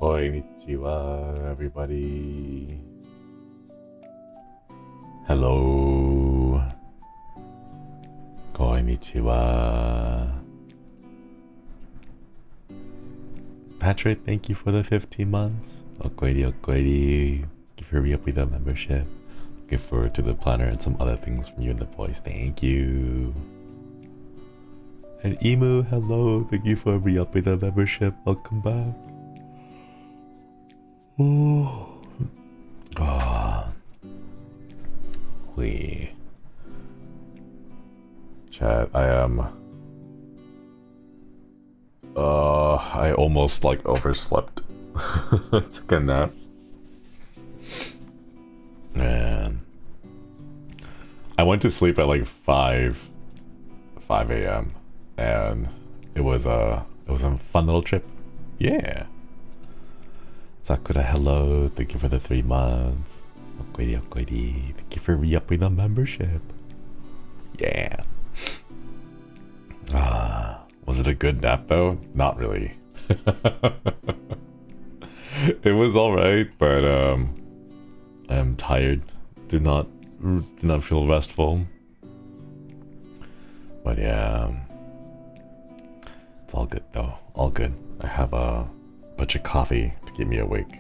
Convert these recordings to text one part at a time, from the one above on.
Konnichiwa, everybody. Hello. Konnichiwa. Patrick, thank you for the 15 months. Okoidi, okoidi. Thank you for re-upping the membership. Looking forward to the planner and some other things from you and the boys. Thank you. And Emu, hello. Thank you for re-upping the membership. Welcome back. Oh. Chat, I almost like overslept. Took a nap. Man. I went to sleep at like 5 a.m. and it was a fun little trip. Yeah. Sakura, hello. Thank you for the 3 months. Okoidi, okoidi. Thank you for re-upping the membership. Yeah. Was it a good nap though? Not really. It was alright, but I'm tired. Did not feel restful. But yeah. It's all good though. All good. I have a bunch of coffee to keep me awake.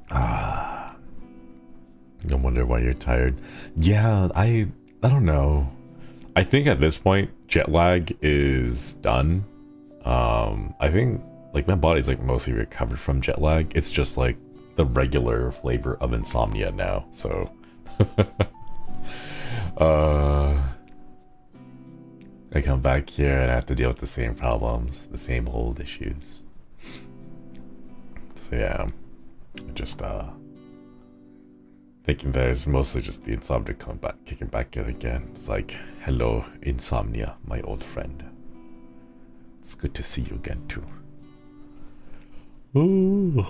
No wonder why you're tired. Yeah, I don't know. I think at this point jet lag is done. I think like my body's like mostly recovered from jet lag. It's just like the regular flavor of insomnia now. So I come back here and I have to deal with the same problems, the same old issues. So yeah, just thinking that it's mostly just the insomnia coming back, kicking back in again. It's like, hello, insomnia, my old friend. It's good to see you again too. Oh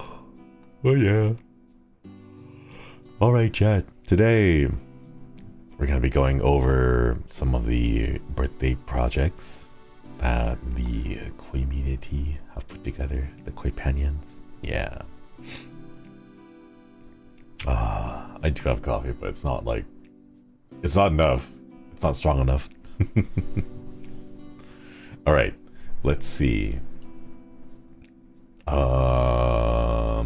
yeah. All right, chat. Today we're gonna be going over some of the birthday projects that the community have put together. The Koipanians. Yeah. I do have coffee, but it's not like, it's not enough. It's not strong enough. All right, let's see. I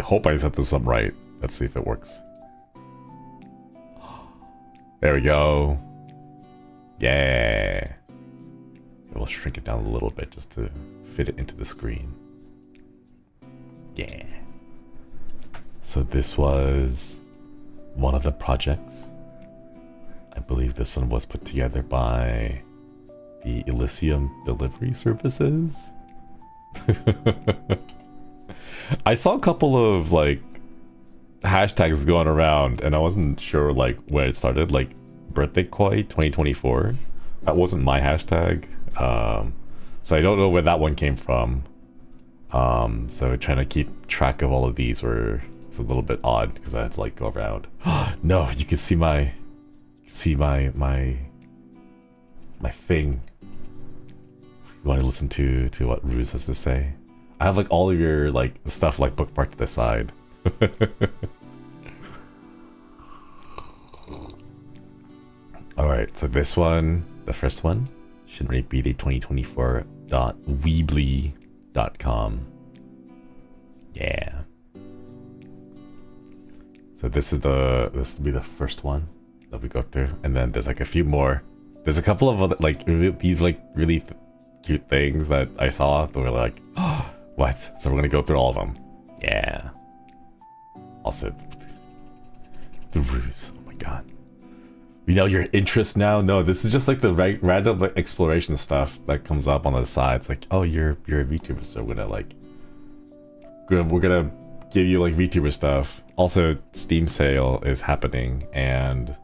hope I set this up right. Let's see if it works. There we go. Yeah. We'll shrink it down a little bit just to fit it into the screen. Yeah. So this was one of the projects. I believe this one was put together by the Elysium Delivery Services. I saw a couple of like hashtags going around and I wasn't sure like where it started, like birthday koi 2024. That wasn't my hashtag. So I don't know where that one came from. So trying to keep track of all of these it's a little bit odd because I had to like go around. No, you can see my thing. You want to listen to what Ruse has to say? I have like all of your like stuff like bookmarked to the side. All right, so this one, the first one, Shinri BD2024.weebly.com. Yeah. So this will be the first one that we go through, and then there's like a few more. There's a couple of other like these like really cute things that I saw that were like, oh, what? So we're gonna go through all of them. Yeah. Also, the ruse. Oh my god. We know your interest now. No, this is just like the random like, exploration stuff that comes up on the side. It's like, oh, you're a VTuber, so we're gonna give you like VTuber stuff. Also, Steam sale is happening, and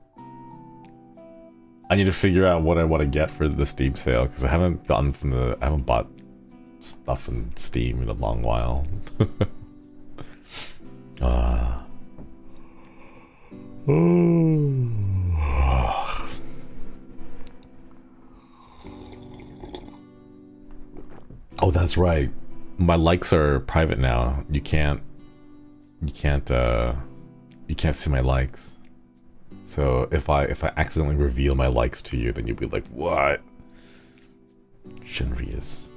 I need to figure out what I want to get for the Steam sale because I haven't bought stuff in Steam in a long while. That's right. My likes are private now. You can't see my likes. So if I accidentally reveal my likes to you, then you'll be like, what? Shinri's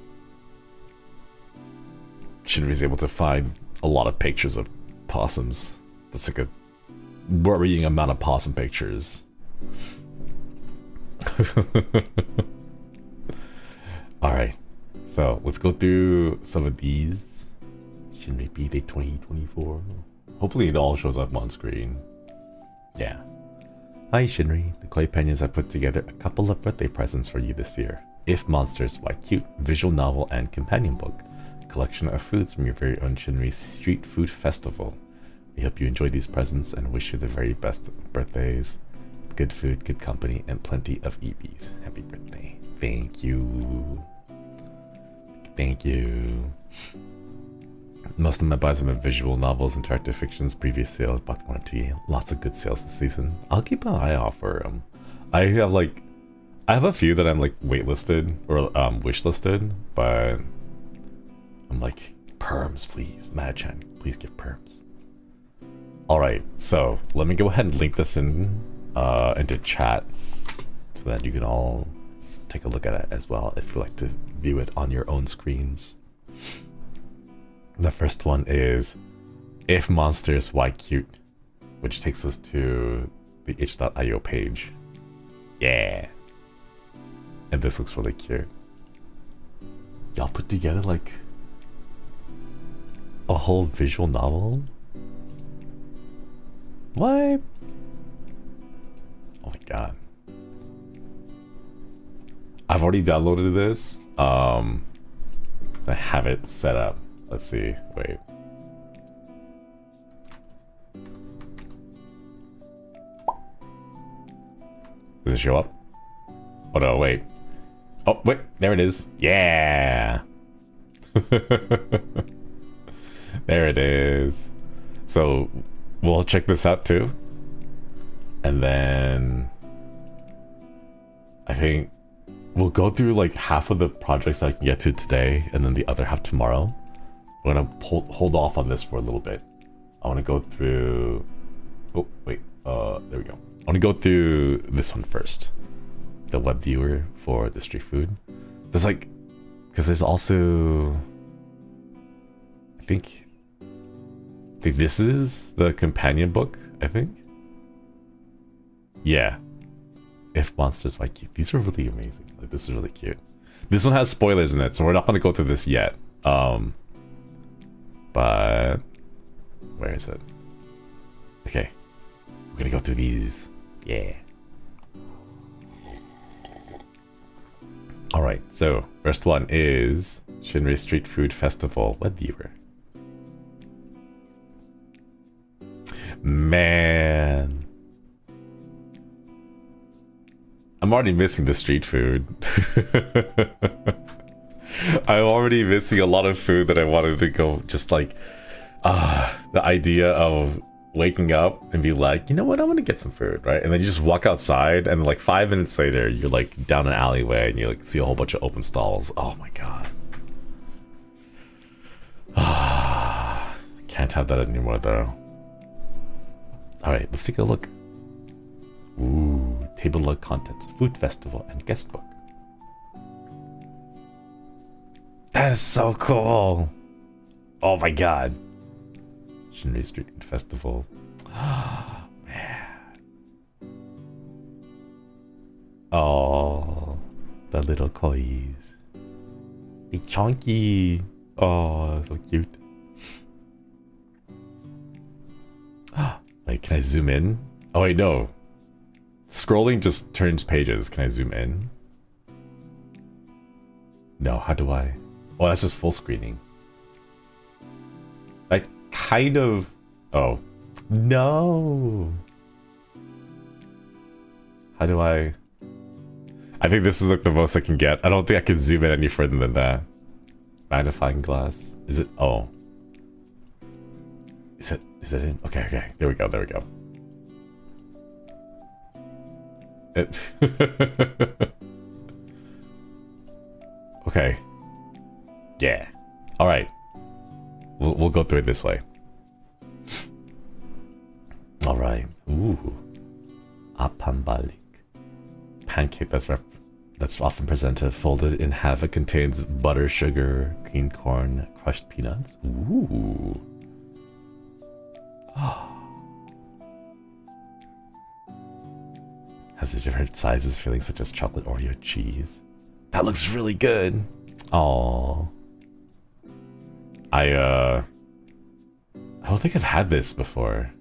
able to find a lot of pictures of possums. That's like a worrying amount of possum pictures. Alright, so let's go through some of these. Shinri B-Day 2024. Hopefully it all shows up on screen. Yeah. Hi Shinri, the Koi Penions have put together a couple of birthday presents for you this year. If Monsters, Why Cute, visual novel and companion book. Collection of foods from your very own Shinri Street Food Festival. We hope you enjoy these presents and wish you the very best birthdays. Good food, good company, and plenty of EBs. Happy birthday. Thank you. Thank you. Most of my buys have been visual novels, interactive fictions, previous sales, Box 1 or 2. Lots of good sales this season. I'll keep an eye out for them. I have a few that I'm like waitlisted or wishlisted, but I'm like, perms please. Mad-chan, please give perms. Alright, so let me go ahead and link this in into chat so that you can all take a look at it as well if you like to view it on your own screens. The first one is If Monsters, Why Cute, which takes us to the itch.io page. Yeah. And this looks really cute. Y'all put together like a whole visual novel? What? Oh my god. I've already downloaded this. I have it set up. Let's see. Wait. Does it show up? Oh no, wait. Oh, wait. There it is. Yeah. There it is. So we'll check this out too. And then I think we'll go through like half of the projects I can get to today and then the other half tomorrow. I'm gonna hold off on this for a little bit. I want to go through... Oh, wait. There we go. I want to go through this one first. The web viewer for the street food. There's like... Because there's also... I think this is the companion book, I think. Yeah. If Monsters, Why Cute. These are really amazing. Like, this is really cute. This one has spoilers in it, so we're not going to go through this yet. But... Where is it? Okay. We're going to go through these. Yeah. Alright, so first one is Shinri Street Food Festival web viewer. Man. I'm already missing the street food. I'm already missing a lot of food that I wanted to go just like the idea of waking up and be like, you know what, I want to get some food, right? And then you just walk outside and like 5 minutes later you're like down an alleyway and you like see a whole bunch of open stalls. Oh my god. Can't have that anymore though. Alright, let's take a look. Ooh, table of contents, food festival, and guest book. That is so cool. Oh my god. Shinri Street Festival. Man. Oh, the little kois. They chunky. Oh, so cute. Wait, can I zoom in? Oh wait, no. Scrolling just turns pages. Can I zoom in? No, how do I? Oh, that's just full screening. Like, kind of... Oh. No! How do I... I think this is like the most I can get. I don't think I can zoom in any further than that. Magnifying glass. Is it... Oh. Is it in? Okay, okay. There we go, there we go. Okay. Yeah. All right. We'll go through it this way. All right. Ooh. Apambalik. Pancake that's often presented folded in half. It contains butter, sugar, green corn, crushed peanuts. Ooh. Has the different sizes, fillings such as chocolate, Oreo, cheese. That looks really good. Oh. I don't think I've had this before.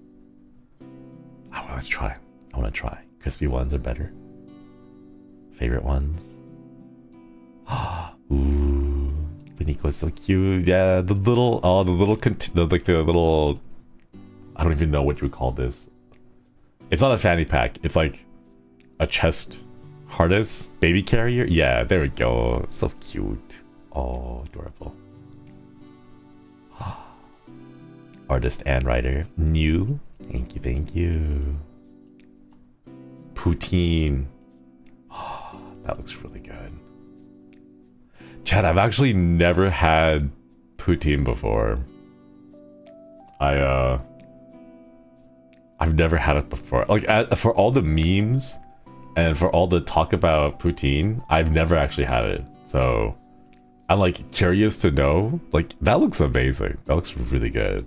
I want to try. Crispy ones are better. Favorite ones. Ooh, Benico is so cute. Yeah, the little, I don't even know what you would call this. It's not a fanny pack. It's like a chest harness, baby carrier. Yeah, there we go. So cute. Oh, adorable. Artist and writer. New. Thank you. Poutine. That looks really good. Chad, I've actually never had poutine before. I've never had it before. Like, for all the memes and for all the talk about poutine, I've never actually had it. So I'm like curious to know. Like, that looks amazing. That looks really good.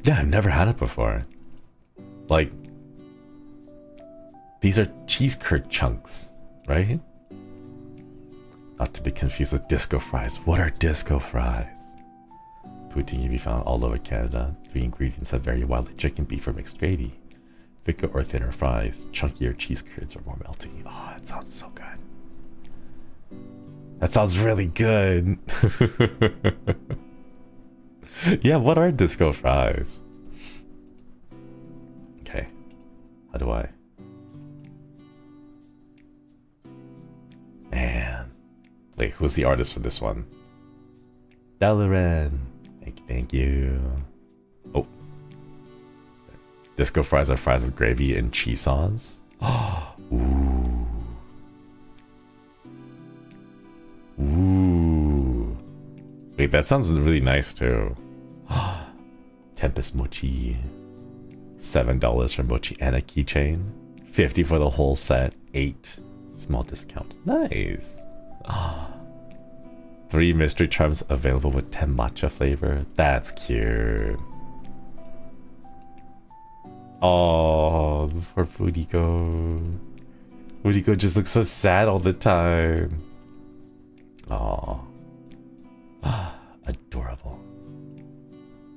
Yeah, I've never had it before. Like, these are cheese curd chunks, right? Not to be confused with disco fries. What are disco fries? Poutine can be found all over Canada. 3 ingredients that vary widely: chicken, beef, or mixed gravy. Thicker or thinner fries, chunkier cheese curds, or more melty. Oh, that sounds so good. That sounds really good. Yeah, what are disco fries? Okay, how do I? Man. Wait, who's the artist for this one? Dalaran. Thank you. Oh. Disco fries are fries with gravy and cheese sauce. Ooh. Ooh. Wait, that sounds really nice too. Tempest Mochi. $7 for Mochi and a keychain. $50 for the whole set. 8. Small discount. Nice. 3 mystery charms available with 10 matcha flavor. That's cute. Oh, poor Fudiko. Fudiko just looks so sad all the time. Oh. Adorable.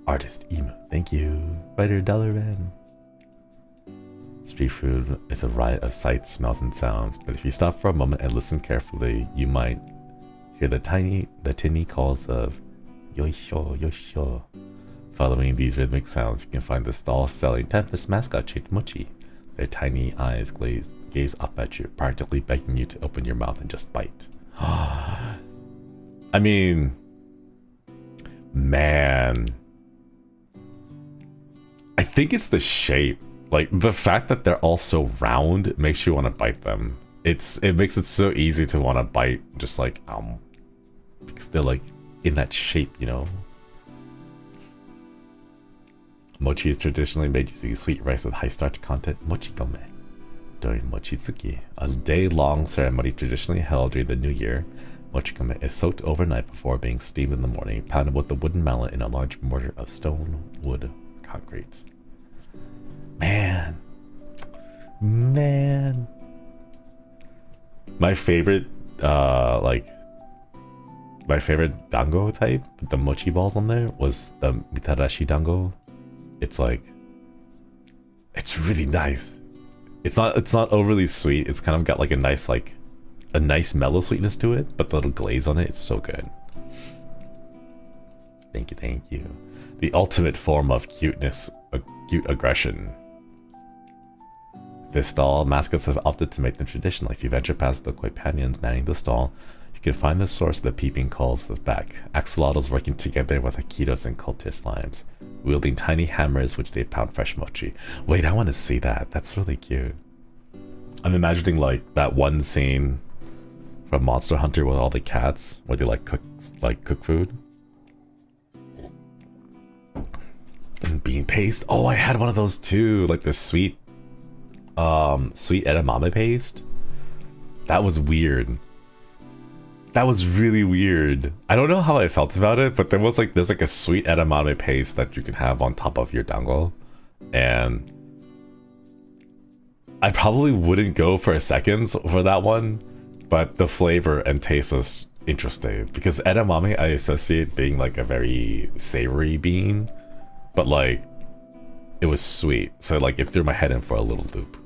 Artist Emu. Thank you. Writer Dalaran. Street food is a riot of sights, smells, and sounds, but if you stop for a moment and listen carefully, you might hear the tinny calls of yoisho, yoisho. Following these rhythmic sounds, you can find the stall selling Tempest mascot shaped Mochi. Their tiny eyes gaze up at you, practically begging you to open your mouth and just bite. I mean, man, I think it's the shape. Like, the fact that they're all so round makes you want to bite them. It makes it so easy to want to bite, just like, because they're like in that shape, you know? Mochi is traditionally made using sweet rice with high starch content, mochigome. During Mochitsuki, a day-long ceremony traditionally held during the new year, mochigome is soaked overnight before being steamed in the morning, pounded with a wooden mallet in a large mortar of stone, wood, or concrete. Man. My favorite, my favorite dango type, the mochi balls on there, was the mitarashi dango. It's like, it's really nice. It's not overly sweet. It's kind of got like a nice mellow sweetness to it, but the little glaze on it, it's so good. Thank you. The ultimate form of cuteness, cute aggression. This stall, mascots have opted to make them traditional. If you venture past the companions manning the stall, you can find the source of the peeping calls of the back. Axolotls working together with Akitos and cultist slimes, wielding tiny hammers which they pound fresh mochi. Wait, I want to see that. That's really cute. I'm imagining like that one scene from Monster Hunter with all the cats, where they like cook food. And bean paste. Oh, I had one of those too, like the sweet edamame paste. That was weird. That was really weird. I don't know how I felt about it, but there's like a sweet edamame paste that you can have on top of your dango, and I probably wouldn't go for a second for that one, but the flavor and taste is interesting because edamame I associate being like a very savory bean, but like it was sweet, so like it threw my head in for a little loop.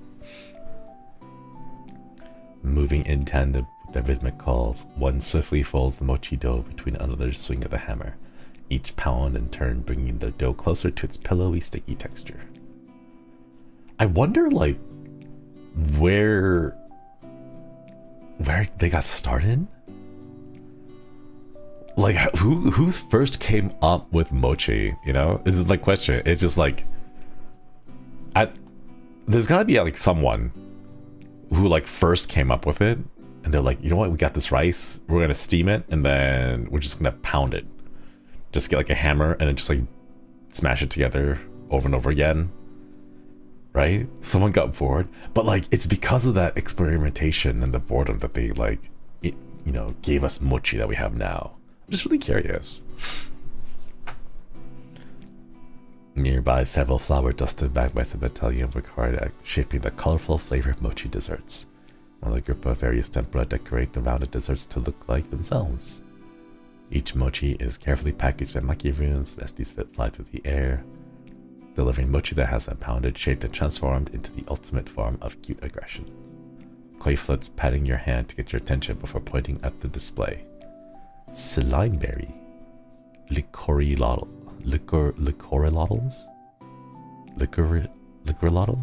Moving in tandem with the rhythmic calls, one swiftly folds the mochi dough between another swing of the hammer, each pound in turn bringing the dough closer to its pillowy, sticky texture. I wonder like where they got started? Like who first came up with mochi, you know? This is the question. It's just like there's gotta be like someone who like first came up with it, and they're like, you know what, we got this rice, we're gonna steam it, and then we're just gonna pound it. Just get like a hammer and then just like smash it together over and over again. Right? Someone got bored, but like it's because of that experimentation and the boredom that they like, you know, gave us mochi that we have now. I'm just really curious. Nearby, several flour-dusted magpies of Italian required shaping the colorful flavored mochi desserts. While a group of various tempura decorate the rounded desserts to look like themselves. Each mochi is carefully packaged in maki runes, vesties fly through the air, delivering mochi that has been pounded, shaped, and transformed into the ultimate form of cute aggression. Koi flits patting your hand to get your attention before pointing at the display. Slimeberry. Licorilotl. Licorilotls? Licorilotl?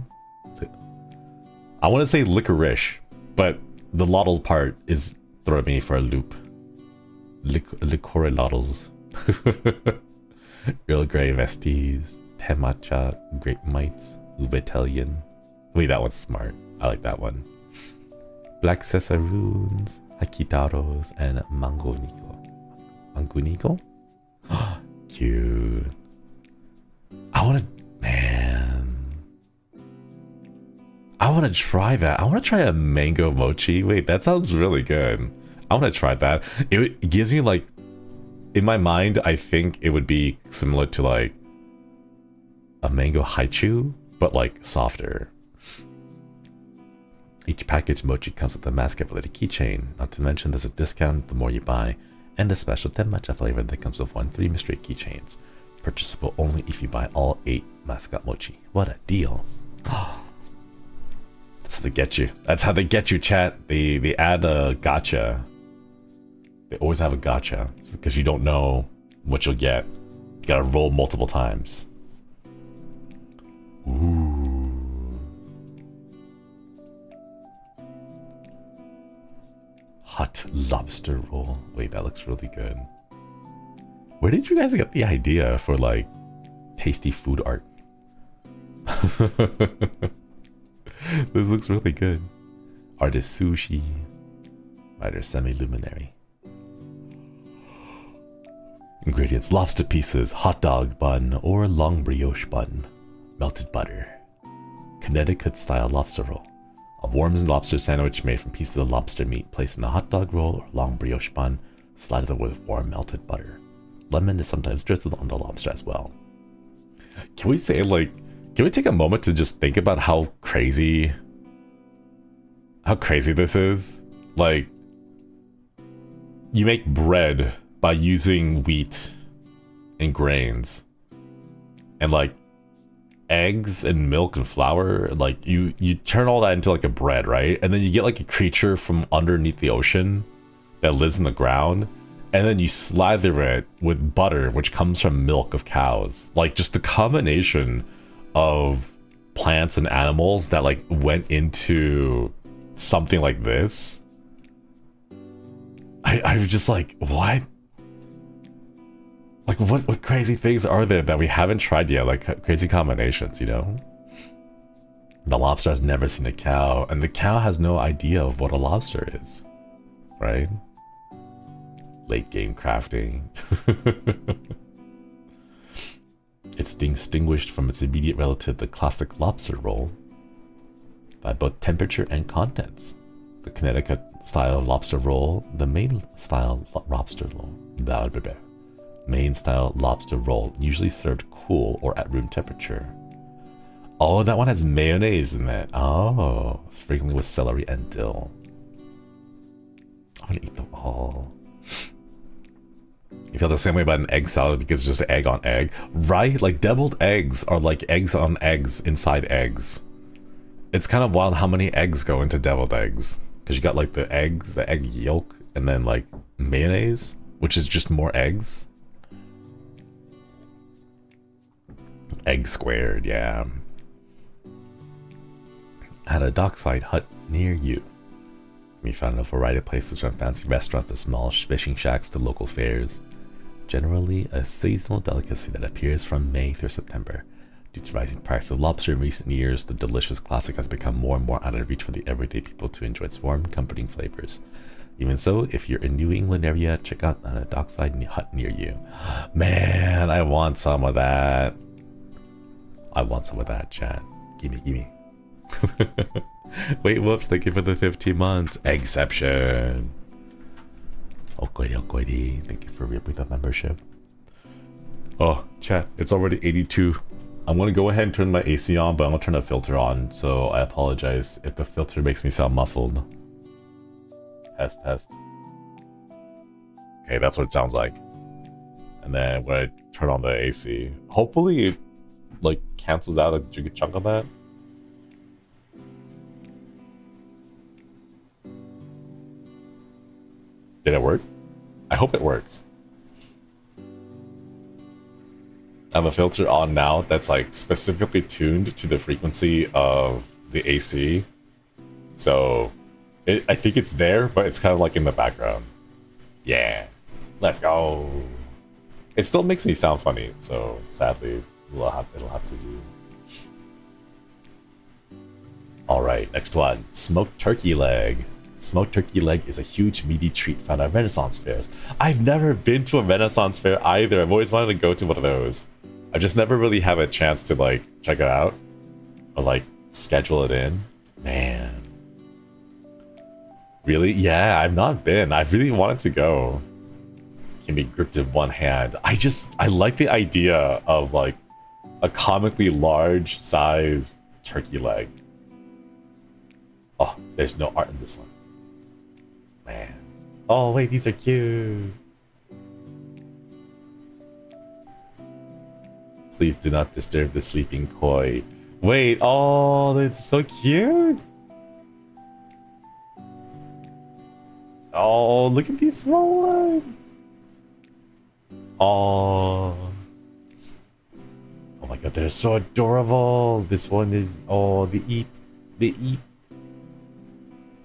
I want to say licorice, but the lotl part is throwing me for a loop. Licorilotls. Earl Grey vesties. Temacha, grape mites, Ubetelian. Wait, that one's smart. I like that one. Black Cesaroons, Hakitaros, and Mangoniko. Mangoniko? Cute. I want to try that. I want to try a mango mochi. Wait, that sounds really good. I want to try that. It gives me like, in my mind, I think it would be similar to like a mango haichu, but like softer. Each packaged mochi comes with a mascot-related keychain, not to mention there's a discount the more you buy, and a special tenmatcha flavor that comes with 3 mystery keychains. Purchasable only if you buy all 8 mascot mochi. What a deal. That's how they get you. That's how they get you, chat. They add a gotcha. They always have a gotcha, because you don't know what you'll get. You gotta roll multiple times. Ooh. Hot lobster roll. Wait, that looks really good. Where did you guys get the idea for like tasty food art? This looks really good. Artist Sushi. Writer Semi-Luminary. Ingredients: lobster pieces, hot dog bun, or long brioche bun. Melted butter. Connecticut style lobster roll. A warm lobster sandwich made from pieces of lobster meat placed in a hot dog roll or long brioche bun, slathered with warm melted butter. Lemon is sometimes drizzled on the lobster as well. Can we say like, can we take a moment to just think about how crazy this is? Like, you make bread by using wheat and grains, and like eggs and milk and flour, like you turn all that into like a bread, right? And then you get like a creature from underneath the ocean that lives in the ground, and then you slather it with butter, which comes from milk of cows. Like, just the combination of plants and animals that like went into something like this. I was just like, what? Like, what crazy things are there that we haven't tried yet? Like, crazy combinations, you know? The lobster has never seen a cow, and the cow has no idea of what a lobster is, right? Late game crafting. It's distinguished from its immediate relative, the classic lobster roll, by both temperature and contents. The Connecticut style lobster roll, the Maine style lobster roll, Maine style lobster roll, usually served cool or at room temperature. Oh, that one has mayonnaise in it. Oh, frequently with celery and dill. I'm gonna eat them all. You feel the same way about an egg salad because it's just egg on egg, right? Like deviled eggs are like eggs on eggs inside eggs. It's kind of wild how many eggs go into deviled eggs. Because you got like the eggs, the egg yolk, and then like mayonnaise, which is just more eggs. Egg squared, yeah. At a dockside hut near you. We found a variety of places from fancy restaurants to small fishing shacks to local fairs. Generally a seasonal delicacy that appears from May through September. Due to rising prices of lobster in recent years, the delicious classic has become more and more out of reach for the everyday people to enjoy its warm, comforting flavors. Even so, if you're in New England area, check out a dockside hut near you. Man, I want some of that. I want some of that, chat. Gimme, gimme. Wait, whoops, thank you for the 15 months. Exception. Okoidi, thank you for ripping the membership. Oh, chat, it's already 82. I'm gonna go ahead and turn my AC on, but I'm gonna turn the filter on, so I apologize if the filter makes me sound muffled. Test, test. Okay, that's what it sounds like. And then when I turn on the AC, hopefully it like cancels out a good chunk of that. Did it work? I hope it works. I have a filter on now that's like specifically tuned to the frequency of the AC. So I think it's there, but it's kind of like in the background. Yeah, let's go. It still makes me sound funny, so sadly it'll have to do. Alright, next one. Smoked turkey leg. Smoked turkey leg is a huge meaty treat found at Renaissance fairs. I've never been to a Renaissance fair either. I've always wanted to go to one of those. I just never really have a chance to like check it out or like schedule it in. Man. Really? Yeah, I've not been. I really wanted to go. Can be gripped in one hand. I like the idea of like a comically large size turkey leg. Oh, there's no art in this one. Man. Oh wait, these are cute. Please do not disturb the sleeping koi. Wait, oh, that's so cute. Oh, look at these small ones. Oh. Oh my god, they're so adorable. This one is, oh, they eat. It's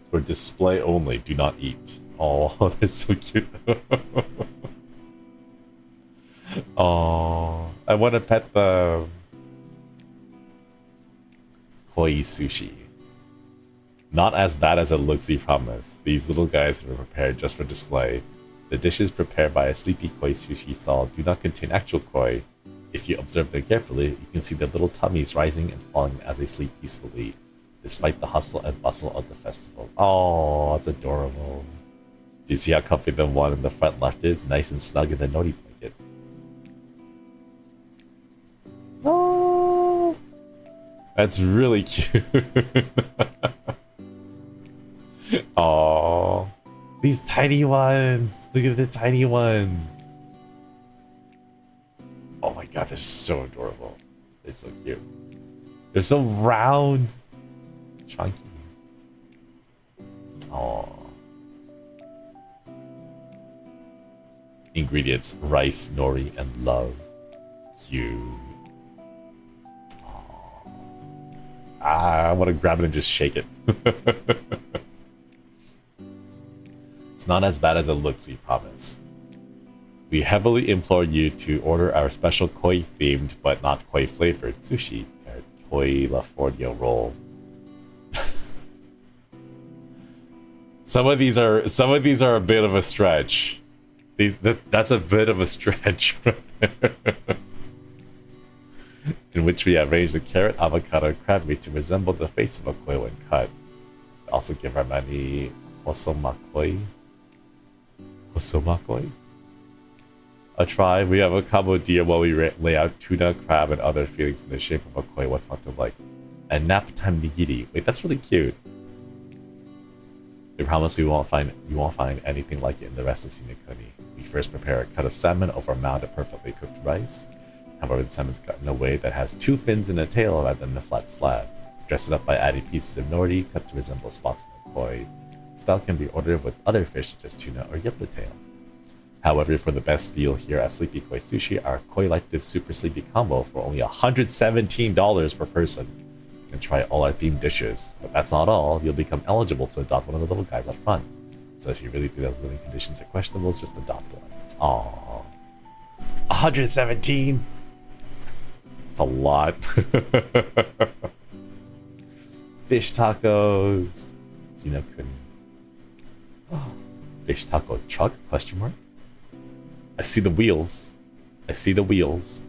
for display only, do not eat. Oh, they're so cute. Oh, I want to pet the koi sushi. Not as bad as it looks, we promise. These little guys were prepared just for display. The dishes prepared by a sleepy koi sushi stall do not contain actual koi. If you observe them carefully, you can see their little tummies rising and falling as they sleep peacefully, despite the hustle and bustle of the festival. Oh, it's adorable. Do you see how comfy the one in the front left is? Nice and snug in the noti blanket. Oh, that's really cute. Oh, these tiny ones. Look at the tiny ones. Oh my god, they're so adorable. They're so cute. They're so round. Chunky. Oh. Ingredients: rice, nori, and love. Cute. Oh. I want to grab it and just shake it. It's not as bad as it looks, we promise. We heavily implore you to order our special koi themed but not koi flavored sushi, our koi La Fordio roll. Some of these are a bit of a stretch. That's a bit of a stretch right there. In which we arrange the carrot, avocado, and crab meat to resemble the face of a koi when cut. We also give our mani hosomakoi a try. We have a combo deer while we lay out tuna, crab, and other feelings in the shape of a koi. What's not to like? And nap time nigiri. Wait, that's really cute. We promise you won't find anything like it in the rest of Sinekuni. We first prepare a cut of salmon over a mound of perfectly cooked rice. However, the salmon's cut in a way that has two fins and a tail rather than a flat slab. Dress it up by adding pieces of nori cut to resemble spots in the koi. Style can be ordered with other fish such as tuna or yellowtail. However, for the best deal here at Sleepy Koi Sushi, our Koi Lective Super Sleepy Combo for only $117 per person. You can try all our themed dishes, but that's not all. You'll become eligible to adopt one of the little guys up front. So if you really think those living conditions are questionable, just adopt one. Aww. 117? It's a lot. Fish tacos. Zinokun. Fish taco truck? Question mark. I see the wheels. I see the wheels.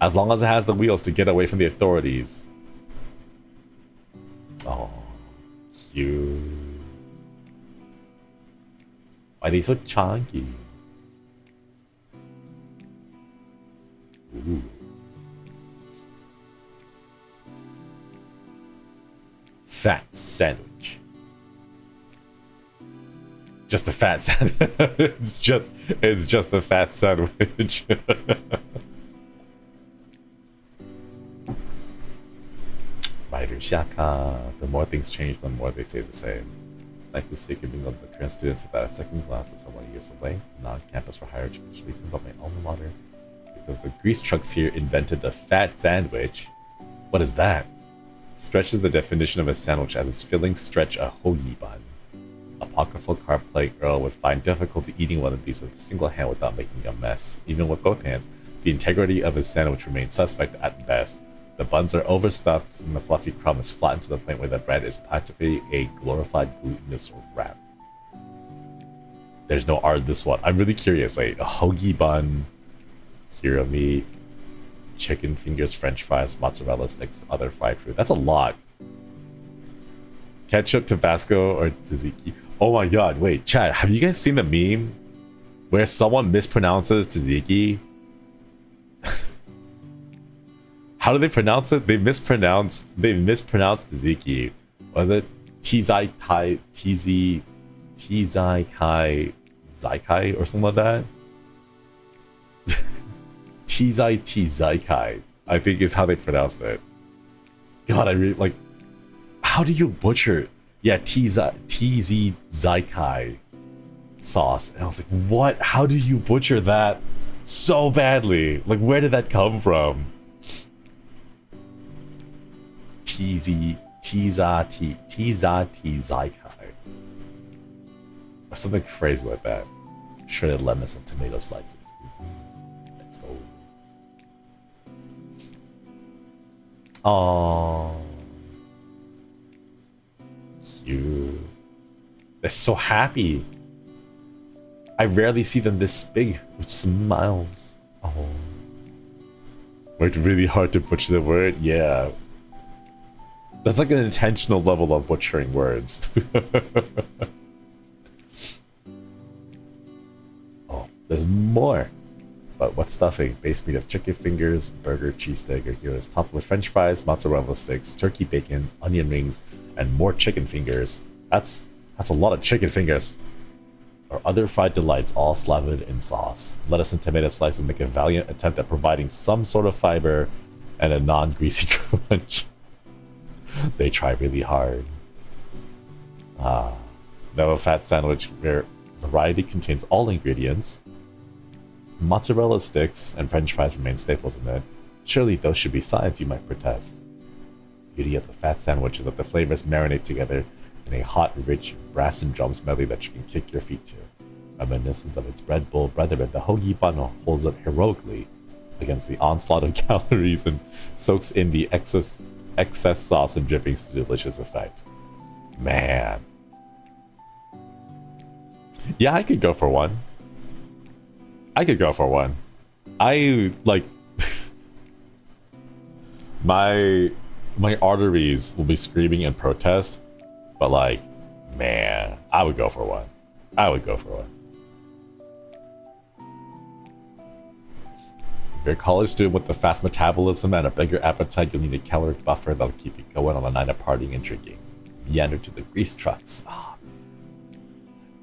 As long as it has the wheels to get away from the authorities. Oh, cute. Why are they so chunky? Ooh. Fat sandwich. Just a fat sandwich. it's just a fat sandwich. Rider Shaka. The more things change, the more they say the same. It's nice to see giving up the current students without a second glance of someone years away, non-campus for higher education reasons about my alma mater. Because the grease trucks here invented the fat sandwich. What is that? Stretches the definition of a sandwich as its fillings stretch a hoagie bun. Apocryphal carb plague Earl would find difficulty eating one of these with a single hand without making a mess. Even with both hands, the integrity of his sandwich remains suspect at best. The buns are overstuffed and the fluffy crumb is flattened to the point where the bread is practically a glorified glutinous wrap. There's no R in this one. I'm really curious. Wait, a hoagie bun, hero meat, chicken fingers, french fries, mozzarella sticks, other fried fruit. That's a lot. Ketchup, Tabasco, or tzatziki. Oh my god, wait, chat, have you guys seen the meme where someone mispronounces tzatziki? How do they pronounce it? They mispronounced tzatziki. Was it Tizai Kai Zaikai or something like that? Tizai Kai, I think is how they pronounced it. God, I really like. How do you butcher? Yeah, TZ Zaikai sauce. And I was like, what? How do you butcher that so badly? Like, where did that come from? Zaikai. Or something crazy like that. Shredded lemons and tomato slices. Let's go. Aww. Cute. They're so happy. I rarely see them this big with smiles. Oh. Worked really hard to butcher the word? Yeah. That's like an intentional level of butchering words. Oh, there's more. But what stuffing? Base meat of chicken fingers, burger, cheese steak, or heroes, topped with french fries, mozzarella sticks, turkey bacon, onion rings, and more chicken fingers. That's a lot of chicken fingers. Or other fried delights, all slathered in sauce. Lettuce and tomato slices make a valiant attempt at providing some sort of fiber and a non-greasy crunch. They try really hard. Now a fat sandwich where variety contains all ingredients. Mozzarella sticks and french fries remain staples in it. Surely those should be sides, you might protest. The beauty of the fat sandwich is that the flavors marinate together in a hot, rich brass and drums medley that you can kick your feet to. Reminiscent of its bread bowl brethren, the hoagie bun holds up heroically against the onslaught of calories and soaks in the excess sauce and drippings to delicious effect. Man. Yeah, I could go for one. I could go for one. I like my arteries will be screaming in protest, but like, man, I would go for one. I would go for one. If you're a college student with a fast metabolism and a bigger appetite, you'll need a caloric buffer that'll keep you going on a night of partying and drinking. Meander to the grease trucks. Oh,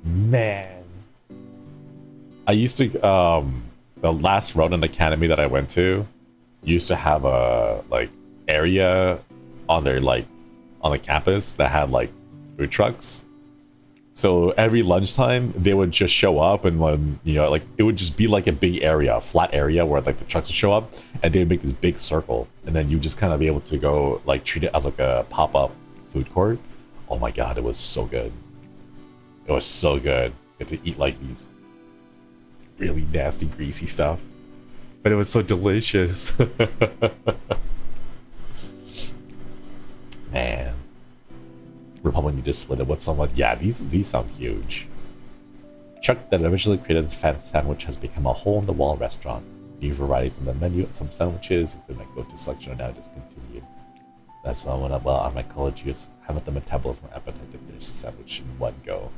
man. I used to, the last Ronin Academy that I went to used to have a, like, area on their, like, on the campus that had, like, food trucks. So every lunchtime, they would just show up, and when, you know, like, it would just be like a big area, a flat area where, like, the trucks would show up, and they would make this big circle, and then you just kind of be able to go, like, treat it as, like, a pop-up food court. Oh my god, it was so good. It was so good. Get to eat, like, these really nasty, greasy stuff. But it was so delicious. Man. Republic need to split it with someone. Yeah, these sound huge. Truck that originally created the fat sandwich has become a hole-in-the-wall restaurant. New varieties on the menu and some sandwiches, including my go-to selection, are now discontinued. That's why I went up well on my college years, having the metabolism or appetite to finish the sandwich in one go.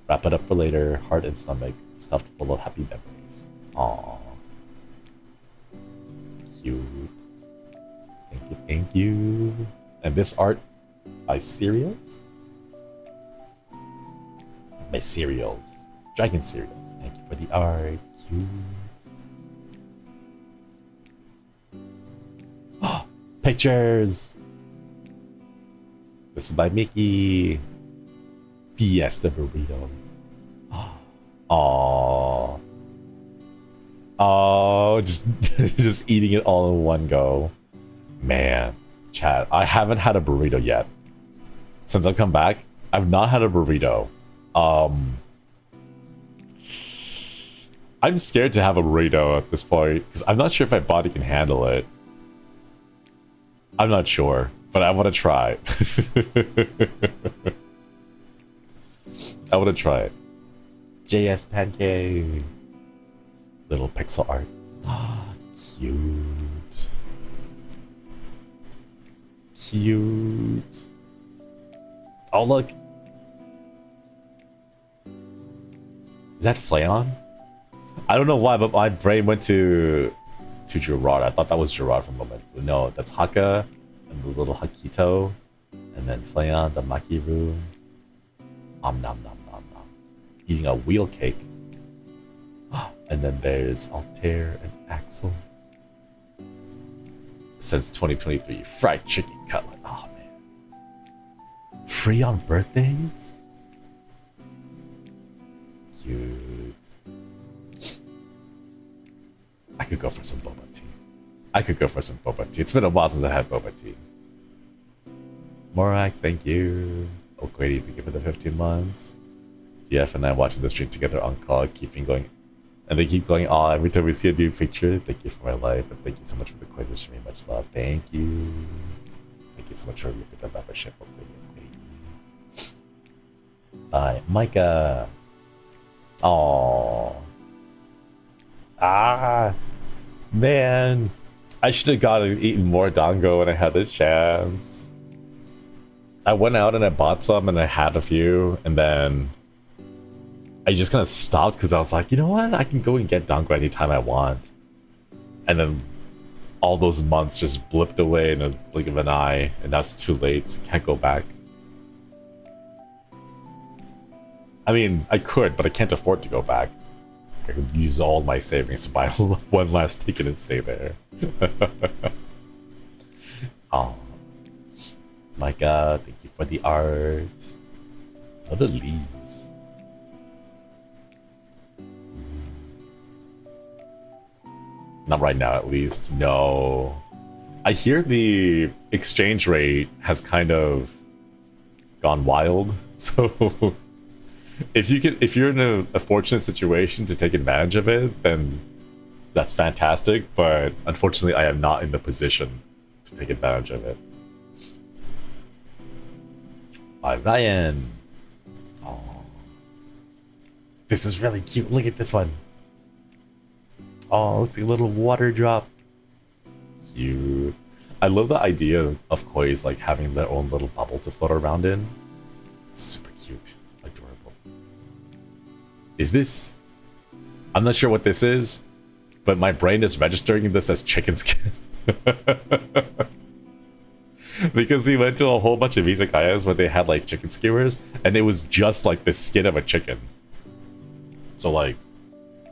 Wrap it up for later, heart and stomach, stuffed full of happy memories. Aww. Cute. Thank you, thank you. And this art by Cereals? My cereals. Dragon cereals. Thank you for the art. Cute. Oh, pictures! This is by Mickey. Fiesta burrito. Oh. Oh, just just eating it all in one go. Man, chat, I haven't had a burrito yet. Since I've come back, I've not had a burrito. I'm scared to have a burrito at this point because I'm not sure if my body can handle it. I'm not sure, but I want to try. I want to try it. JS Pancake. Little pixel art. Cute. Cute. Oh, look. Is that Flayon? I don't know why, but my brain went to Gerard. I thought that was Gerard for a moment. But no, that's Haka and the little Hakito. And then Flayon, the Makiru. Nom nom nom nom nom. Eating a wheel cake. And then there's Altair and Axel. Since 2023, fried chicken cutlet. Oh man. Free on birthdays? Cute. I could go for some boba tea. I could go for some boba tea. It's been a while since I had boba tea. Morax, thank you. Oaklady, thank you for the 15 months. Jeff and I watching the stream together on call, keeping going. And they keep going, oh, every time we see a new picture, thank you for my life, and thank you so much for the quiz and streaming. Much love. Thank you. Thank you so much for the membership. Bye. Micah. Aww. Ah. Man. I should have eaten more dango when I had the chance. I went out and I bought some and I had a few, and then I just kind of stopped because I was like, you know what? I can go and get dango anytime I want. And then all those months just blipped away in a blink of an eye, and that's too late. Can't go back. I mean, I could, but I can't afford to go back. I could use all my savings to buy one last ticket and stay there. Oh. My god, thank you for the art. Oh, the leaves. Not right now, at least. No. I hear the exchange rate has kind of gone wild. So if you're in a fortunate situation to take advantage of it, then that's fantastic. But unfortunately, I am not in the position to take advantage of it. By Ryan. Oh. This is really cute. Look at this one. Oh, it's a little water drop. Cute. I love the idea of kois like having their own little bubble to float around in. It's super cute. Adorable. Is this... I'm not sure what this is, but my brain is registering this as chicken skin. Because we went to a whole bunch of izakayas where they had like chicken skewers, and it was just like the skin of a chicken. So like,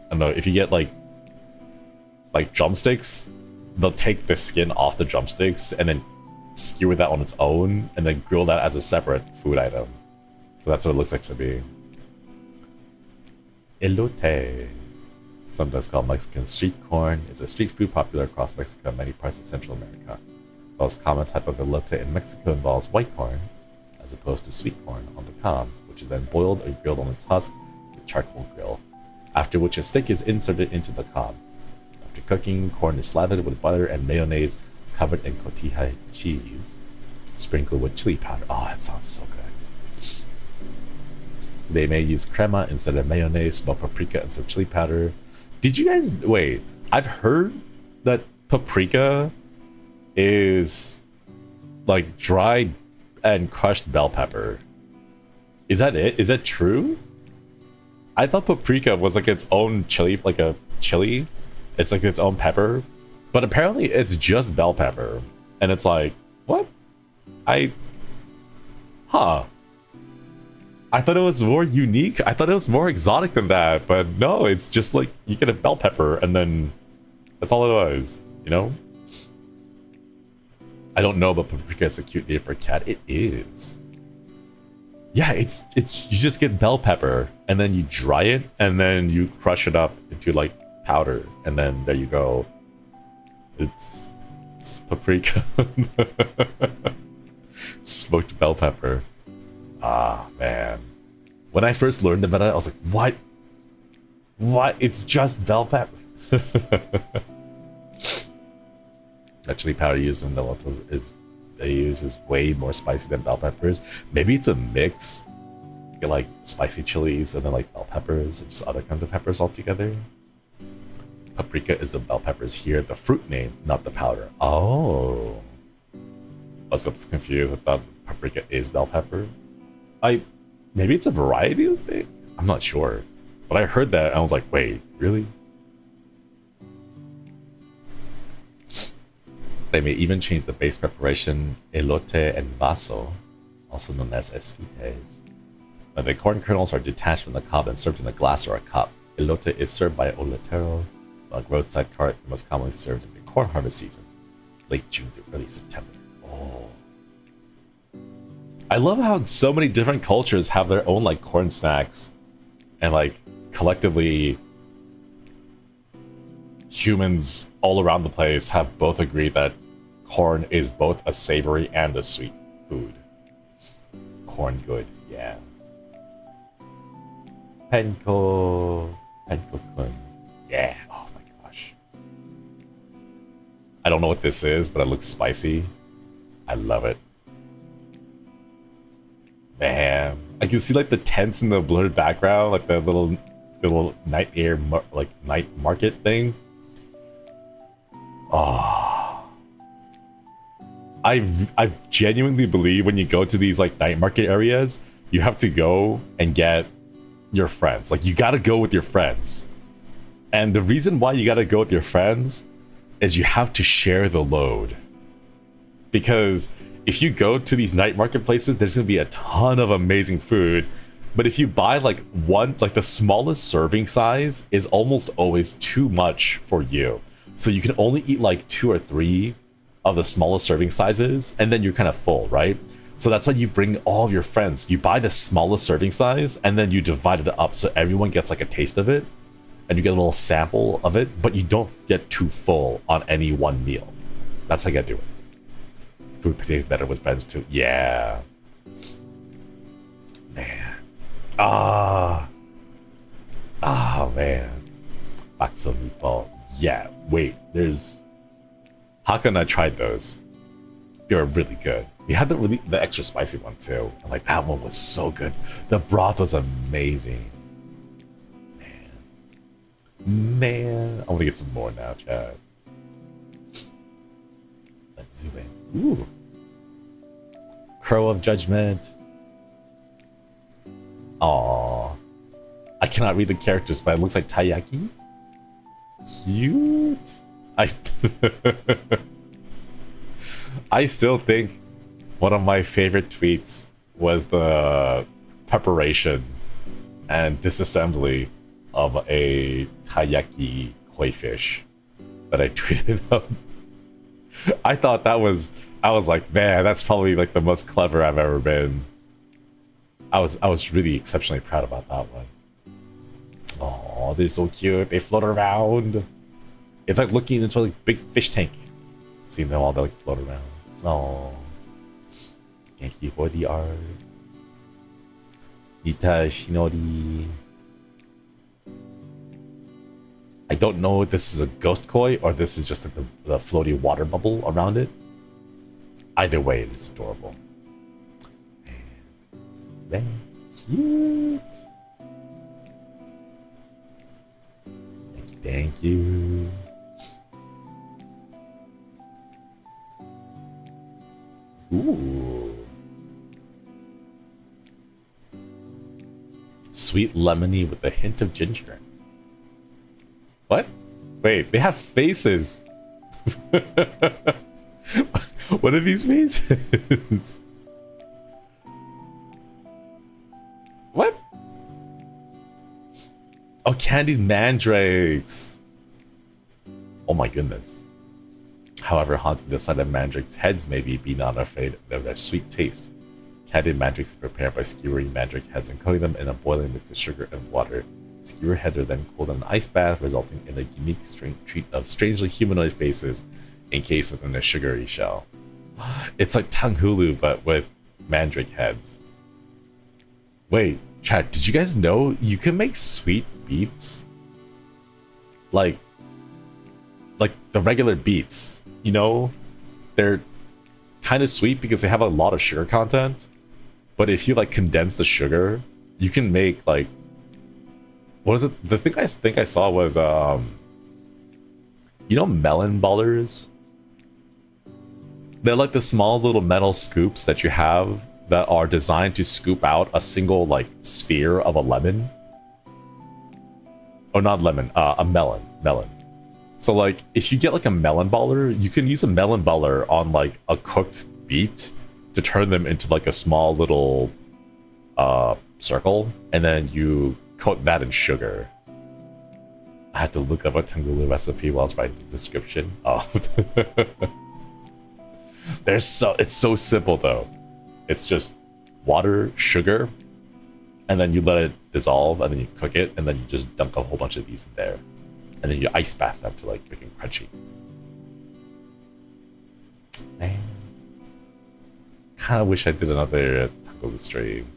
I don't know, if you get like drumsticks, they'll take the skin off the drumsticks and then skewer that on its own and then grill that as a separate food item. So that's what it looks like to me. Elote, sometimes called Mexican street corn, is a street food popular across Mexico and many parts of Central America. The most common type of elote in Mexico involves white corn, as opposed to sweet corn on the cob, which is then boiled or grilled on its husk with charcoal grill, after which a stick is inserted into the cob. After cooking, corn is slathered with butter and mayonnaise covered in cotija cheese, sprinkled with chili powder. Oh, that sounds so good. They may use crema instead of mayonnaise, smoked paprika instead of chili powder. Did you guys... Wait, I've heard that paprika is like dried and crushed bell pepper. Is that it? Is that true? I thought paprika was like its own chili, like a chili. It's like its own pepper. But apparently it's just bell pepper. And it's like, what? I thought it was more unique. I thought it was more exotic than that. But no, it's just like you get a bell pepper and then that's all it was, you know? I don't know, but paprika is a cute name for a cat. It is. Yeah, it's you just get bell pepper and then you dry it and then you crush it up into like powder and then there you go. It's paprika. Smoked bell pepper. Ah, man. When I first learned about it, I was like, what? What? It's just bell pepper. Actually, powder used in the loto is way more spicy than bell peppers. Maybe it's a mix. You get like spicy chilies and then like bell peppers and just other kinds of peppers all together. Paprika is the bell peppers here, the fruit name, not the powder. Oh. I was confused. I thought paprika is bell pepper. Maybe it's a variety of things? I'm not sure. But I heard that and I was like, wait, really? They may even change the base preparation elote and vaso, also known as esquites. When the corn kernels are detached from the cob and served in a glass or a cup, elote is served by oletero, a roadside cart most commonly served in the corn harvest season, late June to early September. Oh. I love how so many different cultures have their own like corn snacks, and like collectively humans all around the place have both agreed that corn is both a savory and a sweet food. Corn good, yeah. Penko-kun. Yeah, oh my gosh. I don't know what this is, but it looks spicy. I love it. Man, I can see like the tents in the blurred background, like the little night air, like night market thing. Oh. I genuinely believe when you go to these like night market areas, you have to go and get your friends. Like you gotta go with your friends. And the reason why you gotta go with your friends is you have to share the load. Because if you go to these night marketplaces, there's gonna be a ton of amazing food. But if you buy like one, like the smallest serving size is almost always too much for you. So you can only eat like 2 or 3 of the smallest serving sizes, and then you're kind of full, right? So that's why you bring all of your friends. You buy the smallest serving size, and then you divide it up so everyone gets like a taste of it, and you get a little sample of it, but you don't get too full on any one meal. That's how you gotta do it. Food tastes better with friends too. Yeah. Man. Man. Bakso meatball. Yeah, wait, there's... Haka I tried those. They were really good. We had the extra spicy one too. And like that one was so good. The broth was amazing. Man, I want to get some more now, Chad. Let's zoom in. Ooh. Crow of Judgment. Aww. I cannot read the characters, but it looks like Taiyaki. Cute. I still think one of my favorite tweets was the preparation and disassembly of a Taiyaki koi fish that I tweeted up. I thought that was, I was like, man, that's probably like the most clever I've ever been. I was really exceptionally proud about that one. Oh, they're so cute. They float around. It's like looking into a big fish tank. Seeing them all like float around. Oh, thank you for the art. Nita Shinori. I don't know if this is a ghost koi or this is just like the floaty water bubble around it. Either way, it is adorable. Man, cute. Thank you. Ooh. Sweet lemony with a hint of ginger. What? Wait, they have faces. What are these faces? What? Oh, candied mandrakes. Oh my goodness. However, haunting the sight of mandrakes' heads may be not afraid of their sweet taste. Candied mandrakes are prepared by skewering mandrake heads and coating them in a boiling mix of sugar and water. Skewer heads are then cooled in an ice bath, resulting in a unique treat of strangely humanoid faces encased within a sugary shell. It's like tanghulu, but with mandrake heads. Wait, chat, did you guys know you can make sweet beets? Like the regular beets, you know? They're kind of sweet because they have a lot of sugar content. But if you like condense the sugar, you can make like, what is it? The thing I think I saw was, you know, melon ballers? They're like the small little metal scoops that you have that are designed to scoop out a single like sphere of a lemon. Oh, not lemon, a melon. So like, if you get like a melon baller, you can use a melon baller on like a cooked beet to turn them into like a small little circle, and then you coat that in sugar. I had to look up a tanghulu recipe while I was writing the description. Oh. It's so simple though. It's just water, sugar, and then you let it dissolve, and then you cook it, and then you just dunk a whole bunch of these in there, and then you ice bath them to like make it crunchy. Man, kind of wish I did another tanghulu stream.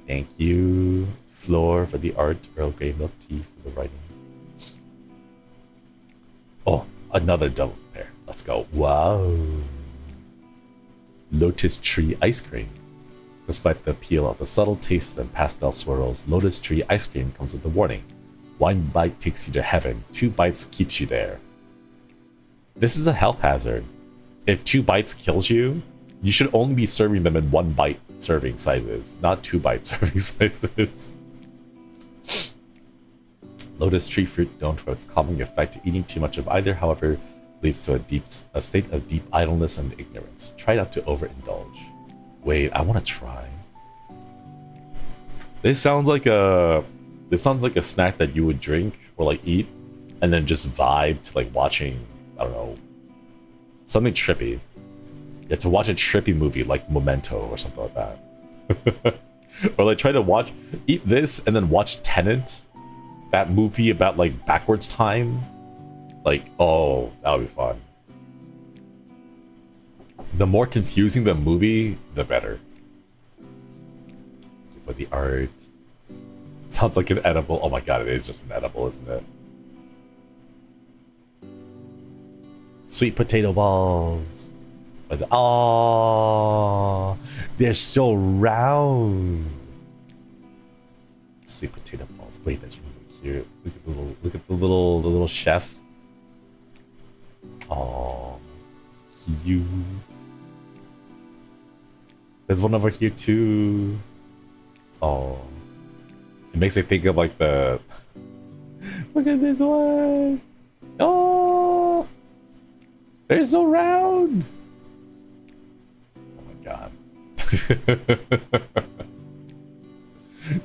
Thank you, Floor, for the art. Earl Grey milk tea for the writing. Oh, another double pair. Let's go. Wow. Lotus Tree Ice Cream. Despite the appeal of the subtle tastes and pastel swirls, Lotus Tree Ice Cream comes with a warning. 1 bite takes you to heaven, 2 bites keeps you there. This is a health hazard. If 2 bites kills you, you should only be serving them in 1 bite serving sizes, not 2 bite serving sizes. Lotus tree fruit, known for its calming effect, eating too much of either, however, leads to a state of deep idleness and ignorance. Try not to overindulge. Wait, I want to try. This sounds like a snack that you would drink or like eat, and then just vibe to like watching, I don't know, something trippy. You have to watch a trippy movie like Memento or something like that. Or like try to eat this and then watch Tenet, that movie about like backwards time. Like, oh, that would be fun. The more confusing the movie, the better. Thank you for the art. Sounds like an edible. Oh my god, it is just an edible, isn't it? Sweet potato balls. Oh, they're so round. Sweet potato balls. Wait, that's really cute. Look at the little chef. Oh, cute. There's one over here too. Oh, it makes me think of like the. Look at this one. Oh, they're so round. Oh my god.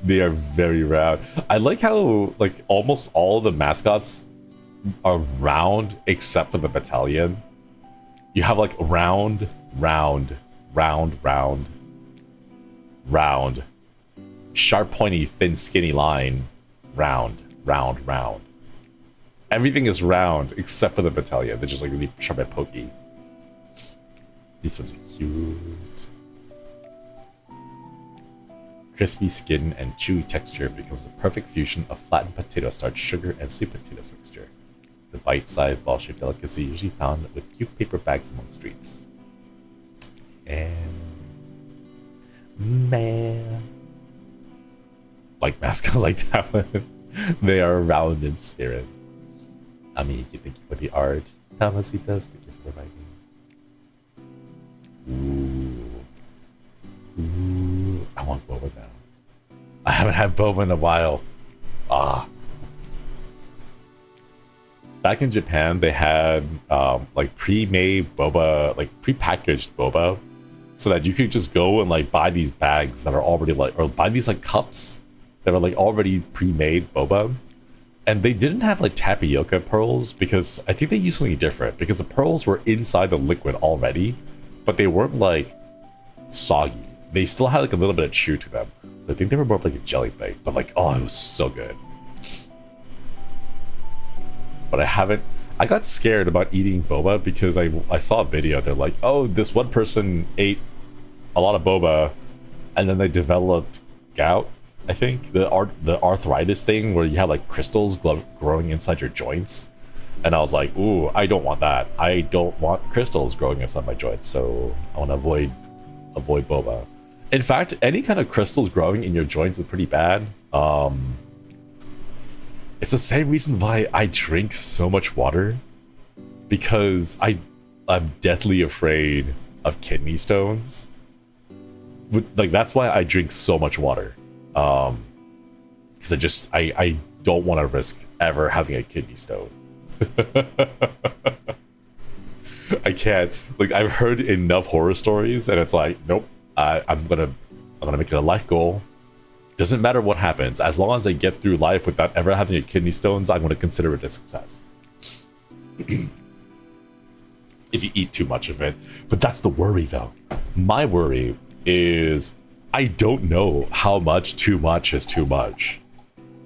They are very round. I like how like almost all the mascots are round except for the battalion. You have like round, round, round, round, round, sharp, pointy, thin, skinny line, round, round, round. Everything is round except for the battalion. They're just like really sharp and pokey. This one's cute. Crispy skin and chewy texture becomes the perfect fusion of flattened potato starch, sugar, and sweet potatoes mixture. The bite-sized ball-shaped delicacy usually found with cute paper bags among streets. And man, like mascot, like talent, they are round in spirit. Amiki, thank you for the art. Tamasitas, thank you for the writing. Ooh, I want Boba now. I haven't had Boba in a while. Ah. Back in Japan, they had like pre-made Boba, like pre-packaged Boba, so that you could just go and like buy these bags that are already like, or buy these like cups that are like already pre-made Boba. And they didn't have like tapioca pearls because I think they used something different because the pearls were inside the liquid already, but they weren't like soggy. They still had like a little bit of chew to them. So I think they were more of like a jelly thing, but like, oh, it was so good. But I got scared about eating boba because I saw a video. They're like, oh, this one person ate a lot of boba and then they developed gout, I think. The arthritis thing where you have like crystals growing inside your joints. And I was like, ooh, I don't want that. I don't want crystals growing inside my joints. So I want to avoid boba. In fact, any kind of crystals growing in your joints is pretty bad. It's the same reason why I drink so much water, because I'm deathly afraid of kidney stones. Like that's why I drink so much water. Because I don't want to risk ever having a kidney stone. I can't. Like I've heard enough horror stories, and it's like, nope. I'm gonna make it a life goal. Doesn't matter what happens, as long as I get through life without ever having a kidney stones, I'm gonna consider it a success. If you eat too much of it. But that's the worry though. My worry is I don't know how much too much is too much.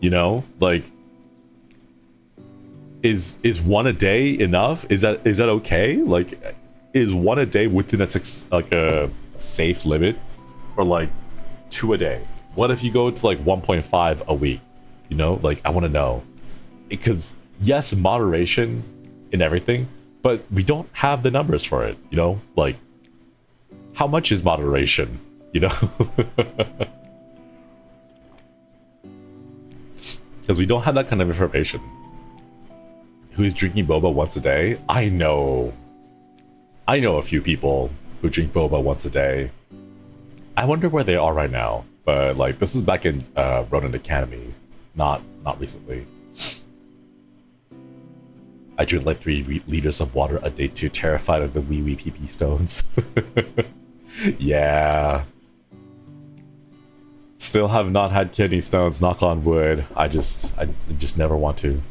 You know? Like is one a day enough? Is that okay? Like is one a day within a safe limit, or like 2 a day? What if you go to like 1.5 a week? You know, like I want to know, because yes, moderation in everything, but we don't have the numbers for it. You know, like how much is moderation? You know, because we don't have that kind of information. Who is drinking boba once a day? I know a few people who drink boba once a day. I wonder where they are right now. But like this is back in Ronin Academy, not recently. I drink like 3 liters of water a day too, terrified of the wee pee stones. Yeah. Still have not had kidney stones, knock on wood. I just never want to.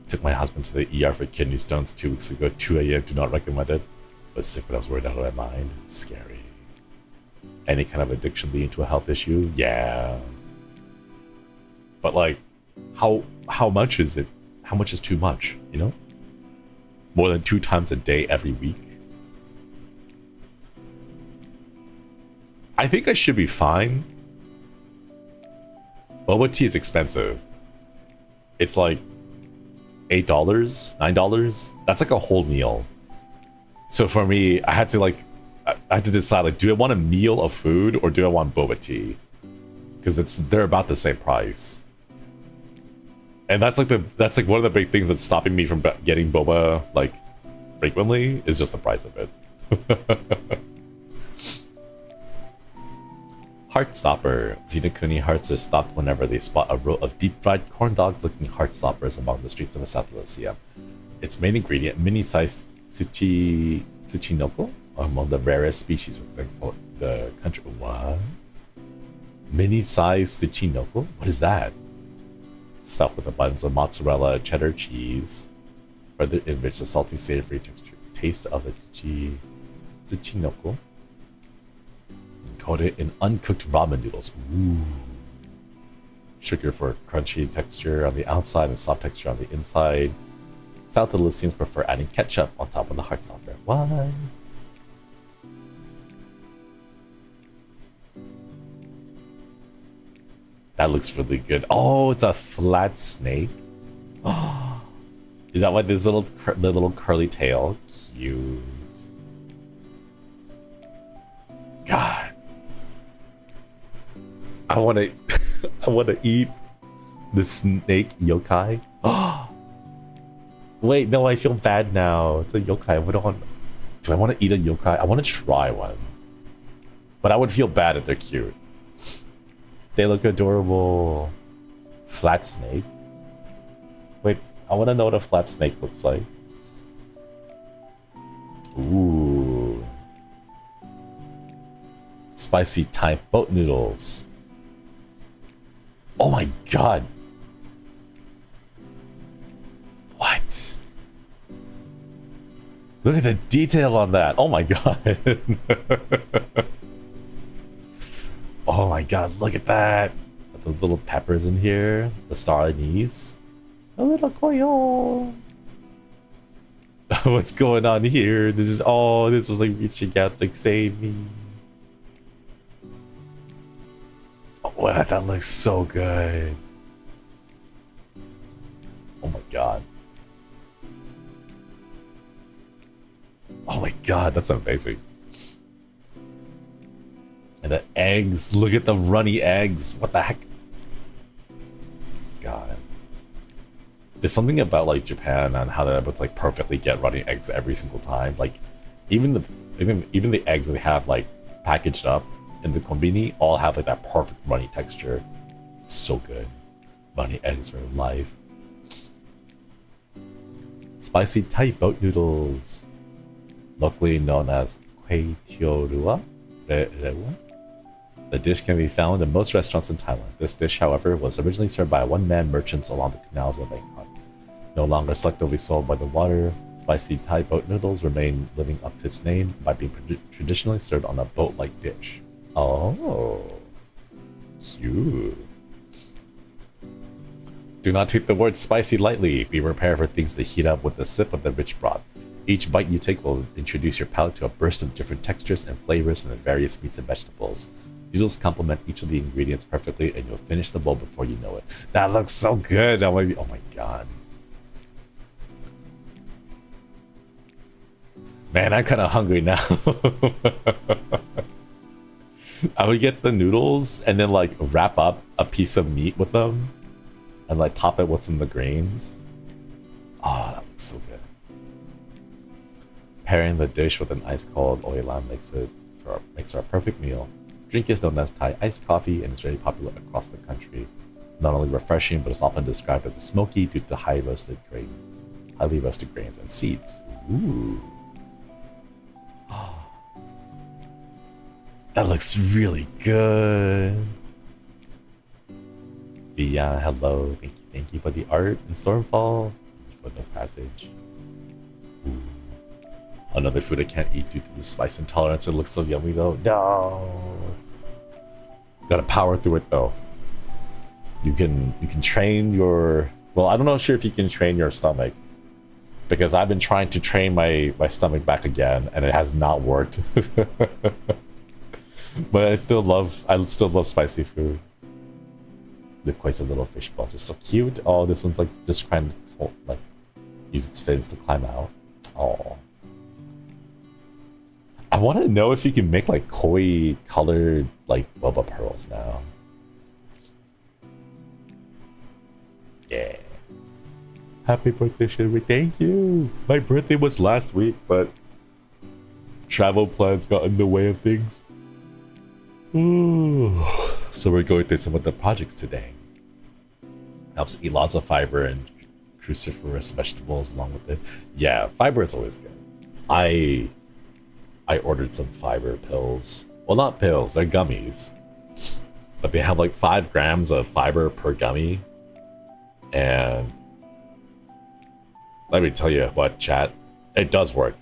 Took my husband to the ER for kidney stones 2 weeks ago, 2 a.m. Do not recommend it. Was sick, but I was worried out of my mind. It's scary. Any kind of addiction leading to a health issue? Yeah. But like, how much is it? How much is too much, you know? More than 2 times a day every week? I think I should be fine. Boba tea is expensive. It's like $8, $9. That's like a whole meal. So for me, I had to decide, like, do I want a meal of food or do I want boba tea? because they're about the same price. And that's like one of the big things that's stopping me from getting boba like frequently is just the price of it. Heartstopper. Zinakuni hearts are stopped whenever they spot a row of deep-fried corn dog-looking heartstoppers among the streets of the South Lyceum. Its main ingredient, mini-sized tsuchinoko, are among the rarest species within the country. What? Mini-sized tsuchinoko? What is that? Stuffed with abundance of mozzarella and cheddar cheese. Further enrich the salty, savory taste of the tsuchinoko. Coated in uncooked ramen noodles. Ooh. Sugar for crunchy texture on the outside and soft texture on the inside. South Lyceums prefer adding ketchup on top of the heartstopper. What? That looks really good. Oh, it's a flat snake. Oh, is that what this the little curly tail? Cute. God, I want to eat the snake yokai. Oh, wait, no, I feel bad now. It's a yokai. Do I want to eat a yokai? I want to try one, but I would feel bad if they're cute. They look adorable. Flat snake. Wait, I want to know what a flat snake looks like. Ooh. Spicy Thai boat noodles. Oh my god. What? Look at the detail on that. Oh my god. Oh my god, look at that. The little peppers in here. The star anise. A little koyo. What's going on here? This was like reaching out to like, save me. Oh, wow, that looks so good. Oh my god. Oh my god, that's amazing. And the eggs, look at the runny eggs. What the heck? God. There's something about like Japan and how they're able to like perfectly get runny eggs every single time. Like even the eggs they have like packaged up in the konbini all have like that perfect runny texture. It's so good. Runny eggs are life. Spicy Thai boat noodles. Locally known as kway teorua. The dish can be found in most restaurants in Thailand. This dish, however, was originally served by one-man merchants along the canals of Bangkok. No longer selectively sold by the water, spicy Thai boat noodles remain living up to its name by being traditionally served on a boat-like dish. Oh, cute. Do not take the word spicy lightly. Be prepared for things to heat up with a sip of the rich broth. Each bite you take will introduce your palate to a burst of different textures and flavors from the various meats and vegetables. Noodles complement each of the ingredients perfectly, and you'll finish the bowl before you know it. That looks so good. Oh my god. Man, I'm kind of hungry now. I would get the noodles and then like wrap up a piece of meat with them and like top it with some of the grains. Oh, that looks so good. Pairing the dish with an ice cold oilan makes for a perfect meal. Drink is known as Thai iced coffee and is very popular across the country. Not only refreshing, but it's often described as a smoky due to highly roasted grains and seeds. Ooh. That looks really good. Via, hello. Thank you for the art and Stormfall. Thank you for the passage. Ooh. Another food I can't eat due to the spice intolerance. It looks so yummy though. No. Gotta power through it though. You can train your, well, I don't know sure if you can train your stomach, because I've been trying to train my stomach back again and it has not worked. But I still love spicy food. The quite a little fish balls are so cute. Oh, this one's like just trying to like use its fins to climb out. Oh. I want to know if you can make like koi colored like boba pearls now. Yeah. Happy birthday, Shinri. Thank you. My birthday was last week, but travel plans got in the way of things. Ooh. So we're going through some of the projects today. Helps eat lots of fiber and cruciferous vegetables along with it. Yeah, fiber is always good. I ordered some fiber pills. Well, not pills, they're gummies. But they have like 5 grams of fiber per gummy. And let me tell you what, chat, it does work.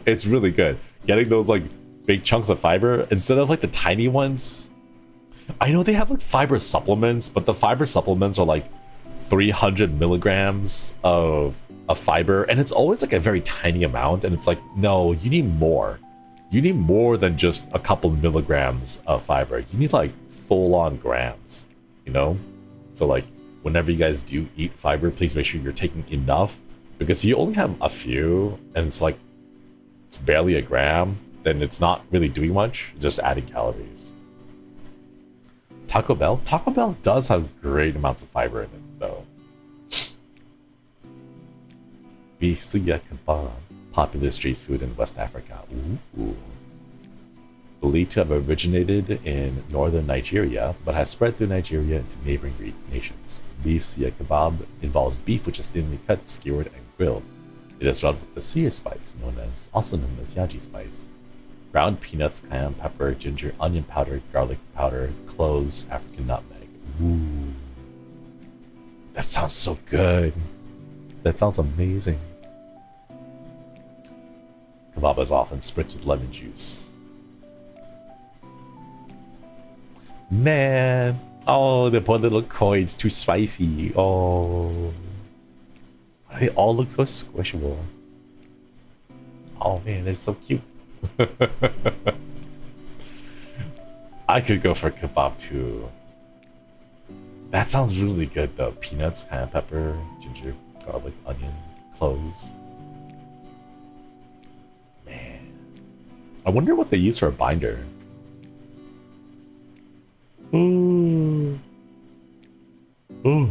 It's really good. Getting those like big chunks of fiber instead of like the tiny ones. I know they have like fiber supplements, but the fiber supplements are like 300 milligrams of fiber, and it's always like a very tiny amount, and it's like, no, you need more. You need more than just a couple milligrams of fiber. You need like full-on grams, you know? So like, whenever you guys do eat fiber, please make sure you're taking enough, because you only have a few, and it's like, it's barely a gram, then it's not really doing much, just adding calories. Taco Bell does have great amounts of fiber in it, though. Beef suya kebab, popular street food in West Africa. Ooh. Believed to have originated in northern Nigeria, but has spread through Nigeria into neighboring nations. Beef suya kebab involves beef which is thinly cut, skewered, and grilled. It is rubbed with the suya spice, also known as yaji spice. Ground peanuts, cayenne pepper, ginger, onion powder, garlic powder, cloves, African nutmeg. Ooh. That sounds so good. That sounds amazing. Kebab is often spritzed with lemon juice. Man. Oh, the poor little coins, too spicy. Oh. They all look so squishable. Oh man, they're so cute. I could go for kebab too. That sounds really good though. Peanuts, cayenne pepper, ginger, garlic, onion, cloves. Man. I wonder what they use for a binder. Ooh. Ooh.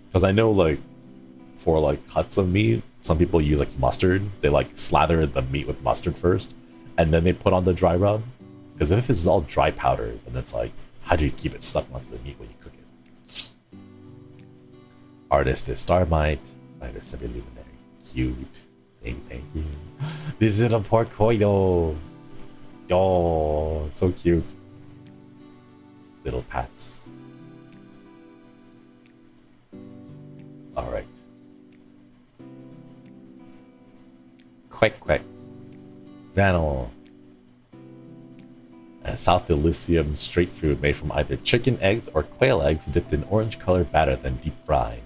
Because I know like for like cuts of meat, some people use like mustard. They like slather the meat with mustard first, and then they put on the dry rub. Because if this is all dry powder, then it's like, how do you keep it stuck onto the meat when you cook it? Artist is Starmite. Writer Semi-Luminary. Cute. Thank you. This is a pork coido. Oh, so cute. Little pats. Alright. Quack. Vanil. And South Elysium street food made from either chicken eggs or quail eggs dipped in orange colored batter then deep fried.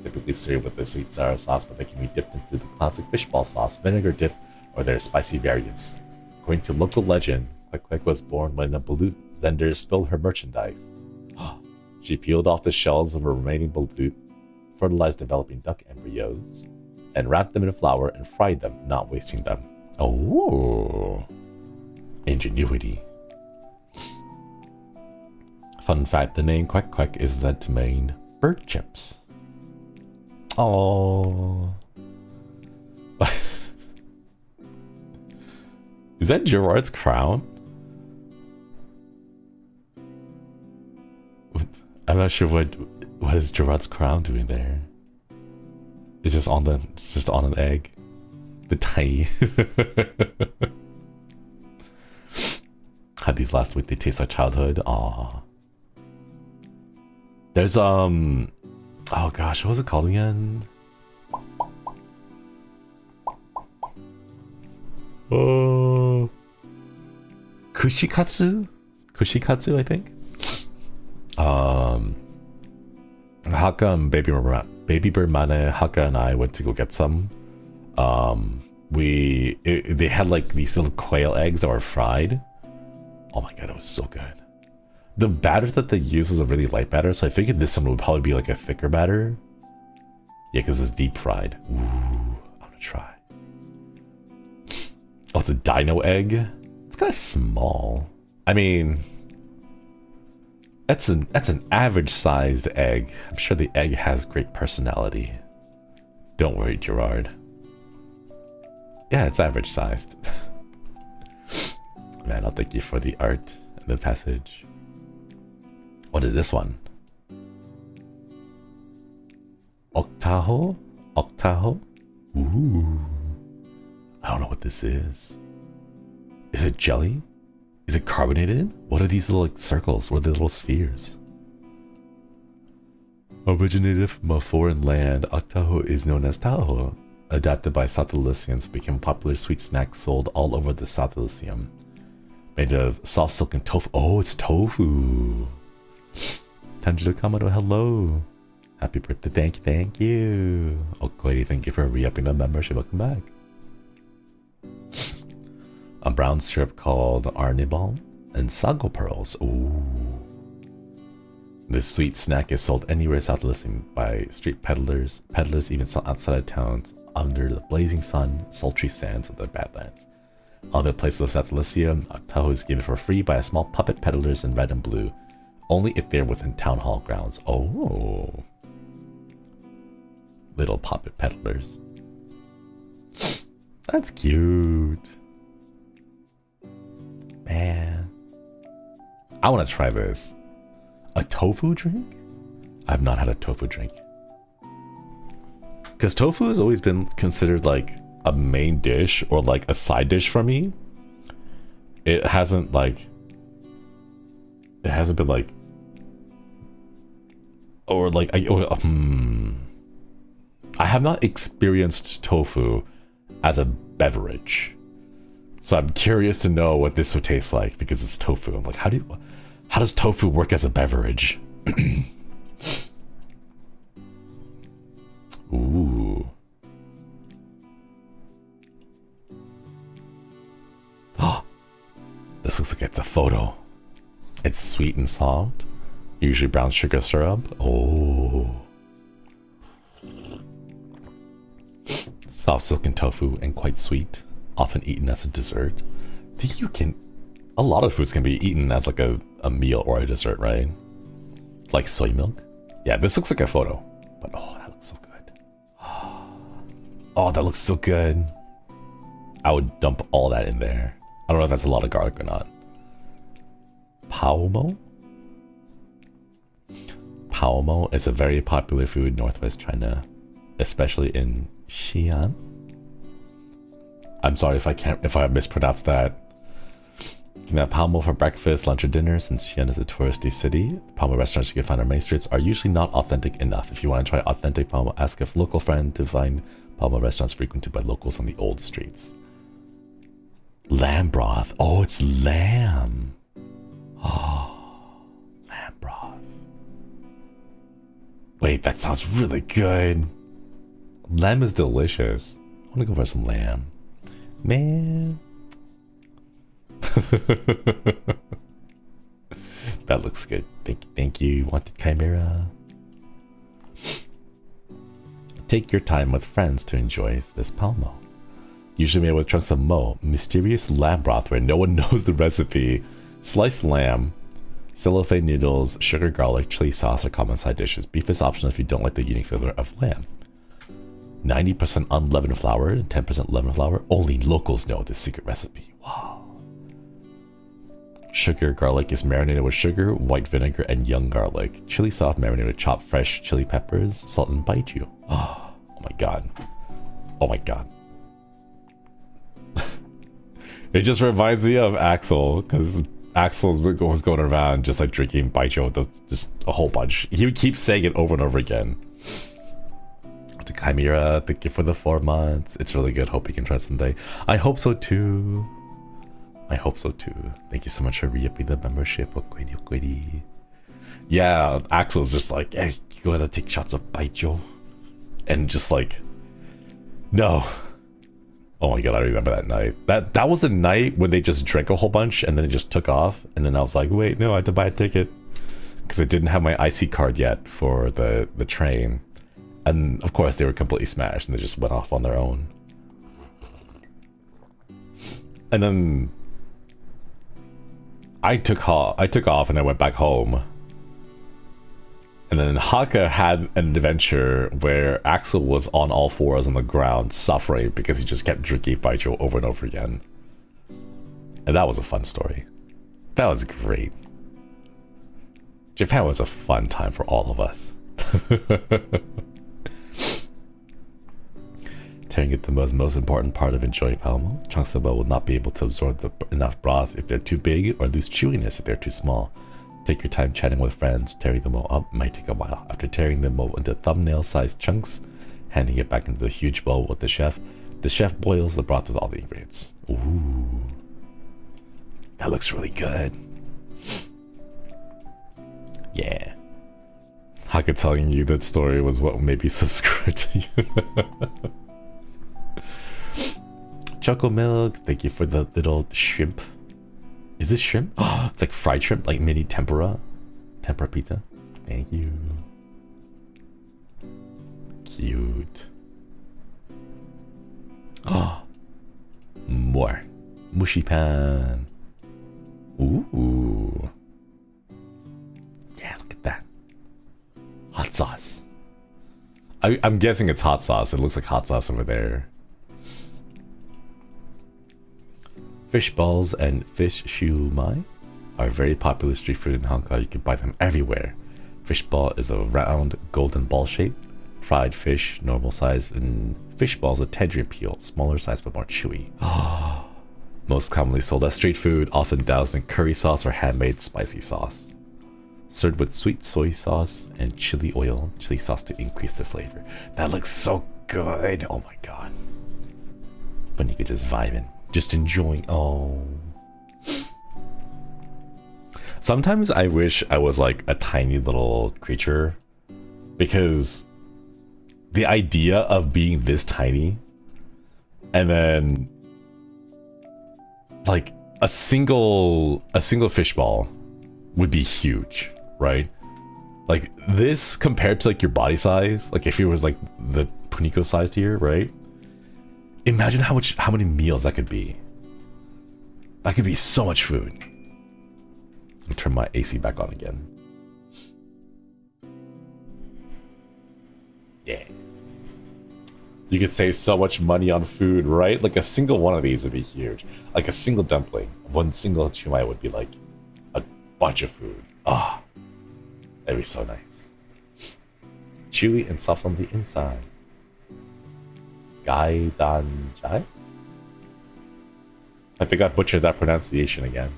Typically served with a sweet sour sauce, but they can be dipped into the classic fishball sauce, vinegar dip, or their spicy variants. According to local legend, Quack was born when a balut vendor spilled her merchandise. She peeled off the shells of her remaining balut, fertilized developing duck embryos, and wrapped them in flour and fried them, not wasting them. Oh, ingenuity. Fun fact, the name Quack is led to mean bird chips. Oh. Is that Gerard's crown? I'm not sure what is Gerard's crown doing there. It's just on an egg. The tiny. Had these last week, they taste like childhood. Aw. There's oh gosh, what was it called again? Kushikatsu, I think. Haka and Baby Bird Mane, Haka and I went to go get some. They had like these little quail eggs that were fried. Oh my god, it was so good. The batter that they use is a really light batter, so I figured this one would probably be like a thicker batter. Yeah, because it's deep fried. Ooh, I'm gonna try. Oh, it's a dino egg. It's kind of small. I mean, That's an average sized egg. I'm sure the egg has great personality. Don't worry, Gerard. Yeah, it's average sized. Man, I'll thank you for the art and the passage. What is this one? Octaho? Octaho? Ooh. I don't know what this is. Is it jelly? Is it carbonated? What are these little like, circles? What are the little spheres? Originated from a foreign land, Octaho is known as Tahoe. Adapted by South Elysians, became a popular sweet snack sold all over the South Elysium. Made of soft silken tofu. Oh, it's tofu. Tanjiro Kamado, hello. Happy birthday, thank you. Okoye, thank you for re-upping the membership. Welcome back. A brown syrup called Arnibal and sago pearls. Ooh. This sweet snack is sold anywhere South Elysium by street peddlers. Peddlers even sell outside of towns under the blazing sun, sultry sands of the Badlands. Other places of South Elysium, Octaho is given for free by a small puppet peddlers in red and blue, only if they're within town hall grounds. Oh. Little puppet peddlers. That's cute. Man. I want to try this. A tofu drink? I've not had a tofu drink. Because tofu has always been considered like a main dish or like a side dish for me. It hasn't been like, or like, I have not experienced tofu as a beverage. So I'm curious to know what this would taste like because it's tofu. I'm like, how does tofu work as a beverage? Ooh. Oh, this looks like it's a photo. It's sweet and soft. Usually brown sugar syrup. Oh. Soft silken tofu and quite sweet. Often eaten as a dessert. I think a lot of foods can be eaten as like a meal or a dessert, right? Like soy milk. Yeah, this looks like a photo. But oh, that looks so good. Oh, that looks so good. I would dump all that in there. I don't know if that's a lot of garlic or not. Paomo? Paomo is a very popular food in northwest China, especially in Xi'an. I'm sorry if I mispronounced that. You can have Palmo for breakfast, lunch, or dinner. Since Xi'an is a touristy city, Palmo restaurants you can find on main streets are usually not authentic enough. If you want to try authentic Palmo, ask a local friend to find Palmo restaurants frequented by locals on the old streets. Lamb broth. Oh, it's lamb. Oh, lamb broth. Wait, that sounds really good. Lamb is delicious. I want to go for some lamb. Man. That looks good. Thank you. Wanted Chimera. Take your time with friends to enjoy this palmo. Usually made with chunks of mo, mysterious lamb broth where no one knows the recipe, sliced lamb, cellophane noodles, sugar, garlic, chili sauce are common side dishes. Beef is optional if you don't like the unique flavor of lamb. 90% unleavened flour and 10% leavened flour. Only locals know this secret recipe. Wow. Sugar garlic is marinated with sugar, white vinegar, and young garlic. Chili sauce marinated with chopped fresh chili peppers, salt, and baijiu. Oh my god. Oh my god. It just reminds me of Axel, because Axel was going around just like drinking baijiu with just a whole bunch. He would keep saying it over and over again. To Chimera, thank you for the 4 months. It's really good. Hope you can try someday. I hope so too. I hope so too. Thank you so much for re-upping the membership. Yeah, Axel's just like, hey, you gotta take shots of baijiu. And just like, no. Oh my god, I remember that night. That was the night when they just drank a whole bunch and then it just took off. And then I was like, wait, no, I had to buy a ticket. Because I didn't have my IC card yet for the train. And of course they were completely smashed and they just went off on their own. And then I took off and I went back home. And then Haka had an adventure where Axel was on all fours on the ground suffering because he just kept drinking Baijiu over and over again. And that was a fun story. That was great. Japan was a fun time for all of us. Tearing it the most important part of enjoying Palmo. Chunks of will not be able to absorb enough broth if they're too big, or lose chewiness if they're too small. Take your time chatting with friends. Tearing them all up might take a while. After tearing them all into thumbnail-sized chunks, handing it back into the huge bowl with the chef boils the broth with all the ingredients. Ooh. That looks really good. Yeah. Haka telling you that story was what made me subscribe to you. Choco Milk, thank you for the little shrimp. Is this shrimp? It's like fried shrimp, like mini tempura. Tempura pizza. Thank you. Cute. Oh. More. Mushi pan. Ooh. Yeah, look at that. Hot sauce. I'm guessing it's hot sauce. It looks like hot sauce over there. Fish balls and fish shumai are very popular street food in Hong Kong. You can buy them everywhere. Fish ball is a round golden ball shape. Fried fish, normal size, and fish balls with tangerine peel, smaller size but more chewy. Most commonly sold as street food, often doused in curry sauce or handmade spicy sauce. Served with sweet soy sauce and chili sauce to increase the flavor. That looks so good. Oh my god. But you could just vibe in. Just enjoying. Oh. Sometimes I wish I was like a tiny little creature, because the idea of being this tiny and then like a single fish ball would be huge, right? Like this compared to like your body size, like if it was like the Puniko sized here, right? Imagine how many meals that could be. That could be so much food. Let me turn my AC back on again. Yeah. You could save so much money on food, right? Like a single one of these would be huge. Like a single dumpling, one single chumai would be like a bunch of food. Ah, that'd be so nice. Chewy and soft on the inside. Gaidanjai? I think I butchered that pronunciation again.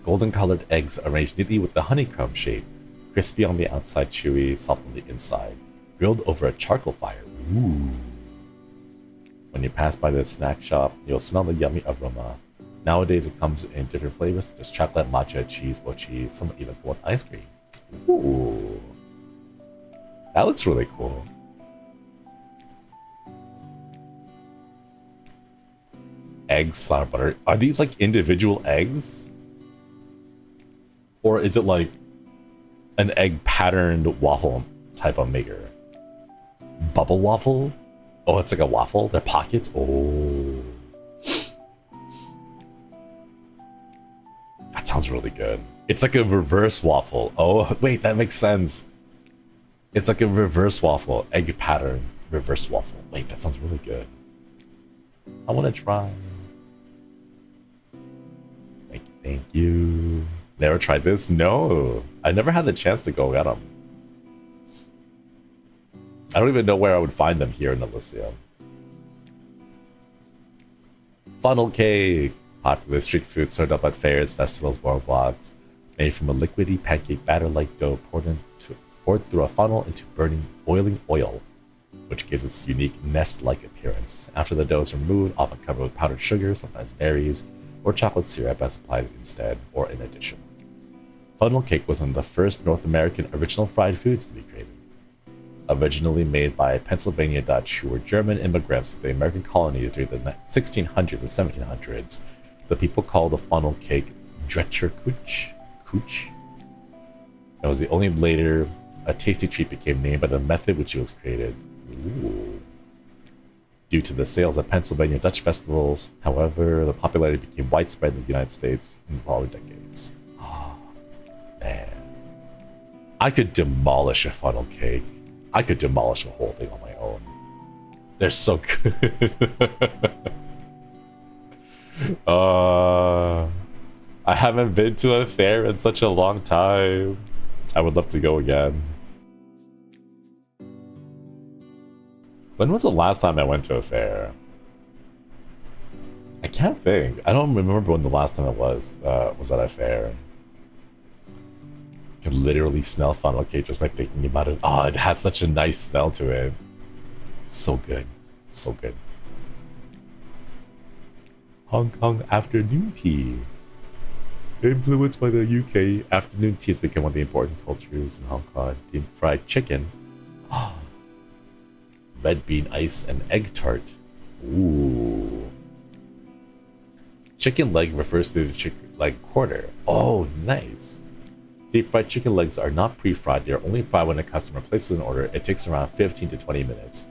Golden colored eggs arranged neatly with the honeycomb shape. Crispy on the outside, chewy, soft on the inside. Grilled over a charcoal fire. Ooh. When you pass by the snack shop, you'll smell the yummy aroma. Nowadays it comes in different flavors such as chocolate, matcha, cheese, mochi, some even with ice cream. Ooh. That looks really cool. Eggs, flour, butter. Are these like individual eggs? Or is it like an egg patterned waffle type of maker? Bubble waffle? Oh, it's like a waffle? They're pockets? Oh. That sounds really good. It's like a reverse waffle. Oh, wait, that makes sense. It's like a reverse waffle. Egg pattern reverse waffle. Wait, that sounds really good. I want to try. Thank you. Never tried this? No. I never had the chance to go get them. I don't even know where I would find them here in Elysium. Funnel cake. Popular street food served up at fairs, festivals, boardwalks. Made from a liquidy pancake batter-like dough poured through a funnel into boiling oil, which gives its unique nest-like appearance. After the dough is removed, often covered with powdered sugar, sometimes berries, or chocolate syrup as applied instead or in addition. Funnel cake was one of the first North American original fried foods to be created. Originally made by Pennsylvania Dutch, who were German immigrants to the American colonies during the 1600s and 1700s, the people called the funnel cake Dretcherkuch. It was the only later a tasty treat became named by the method which it was created. Ooh. Due to the sales at Pennsylvania Dutch festivals, however, the popularity became widespread in the United States in the following decades. Oh, man. I could demolish a funnel cake. I could demolish a whole thing on my own. They're so good. I haven't been to a fair in such a long time. I would love to go again. When was the last time I went to a fair? I can't think. I don't remember when the last time it was at a fair. I can literally smell funnel cake just by thinking about it. Oh, it has such a nice smell to it. So good. So good. Hong Kong afternoon tea. Influenced by the UK, afternoon tea has become one of the important cultures in Hong Kong. Deep fried chicken. Red bean ice and egg tart. Ooh. Chicken leg refers to the chicken leg quarter. Oh, nice. Deep fried chicken legs are not pre-fried. They are only fried when a customer places an order. It takes around 15 to 20 minutes.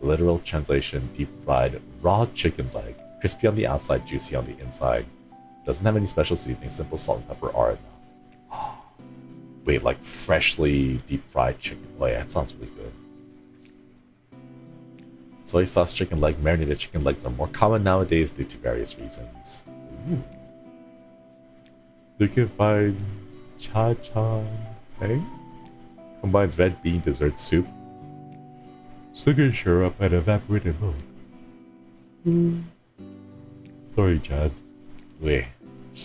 Literal translation, deep fried raw chicken leg. Crispy on the outside, juicy on the inside. Doesn't have any special seasoning, simple salt and pepper are enough. Wait, like freshly deep fried chicken. Wait, that sounds really good. Soy sauce chicken leg, marinated chicken legs are more common nowadays due to various reasons. Ooh. You can find cha cha tang. Combines red bean dessert soup, sugar syrup, and evaporated milk. Sorry, Chad. Wait. You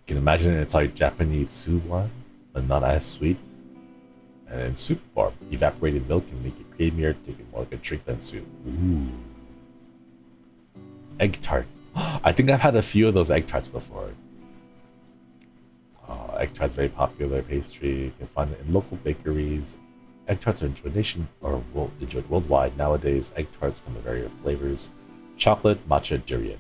can imagine it's like Japanese soup one, but not as sweet. And in soup form, evaporated milk can make it creamier, take it more like a drink than soup. Ooh. Egg tart. I think I've had a few of those egg tarts before. Egg tarts very popular pastry. You can find it in local bakeries. Egg tarts are enjoyed worldwide nowadays. Egg tarts come in various flavors: chocolate, matcha, durian.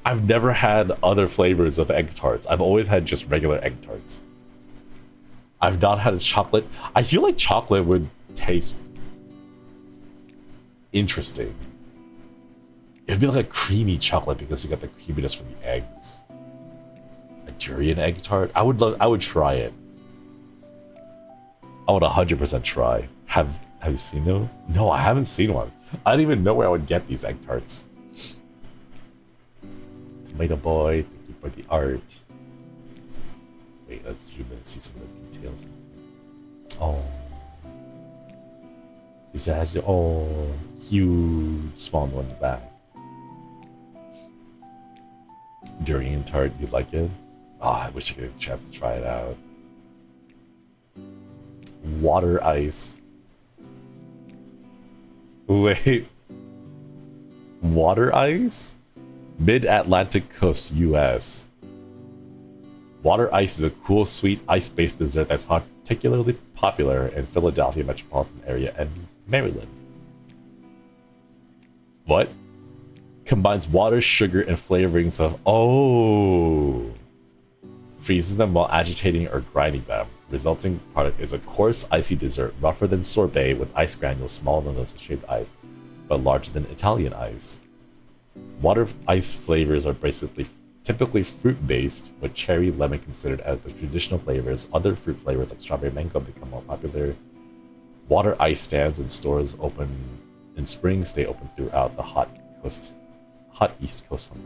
I've never had other flavors of egg tarts. I've always had just regular egg tarts. I've not had a chocolate. I feel like chocolate would taste interesting. It'd be like a creamy chocolate because you got the creaminess from the eggs. A durian egg tart. I would try it. I would 100% try. Have you seen them? No, I haven't seen one. I don't even know where I would get these egg tarts. Tomato boy, thank you for the art. Wait, let's zoom in and see some of the details. Oh. This has the huge small one in the back. Durian tart, you like it? Oh, I wish I could get a chance to try it out. Water ice. Wait. Water ice? Mid-Atlantic coast, US. Water ice is a cool, sweet, ice-based dessert that's particularly popular in Philadelphia metropolitan area and Maryland. What? Combines water, sugar, and flavorings of... Oh! Freezes them while agitating or grinding them. Resulting product is a coarse, icy dessert, rougher than sorbet, with ice granules smaller than those of shaved ice, but larger than Italian ice. Water ice flavors are typically fruit-based, with cherry, lemon considered as the traditional flavors. Other fruit flavors like strawberry, mango become more popular. Water ice stands in stores open in spring, stay open throughout the hot East Coast summer.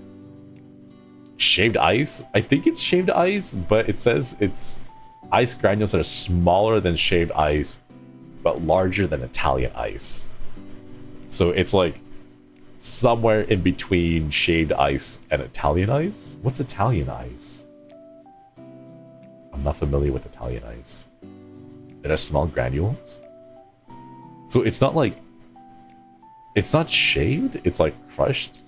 Shaved ice? I think it's shaved ice, but it says it's ice granules that are smaller than shaved ice, but larger than Italian ice. So it's like somewhere in between shaved ice and Italian ice? What's Italian ice? I'm not familiar with Italian ice. It has small granules? So it's not like... It's not shaved? It's like crushed?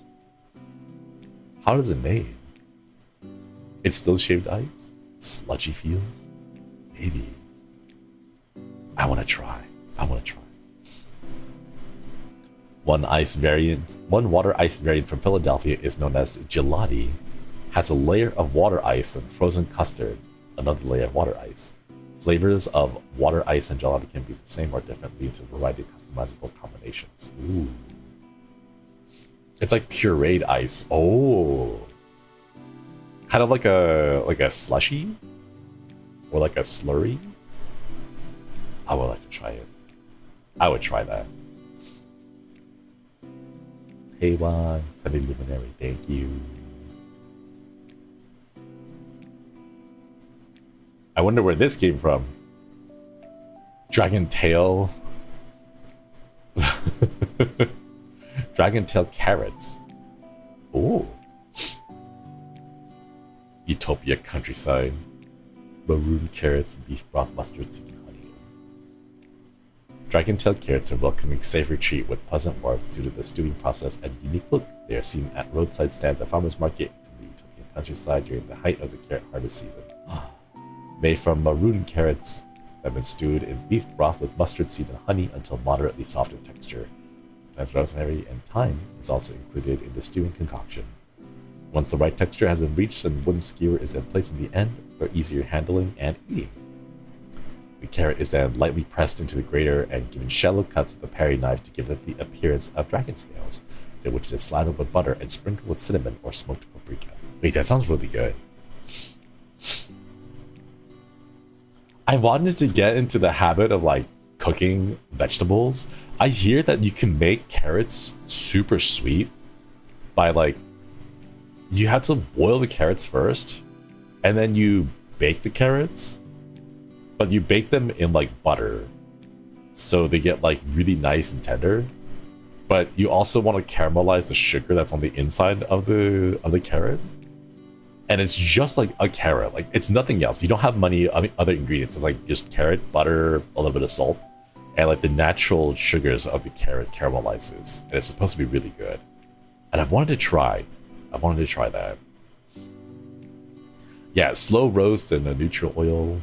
How does it made? It's still shaved ice? Sludgy feels? Maybe. I want to try. One water ice variant from Philadelphia is known as gelati. Has a layer of water ice and frozen custard, another layer of water ice. Flavors of water ice and gelati can be the same or different, leading to a variety of customizable combinations. Ooh. It's like pureed ice. Oh. Kind of like a slushy or like a slurry. I would like to try it. I would try that. Hey Juan, Sunny Luminary, thank you. I wonder where this came from. Dragon Tail. Dragon Tail carrots. Oh. Utopia countryside. Maroon carrots, beef broth, mustard seed, and honey. Dragon Tail carrots are a welcoming, safe retreat with pleasant warmth due to the stewing process and unique look. They are seen at roadside stands at farmers markets in the Utopian countryside during the height of the carrot harvest season. Made from maroon carrots that have been stewed in beef broth with mustard seed and honey until moderately soft in texture. Sometimes rosemary and thyme is also included in the stewing concoction. Once the right texture has been reached, a wooden skewer is then placed in the end for easier handling and eating. The carrot is then lightly pressed into the grater and given shallow cuts with a paring knife to give it the appearance of dragon scales, which is slathered with butter and sprinkled with cinnamon or smoked paprika. Wait, that sounds really good. I wanted to get into the habit of like cooking vegetables. I hear that you can make carrots super sweet by like, you have to boil the carrots first and then you bake the carrots, but you bake them in like butter so they get like really nice and tender. But you also want to caramelize the sugar that's on the inside of the carrot. And it's just like a carrot, like it's nothing else. You don't have many other ingredients. It's like just carrot, butter, a little bit of salt, and like the natural sugars of the carrot caramelizes. And it's supposed to be really good. And I've wanted to try that. Yeah, slow roast in a neutral oil.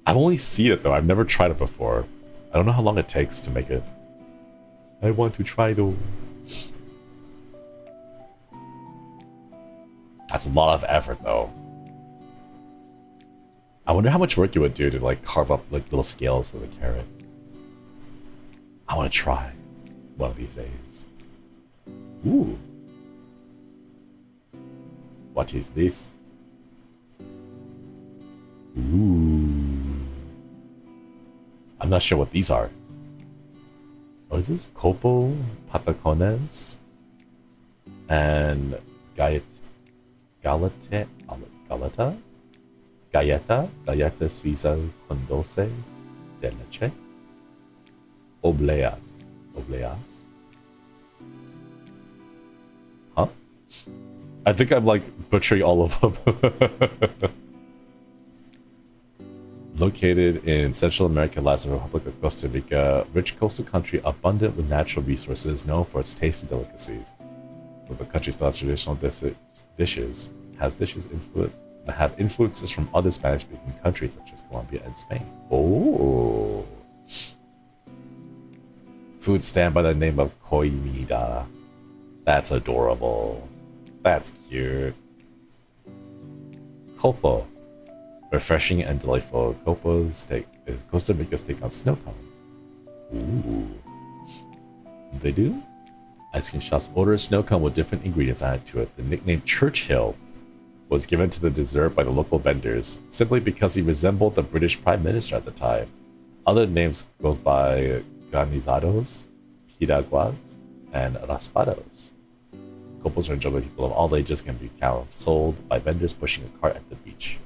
I've only seen it though. I've never tried it before. I don't know how long it takes to make it. I want to try though. That's a lot of effort though. I wonder how much work it would do to like carve up like little scales of the carrot. I want to try one of these days. Ooh. What is this? Ooh. I'm not sure what these are. What is this? Copo, patacones, and Galeta Suiza con dulce de leche. Obleas. Huh? I think I'm like butchering all of them. Located in Central America, lies the Republic of Costa Rica, rich coastal country abundant with natural resources, known for its tasty delicacies. Though the country still has traditional dishes, that have influences from other Spanish-speaking countries such as Colombia and Spain. Oh, food stand by the name of Comida. That's adorable. That's cute. Copo. Refreshing and delightful. Copo's take is Costa Rica's take on snow cone. Ooh. They do? Ice cream shops order a snow cone with different ingredients added to it. The nickname Churchill was given to the dessert by the local vendors simply because he resembled the British Prime Minister at the time. Other names goes by granizados, piraguas, and raspados. Copos are enjoyed by people of all ages, can be sold by vendors pushing a cart at the beach.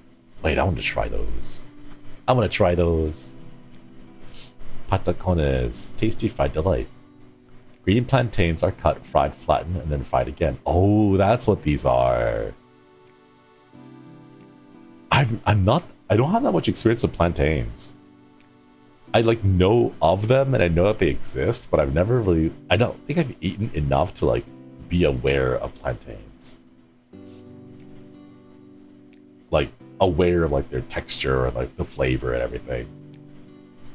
Wait, I want to try those. Patacones, tasty fried delight. Green plantains are cut, fried, flattened, and then fried again. Oh, that's what these are. I don't have that much experience with plantains. I like know of them and I know that they exist, but I've never really, I don't think I've eaten enough to like be aware of plantains. Like aware of like their texture and like the flavor and everything.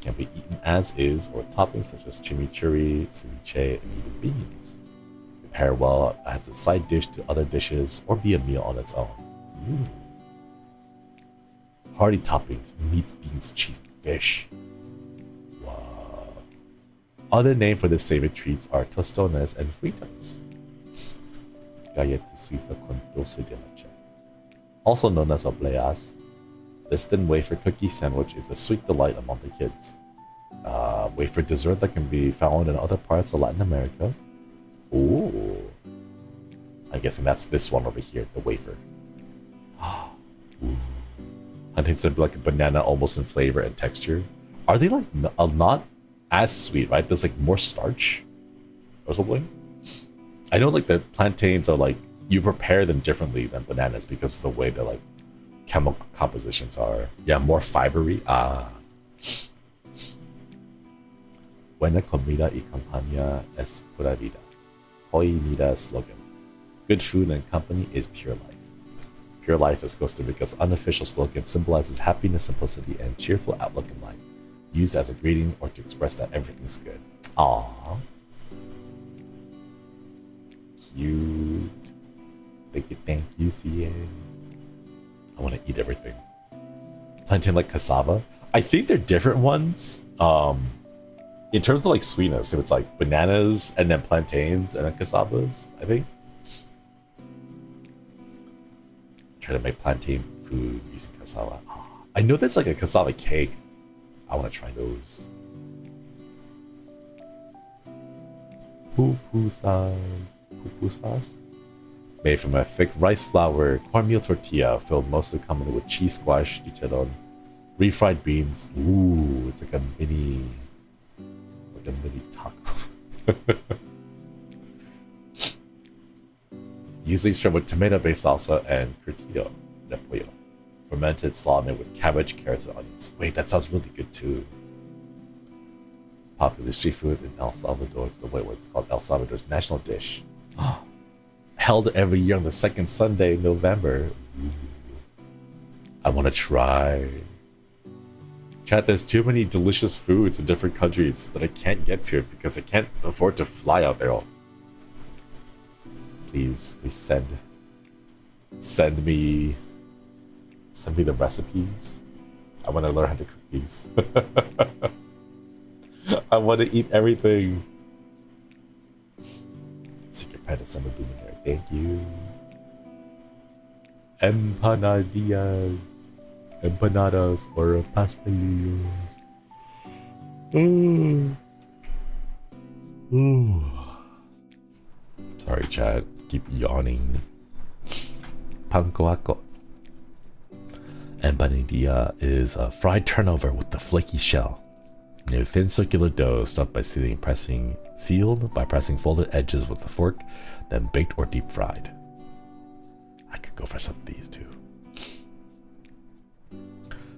Can be eaten as is or toppings such as chimichurri, ceviche, and even beans. Pair well as a side dish to other dishes or be a meal on its own. Hearty toppings, meats, beans, cheese, and fish. Wow. Other name for this savory treats are tostones and fritos. Galleta suiza con dulce de leche. Also known as obleas. This thin wafer cookie sandwich is a sweet delight among the kids. Wafer dessert that can be found in other parts of Latin America. Ooh. I'm guessing that's this one over here, the wafer. Plantains are like a banana almost in flavor and texture. Are they like not as sweet, right? There's like more starch or something. I know like the plantains are like, you prepare them differently than bananas because the way their like chemical compositions are. Yeah, more fibery. Buena comida y compañía es pura vida. Hoy mira slogan. Good food and company is pure life. Pure life is Costa Rica's unofficial slogan, symbolizes happiness, simplicity, and cheerful outlook in life, used as a greeting or to express that everything's good. Aww. Cute. Thank you, CA. I want to eat everything. Plantain like cassava. I think they're different ones. In terms of like sweetness, so it's like bananas and then plantains and then cassavas, I think. Try to make plantain food using cassava. I know there's like a cassava cake. I want to try those. Pupusas. Made from a thick rice flour cornmeal tortilla filled mostly commonly with cheese squash, chicharron, refried beans. Ooh, it's like a mini taco. Usually served with tomato-based salsa and curtido de pollo. Fermented slaw made with cabbage, carrots, and onions. Wait, that sounds really good too. Popular street food in El Salvador. It's what's called El Salvador's national dish. Held every year on the second Sunday in November. Ooh. I want to try. Chat, there's too many delicious foods in different countries that I can't get to because I can't afford to fly out there. Please send me the recipes. I want to learn how to cook these. I want to eat everything. Secret Panda Summer Blooming there. Thank you. Empanadas or pastelillos. Sorry, Chad. Keep yawning. Pancoaco. Empanadilla is a fried turnover with the flaky shell. Near thin circular dough stuffed by sealed by pressing folded edges with a fork, then baked or deep fried. I could go for some of these too.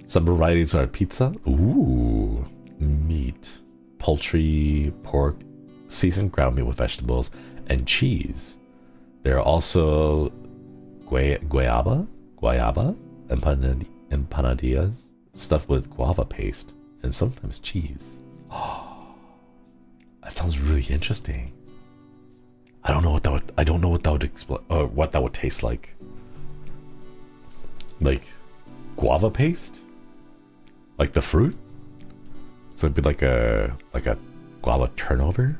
Some varieties are pizza. Ooh, meat, poultry, pork, seasoned ground meat with vegetables, and cheese. There are also guayaba empanadillas stuffed with guava paste and sometimes cheese. Oh, that sounds really interesting. I don't know what that would explain or what that would taste like. Like guava paste? Like the fruit? So it'd be like a guava turnover?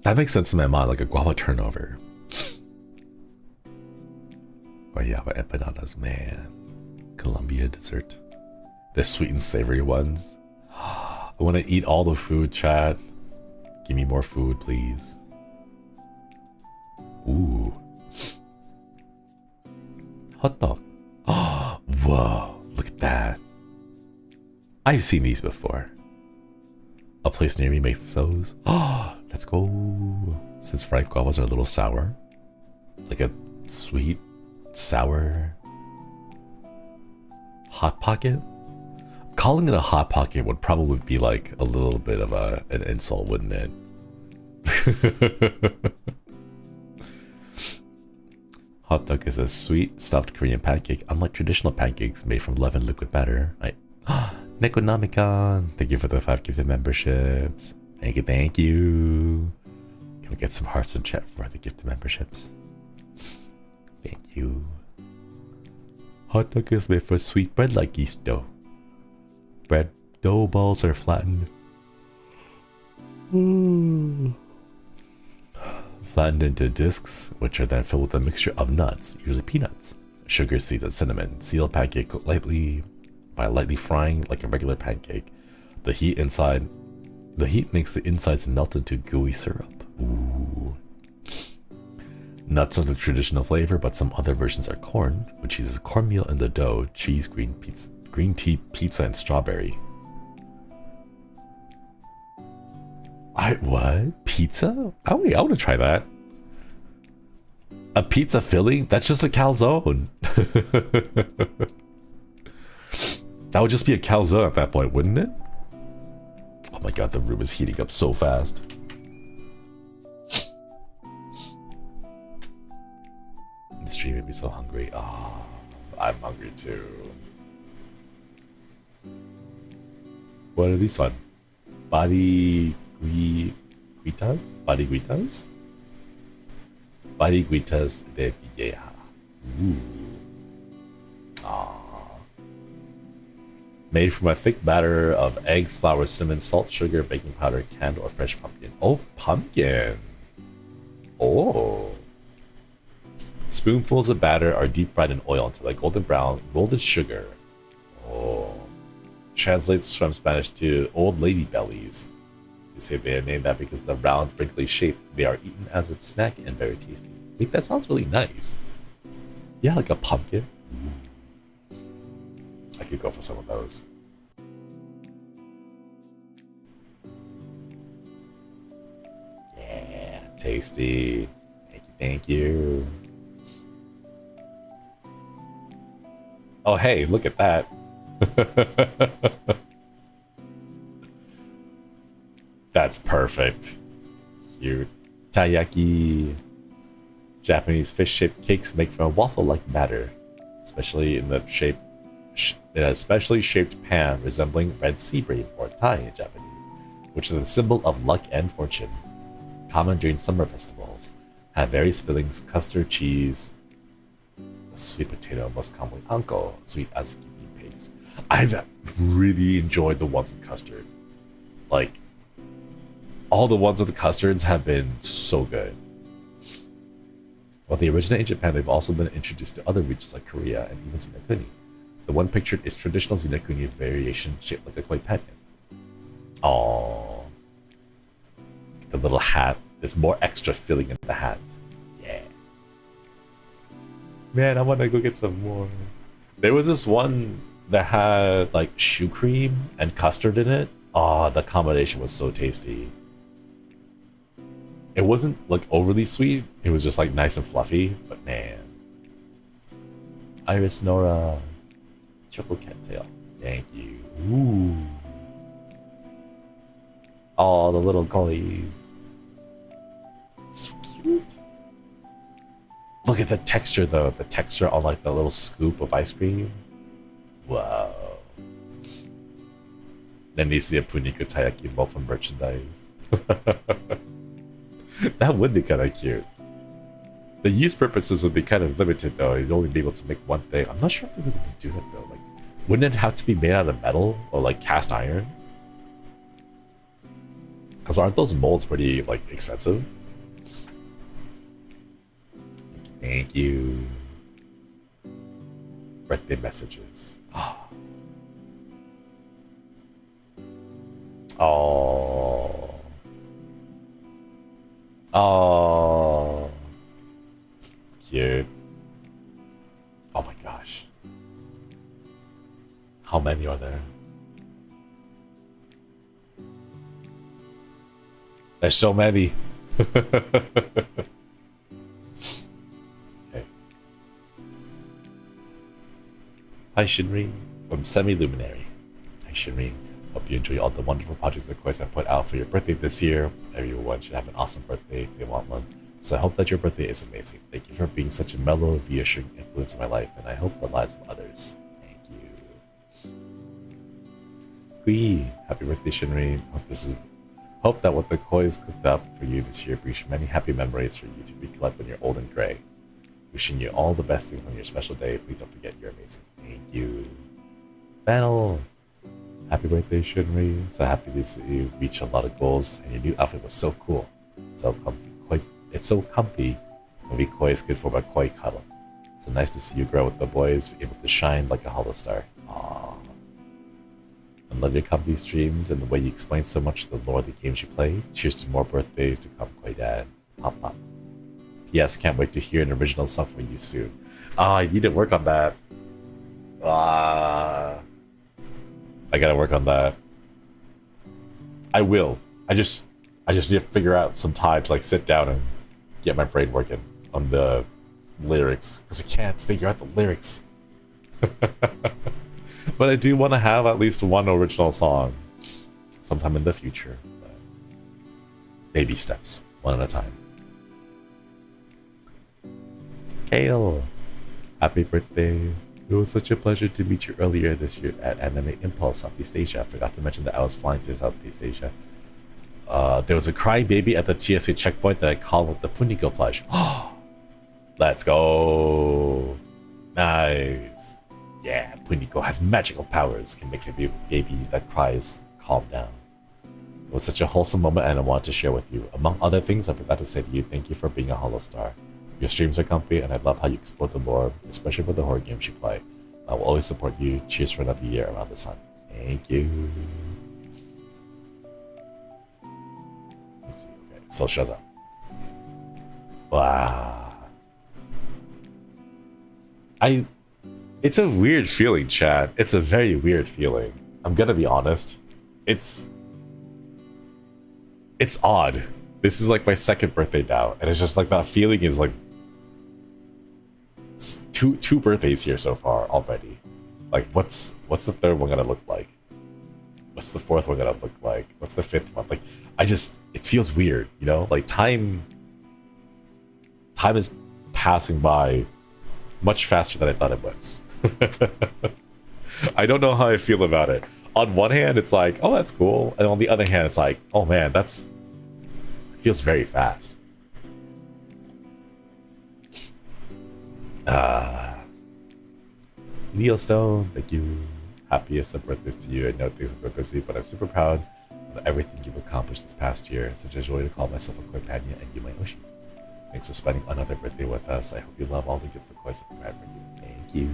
That makes sense in my mind, like a guava turnover. Guayaba empanadas, man. Colombia dessert. The sweet and savory ones. I want to eat all the food, chat. Give me more food, please. Ooh. Hot dog. Oh, whoa, look at that. I've seen these before. A place near me makes those. Oh, let's go. Since fried guavas are a little sour. Like a sweet, sour Hot Pocket? Calling it a Hot Pocket would probably be like a little bit of an insult, wouldn't it? Hot dog is a sweet, stuffed Korean pancake, unlike traditional pancakes made from leavened liquid batter. Nekonomicon, thank you for the 5 gifted memberships. Thank you. Can we get some hearts in chat for the gifted memberships? Thank you. Hot dog is made for sweet bread like yeast dough. Bread dough balls are flattened. Flattened into discs, which are then filled with a mixture of nuts, usually peanuts, sugar, seeds, and cinnamon. Seal pancake cooked lightly by lightly frying like a regular pancake. The heat makes the insides melt into gooey syrup. Ooh. Nuts are the traditional flavor, but some other versions are corn, which uses cornmeal in the dough, cheese, green tea, pizza, and strawberry. What? Pizza? I want to try that. A pizza filling? That's just a calzone. That would just be a calzone at that point, wouldn't it? Oh my god, the room is heating up so fast. The stream made me so hungry. Oh, I'm hungry too. What are these on? Bariguitas? Bariguitas? Bariguitas de Villeja. Ooh. Aww. Made from a thick batter of eggs, flour, cinnamon, salt, sugar, baking powder, canned or fresh pumpkin. Oh, pumpkin! Oh. Spoonfuls of batter are deep fried in oil until they're golden brown, rolled in sugar. Oh. Translates from Spanish to old lady bellies. They say they are named that because of the round, wrinkly shape. They are eaten as a snack and very tasty. Wait, that sounds really nice. Yeah, like a pumpkin. I could go for some of those. Yeah, tasty. Thank you. Oh, hey, look at that. That's perfect. Cute. Taiyaki. Japanese fish-shaped cakes make from a waffle-like batter, especially in a specially shaped pan resembling red sea bread or tai in Japanese, which is a symbol of luck and fortune. Common during summer festivals. Have various fillings: custard, cheese, sweet potato, most commonly anko, sweet azuki paste. I've really enjoyed the ones with custard. Like, all the ones with the custards have been so good. While they originate in Japan, they've also been introduced to other regions like Korea and even zinakuni. The one pictured is traditional zinakuni variation shaped like a koi pendant. Aww. The little hat. There's more extra filling in the hat. Yeah. Man, I want to go get some more. There was this one that had like shoe cream and custard in it. Oh, the combination was so tasty. It wasn't like overly sweet. It was just like nice and fluffy. But man. Iris Nora. Triple cattail. Thank you. Ooh. Oh, the little goalies. So cute. Look at the texture though. The texture on like the little scoop of ice cream. Wow. There needs to be a Puniko Taiyaki bowl from merchandise. That would be kind of cute. The use purposes would be kind of limited though. You'd only be able to make one thing. I'm not sure if we'd be able to do that though. Like, wouldn't it have to be made out of metal or like cast iron? Because aren't those molds pretty like expensive? Thank you. Birthday messages. Oh. Oh. Cute. Oh my gosh. How many are there? There's so many. Okay. Hi Shinri from Semi-Luminary. Hi Shinri. Hope you enjoy all the wonderful projects and quests I put out for your birthday this year. Everyone should have an awesome birthday if they want one. So I hope that your birthday is amazing. Thank you for being such a mellow, reassuring influence in my life, and I hope the lives of others. Thank you. Gui, happy birthday Shinri. Hope that what the koi is cooked up for you this year brings you many happy memories for you to recollect when you're old and gray. Wishing you all the best things on your special day. Please don't forget you're amazing. Thank you. Panel. Happy birthday, Shinri. So happy to see you reach a lot of goals, and your new outfit was so cool. So comfy, quite It's so comfy. Maybe koi is good for a koi cuddle. So nice to see you grow with the boys, be able to shine like a holostar. Aww. I love your comfy streams and the way you explain so much of the lore of the games you play. Cheers to more birthdays to come, koi dad. Pop pop. P.S. Can't wait to hear an original song from you soon. I need to work on that. I gotta work on that. I will. I just need to figure out some time to like sit down and get my brain working on the lyrics, because I can't figure out the lyrics. But I do want to have at least one original song sometime in the future. But baby steps, one at a time. Kale, happy birthday. It was such a pleasure to meet you earlier this year at Anime Impulse, Southeast Asia. I forgot to mention that I was flying to Southeast Asia. There was a crying baby at the TSA checkpoint that I called with the Puniko plush. Let's go! Nice! Yeah, Puniko has magical powers, can make a baby that cries calm down. It was such a wholesome moment and I wanted to share with you. Among other things, I forgot to say to you, thank you for being a Holostar. Your streams are comfy and I love how you explore the lore, especially for the horror games you play. I will always support you. Cheers for another year around the sun. Thank you. Let's see. Okay, so shows up. Wow. It's a weird feeling, chat. It's a very weird feeling. I'm gonna be honest. It's odd. This is like my second birthday now, and it's just like that feeling is like it's two birthdays here so far already. Like what's the third one gonna look like? What's the fourth one gonna look like? What's the fifth one? Like it feels weird, you know? Like time is passing by much faster than I thought it was. I don't know how I feel about it. On one hand, it's like, oh, that's cool. And on the other hand, it's like, oh man, it feels very fast. Leo Stone, thank you. Happiest of birthdays to you. I know things are busy, but I'm super proud of everything you've accomplished this past year. It's such a joy to call myself a companion and you my Oshi. Thanks for spending another birthday with us. I hope you love all the gifts the Kois have prepared for you. Thank you.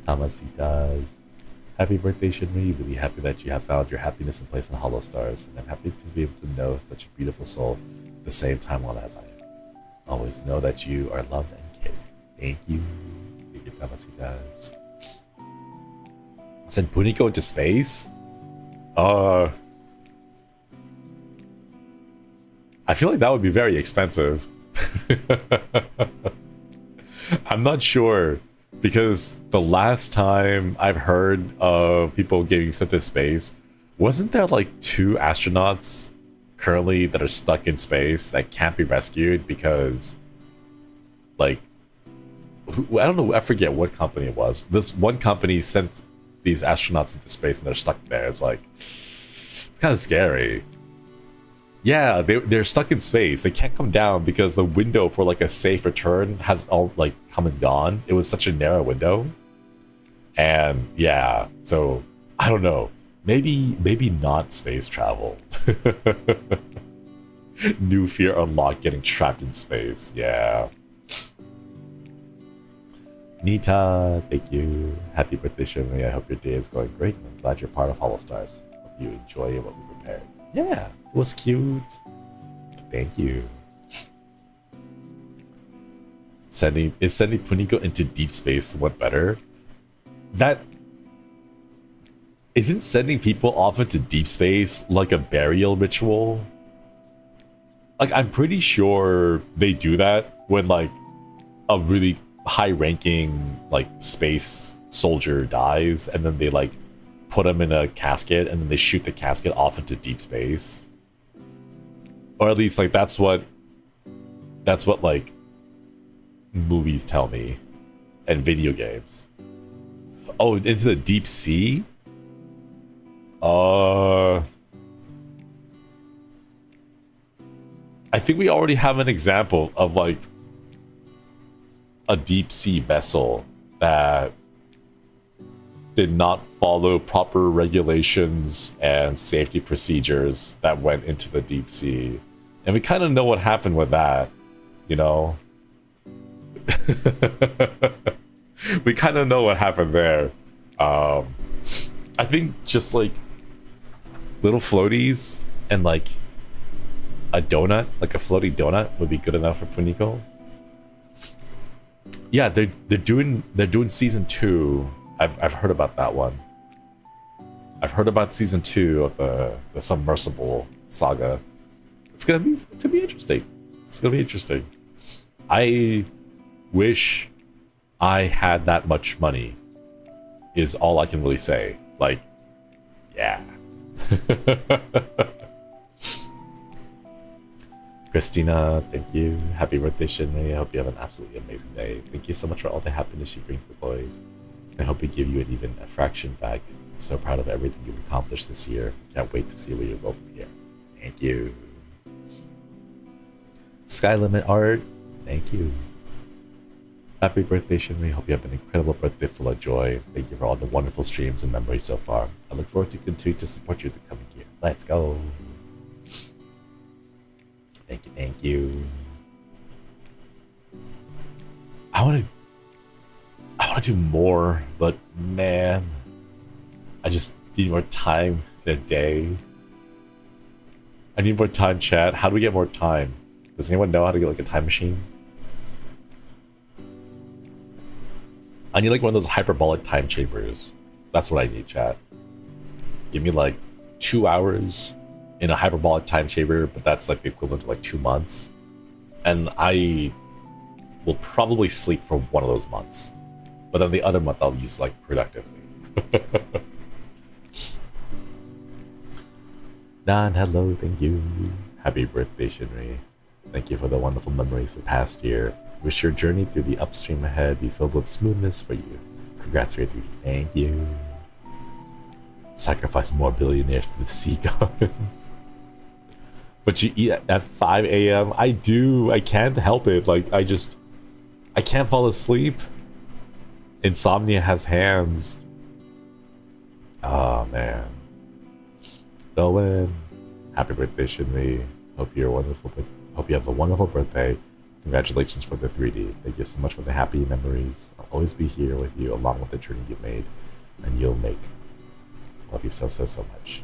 Tamasitas. Happy birthday, Shinri. Really happy that you have found your happiness and place in HOLOSTARS. And I'm happy to be able to know such a beautiful soul at the same time as I am. Always know that you are loved and cared. Thank you. Thank you, Tamasitas. Send Puniko into space? I feel like that would be very expensive. I'm not sure, because the last time I've heard of people getting sent to space, wasn't there like 2 astronauts currently that are stuck in space that can't be rescued because, like, I don't know, I forget what company it was. This one company sent these astronauts into space and they're stuck there. It's like, it's kind of scary. Yeah, they're stuck in space. They can't come down because the window for like a safe return has all like come and gone. It was such a narrow window. And yeah, so I don't know. Maybe not space travel. New fear unlocked, getting trapped in space. Yeah. Nita, thank you. Happy birthday, Shinri. I hope your day is going great. I'm glad you're part of HOLOSTARS. Hope you enjoy what we prepared. Yeah, it was cute. Thank you. Is sending Puniko into deep space somewhat better? That isn't sending people off into deep space like a burial ritual? Like, I'm pretty sure they do that when like a really high-ranking like space soldier dies, and then they like put him in a casket and then they shoot the casket off into deep space. Or at least like that's what like movies tell me and video games. Oh, into the deep sea? I think we already have an example of like a deep sea vessel that did not follow proper regulations and safety procedures that went into the deep sea And we kind of know what happened with that, you know? We kind of know what happened there. I think just like little floaties and like a donut, like a floaty donut would be good enough for Puniko. Yeah, they're doing season 2. I've heard about that one. I've heard about season 2 of the Submersible saga. It's gonna be interesting. It's gonna be interesting. I wish I had that much money, is all I can really say. Like, yeah. Christina, thank you. Happy birthday, Shinri. I hope you have an absolutely amazing day. Thank you so much for all the happiness you bring to the boys. I hope we give you even a fraction back. I'm so proud of everything you've accomplished this year. Can't wait to see where you go from here. Thank you. Sky Limit Art, thank you. Happy birthday, Shinri. Hope you have an incredible birthday full of joy. Thank you for all the wonderful streams and memories so far. I look forward to continue to support you the coming year. Let's go. Thank you, thank you. I want to do more, but man, I just need more time in a day. I need more time, chat. How do we get more time? Does anyone know how to get like a time machine? I need like one of those hyperbolic time chambers. That's what I need, chat. Give me like 2 hours in a hyperbolic time chamber, but that's like the equivalent to like 2 months. And I will probably sleep for one of those months. But then the other month I'll use like productively. Nan, hello, thank you. Happy birthday, Shinri. Thank you for the wonderful memories of the past year. Wish your journey through the upstream ahead be filled with smoothness for you. Congrats for your 3D. Thank you. Sacrifice more billionaires to the sea gods. But you eat at 5 a.m. I do. I can't help it. Like, I can't fall asleep. Insomnia has hands. Oh, man. Nolan, happy birthday, Shinri. Hope you have a wonderful birthday. Congratulations for the 3D. Thank you so much for the happy memories. I'll always be here with you along with the journey you've made and you'll make. Love you so much.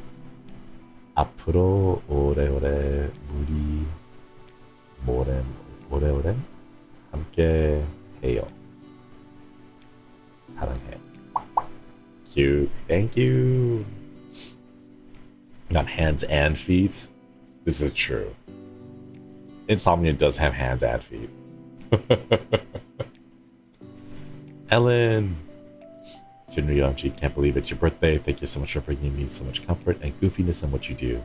앞으로 오래오래 우리 오래오래 함께 해요. 사랑해. Cute. Thank you. Got hands and feet. This is true. Insomnia does have hands and feet. Ellen! Shinri Yongchi, can't believe it's your birthday. Thank you so much for bringing me so much comfort and goofiness in what you do.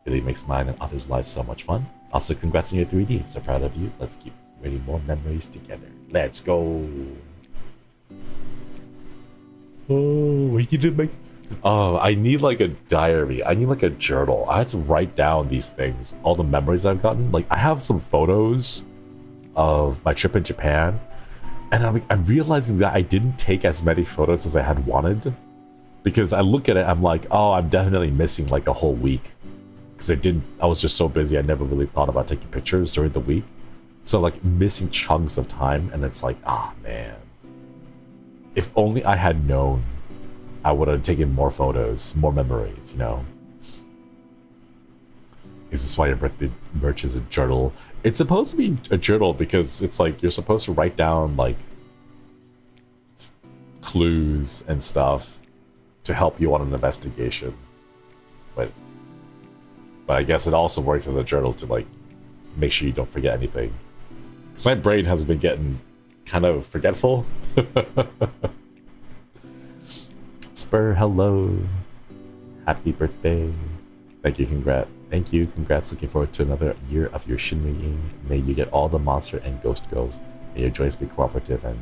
Really makes mine and others' lives so much fun. Also, congrats on your 3D. I'm so proud of you. Let's keep creating more memories together. Let's go! Oh, we need to make... Oh, I need like a diary. I need like a journal. I had to write down these things, all the memories I've gotten. Like, I have some photos of my trip in Japan, and I'm realizing that I didn't take as many photos as I had wanted, because I look at it, I'm like, oh, I'm definitely missing like a whole week, because I was just so busy. I never really thought about taking pictures during the week, so like missing chunks of time, and it's like, ah, man, if only I had known, I would have taken more photos, more memories, you know? Is this why your birthday merch is a journal? It's supposed to be a journal because it's like you're supposed to write down like clues and stuff to help you on an investigation. But I guess it also works as a journal to like make sure you don't forget anything. Because my brain has been getting kind of forgetful. Spur, hello. Happy birthday. Thank you, congrats. Looking forward to another year of your Shinri. May you get all the monster and ghost girls. May your joys be cooperative and...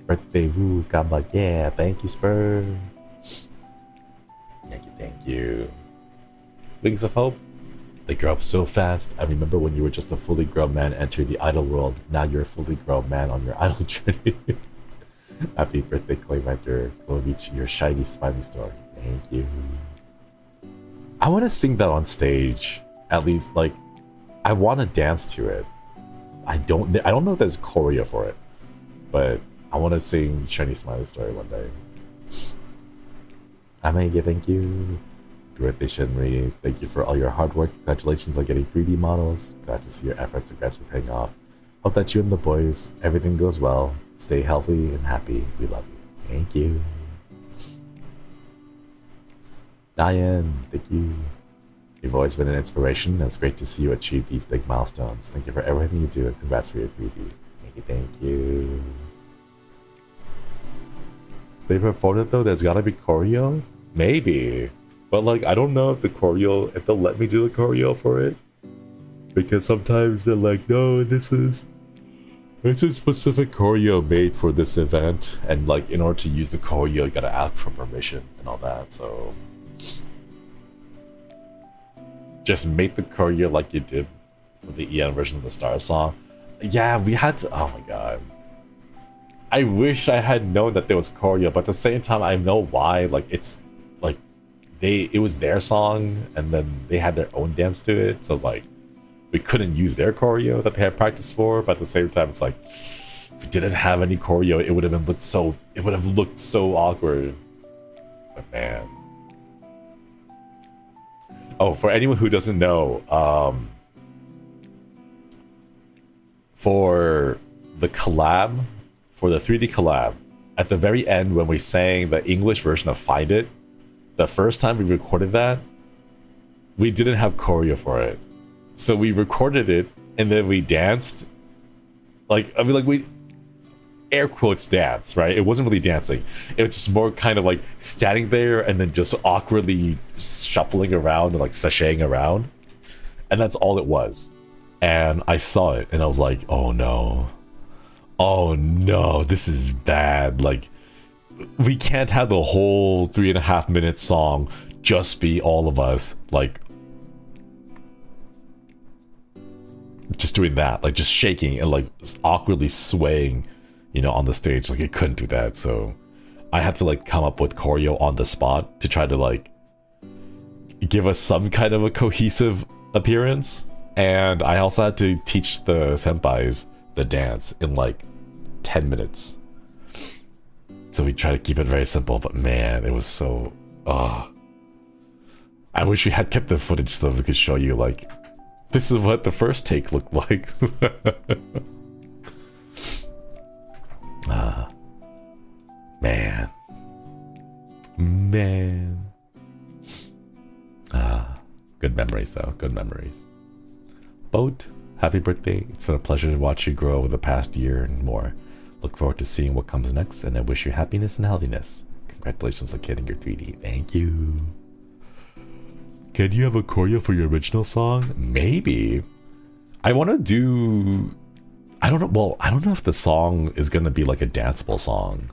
Birthday, woo, gamba, yeah. Thank you, Spur. Thank you. Wings of Hope. They grow up so fast. I remember when you were just a fully grown man entering the idol world. Now you're a fully grown man on your idol journey. Happy birthday, Clay Mentor. Go reach your shiny, smiley story. Thank you. I want to sing that on stage at least like I want to dance to it. I don't know if there's choreo for it, but I want to sing Shiny Smiley Story one day. Amaya, thank you. Happy birthday, Shinri. Thank you for all your hard work. Congratulations on getting 3D models. Glad to see your efforts are gradually paying off. Hope that you and the boys, everything goes well. Stay healthy and happy. We love you. Thank you. Diane, thank you. You've always been an inspiration, and it's great to see you achieve these big milestones. Thank you for everything you do, and congrats for your 3D. Thank you, thank you. They performed it though, there's gotta be choreo? Maybe. But like, I don't know if the choreo, if they'll let me do the choreo for it. Because sometimes they're like, no, it's a specific choreo made for this event. And like, in order to use the choreo, you gotta ask for permission and all that, so... Just make the choreo like you did for the EN version of the Stars song. Yeah, we had to, oh my god. I wish I had known that there was choreo, but at the same time, I know why. Like, it's like it was their song, and then they had their own dance to it. So it's like we couldn't use their choreo that they had practiced for. But at the same time, it's like if we didn't have any choreo, it would have looked so awkward. But man, oh, for anyone who doesn't know, for the collab. For the 3D collab, at the very end when we sang the English version of Find It, the first time we recorded that, we didn't have choreo for it. So we recorded it and then we danced. Like, I mean, like we air quotes dance, right? It wasn't really dancing. It was just more kind of like standing there and then just awkwardly shuffling around and like sashaying around. And that's all it was. And I saw it and I was like, oh no. Oh no, this is bad. Like, we can't have the whole 3.5-minute song just be all of us, like, just doing that, like, just shaking and, like, awkwardly swaying, you know, on the stage. Like, it couldn't do that, so I had to, like, come up with choreo on the spot to try to, like, give us some kind of a cohesive appearance. And I also had to teach the senpais the dance in, like, 10 minutes. So we try to keep it very simple, but man, it was so... I wish we had kept the footage so we could show you, like, this is what the first take looked like. Man. Man. Good memories, though. Good memories. Boat, happy birthday. It's been a pleasure to watch you grow over the past year and more. Look forward to seeing what comes next, and I wish you happiness and healthiness. Congratulations on getting your 3D. Thank you. Can you have a choreo for your original song? Maybe. I want to do... I don't know. Well, I don't know if the song is going to be like a danceable song.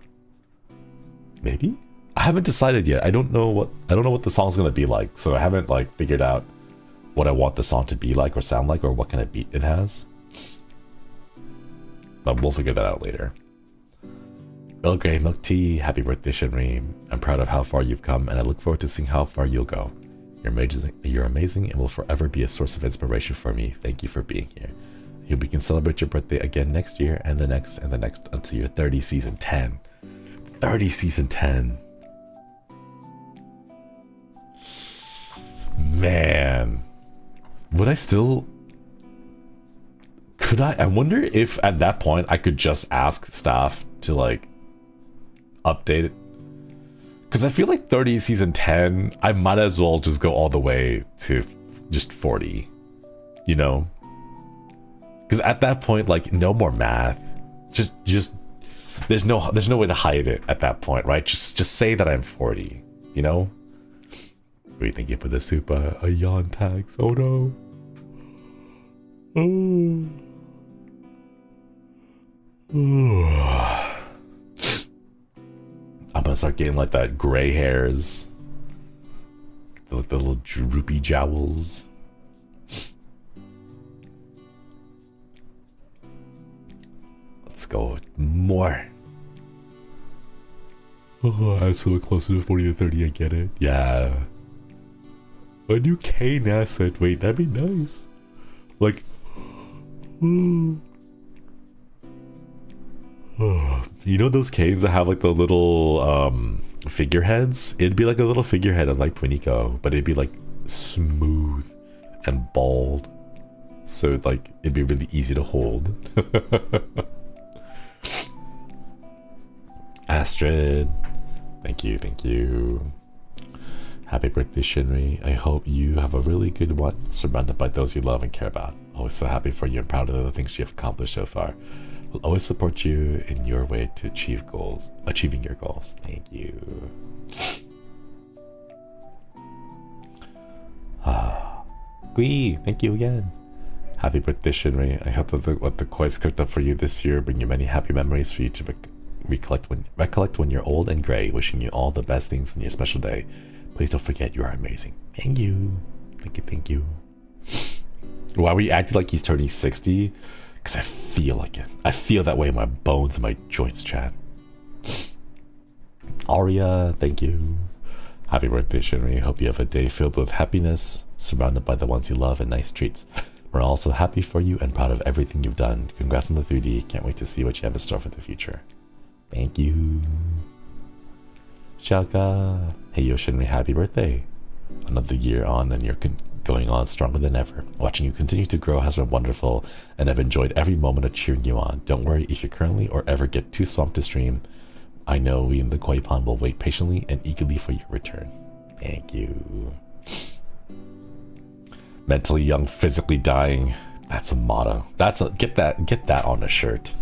Maybe? I haven't decided yet. I don't know what the song's going to be like, so I haven't like figured out what I want the song to be like or sound like or what kind of beat it has. But we'll figure that out later. Earl Grey Milk Tea, happy birthday, Shinri. I'm proud of how far you've come, and I look forward to seeing how far you'll go. You're amazing and will forever be a source of inspiration for me. Thank you for being here. I hope we can celebrate your birthday again next year, and the next, and the next, until you're 30 season 10. 30 season 10. Man. Would I still... Could I wonder if at that point I could just ask staff to like update it, because I feel like 30 season 10 I might as well just go all the way to just 40, you know, because at that point, like, no more math, just there's no way to hide it at that point, right? Just say that I'm 40, you know. Wait, thank you for the soup. A yawn tags. Oh no. I'm gonna start getting like that gray hairs, like the little droopy jowls. Let's go more. Oh, I'm so closer to 40 to 30. I get it. Yeah. A new cane asset. Wait, that'd be nice. Like, you know those canes that have like the little figureheads? It'd be like a little figurehead unlike Puniko, but it'd be like smooth and bald. So like it'd be really easy to hold. Astrid, thank you, thank you. Happy birthday, Shinri. I hope you have a really good one, surrounded by those you love and care about. Always so happy for you and proud of the things you have accomplished so far. We'll always support you in your way to achieving your goals. Thank you. Gui, thank you again. Happy birthday, Shinri. I hope that what the Koi's cooked up for you this year bring you many happy memories for you to recollect when you're old and gray. Wishing you all the best things in your special day. Please don't forget you are amazing. Thank you. Thank you, thank you. Why we acted like he's turning 60? Because I feel like it. I feel that way in my bones and my joints, Chad. Aria, thank you. Happy birthday, Shinri. Hope you have a day filled with happiness, surrounded by the ones you love and nice treats. We're also happy for you and proud of everything you've done. Congrats on the 3D. Can't wait to see what you have in store for the future. Thank you. Shalka. Hey, yo, Shinri, happy birthday. Another year on and you're going on stronger than ever. Watching you continue to grow has been wonderful, and I've enjoyed every moment of cheering you on. Don't worry if you currently or ever get too swamped to stream. I know we in the Koi Pond will wait patiently and eagerly for your return. Thank you. Mentally young, physically dying. That's a motto. That's a get that on a shirt.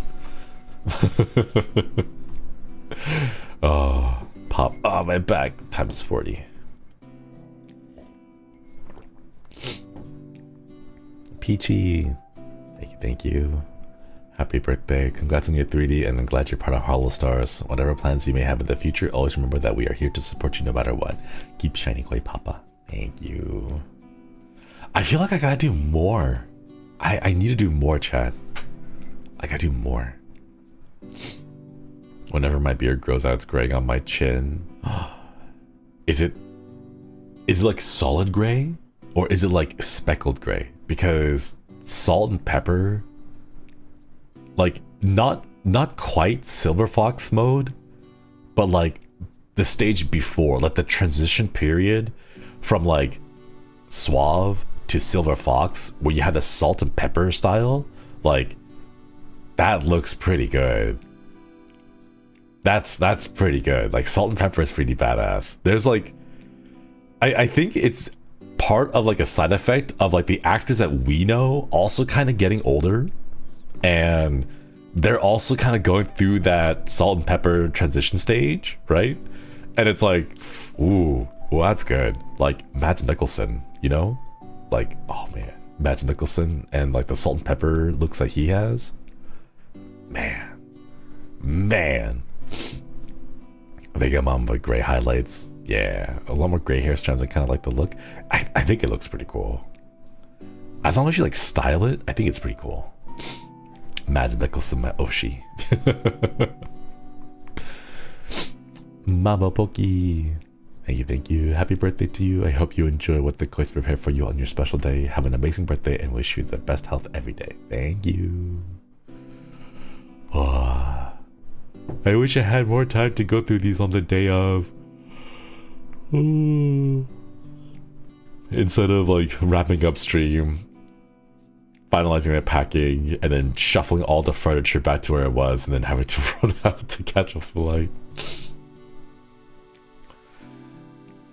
Oh, pop. Oh, my back times 40. Peachy, thank you. Happy birthday. Congrats on your 3D, and I'm glad you're part of HoloStars. Whatever plans you may have in the future, always remember that we are here to support you no matter what. Keep shining, Koi Papa. Thank you. I feel like I gotta do more. I need to do more, chat. I gotta do more. Whenever my beard grows out, it's graying on my chin. Is it like solid gray? Or is it like speckled gray? Because salt and pepper, like not quite Silver Fox mode, but like the stage before, like the transition period from like Suave to Silver Fox, where you had the salt and pepper style, like that looks pretty good. That's pretty good. Like salt and pepper is pretty badass. There's like, I think it's part of like a side effect of like the actors that we know also kind of getting older, and they're also kind of going through that salt and pepper transition stage, right? And it's like, ooh, well, that's good. Like Mads Mikkelsen, you know, like, oh man, Mads Mikkelsen and like the salt and pepper looks like he has, man. They get mom with gray highlights. Yeah, a lot more gray hair strands. I kind of like the look. I think it looks pretty cool. As long as you like style it, I think it's pretty cool. Mads Mikkelsen, my Oshi. Mama Poki. Thank you. Happy birthday to you. I hope you enjoy what the Koi's prepared for you on your special day. Have an amazing birthday and wish you the best health every day. Thank you. Oh, I wish I had more time to go through these on the day of. Instead of like wrapping up stream, finalizing the packing, and then shuffling all the furniture back to where it was, and then having to run out to catch a flight.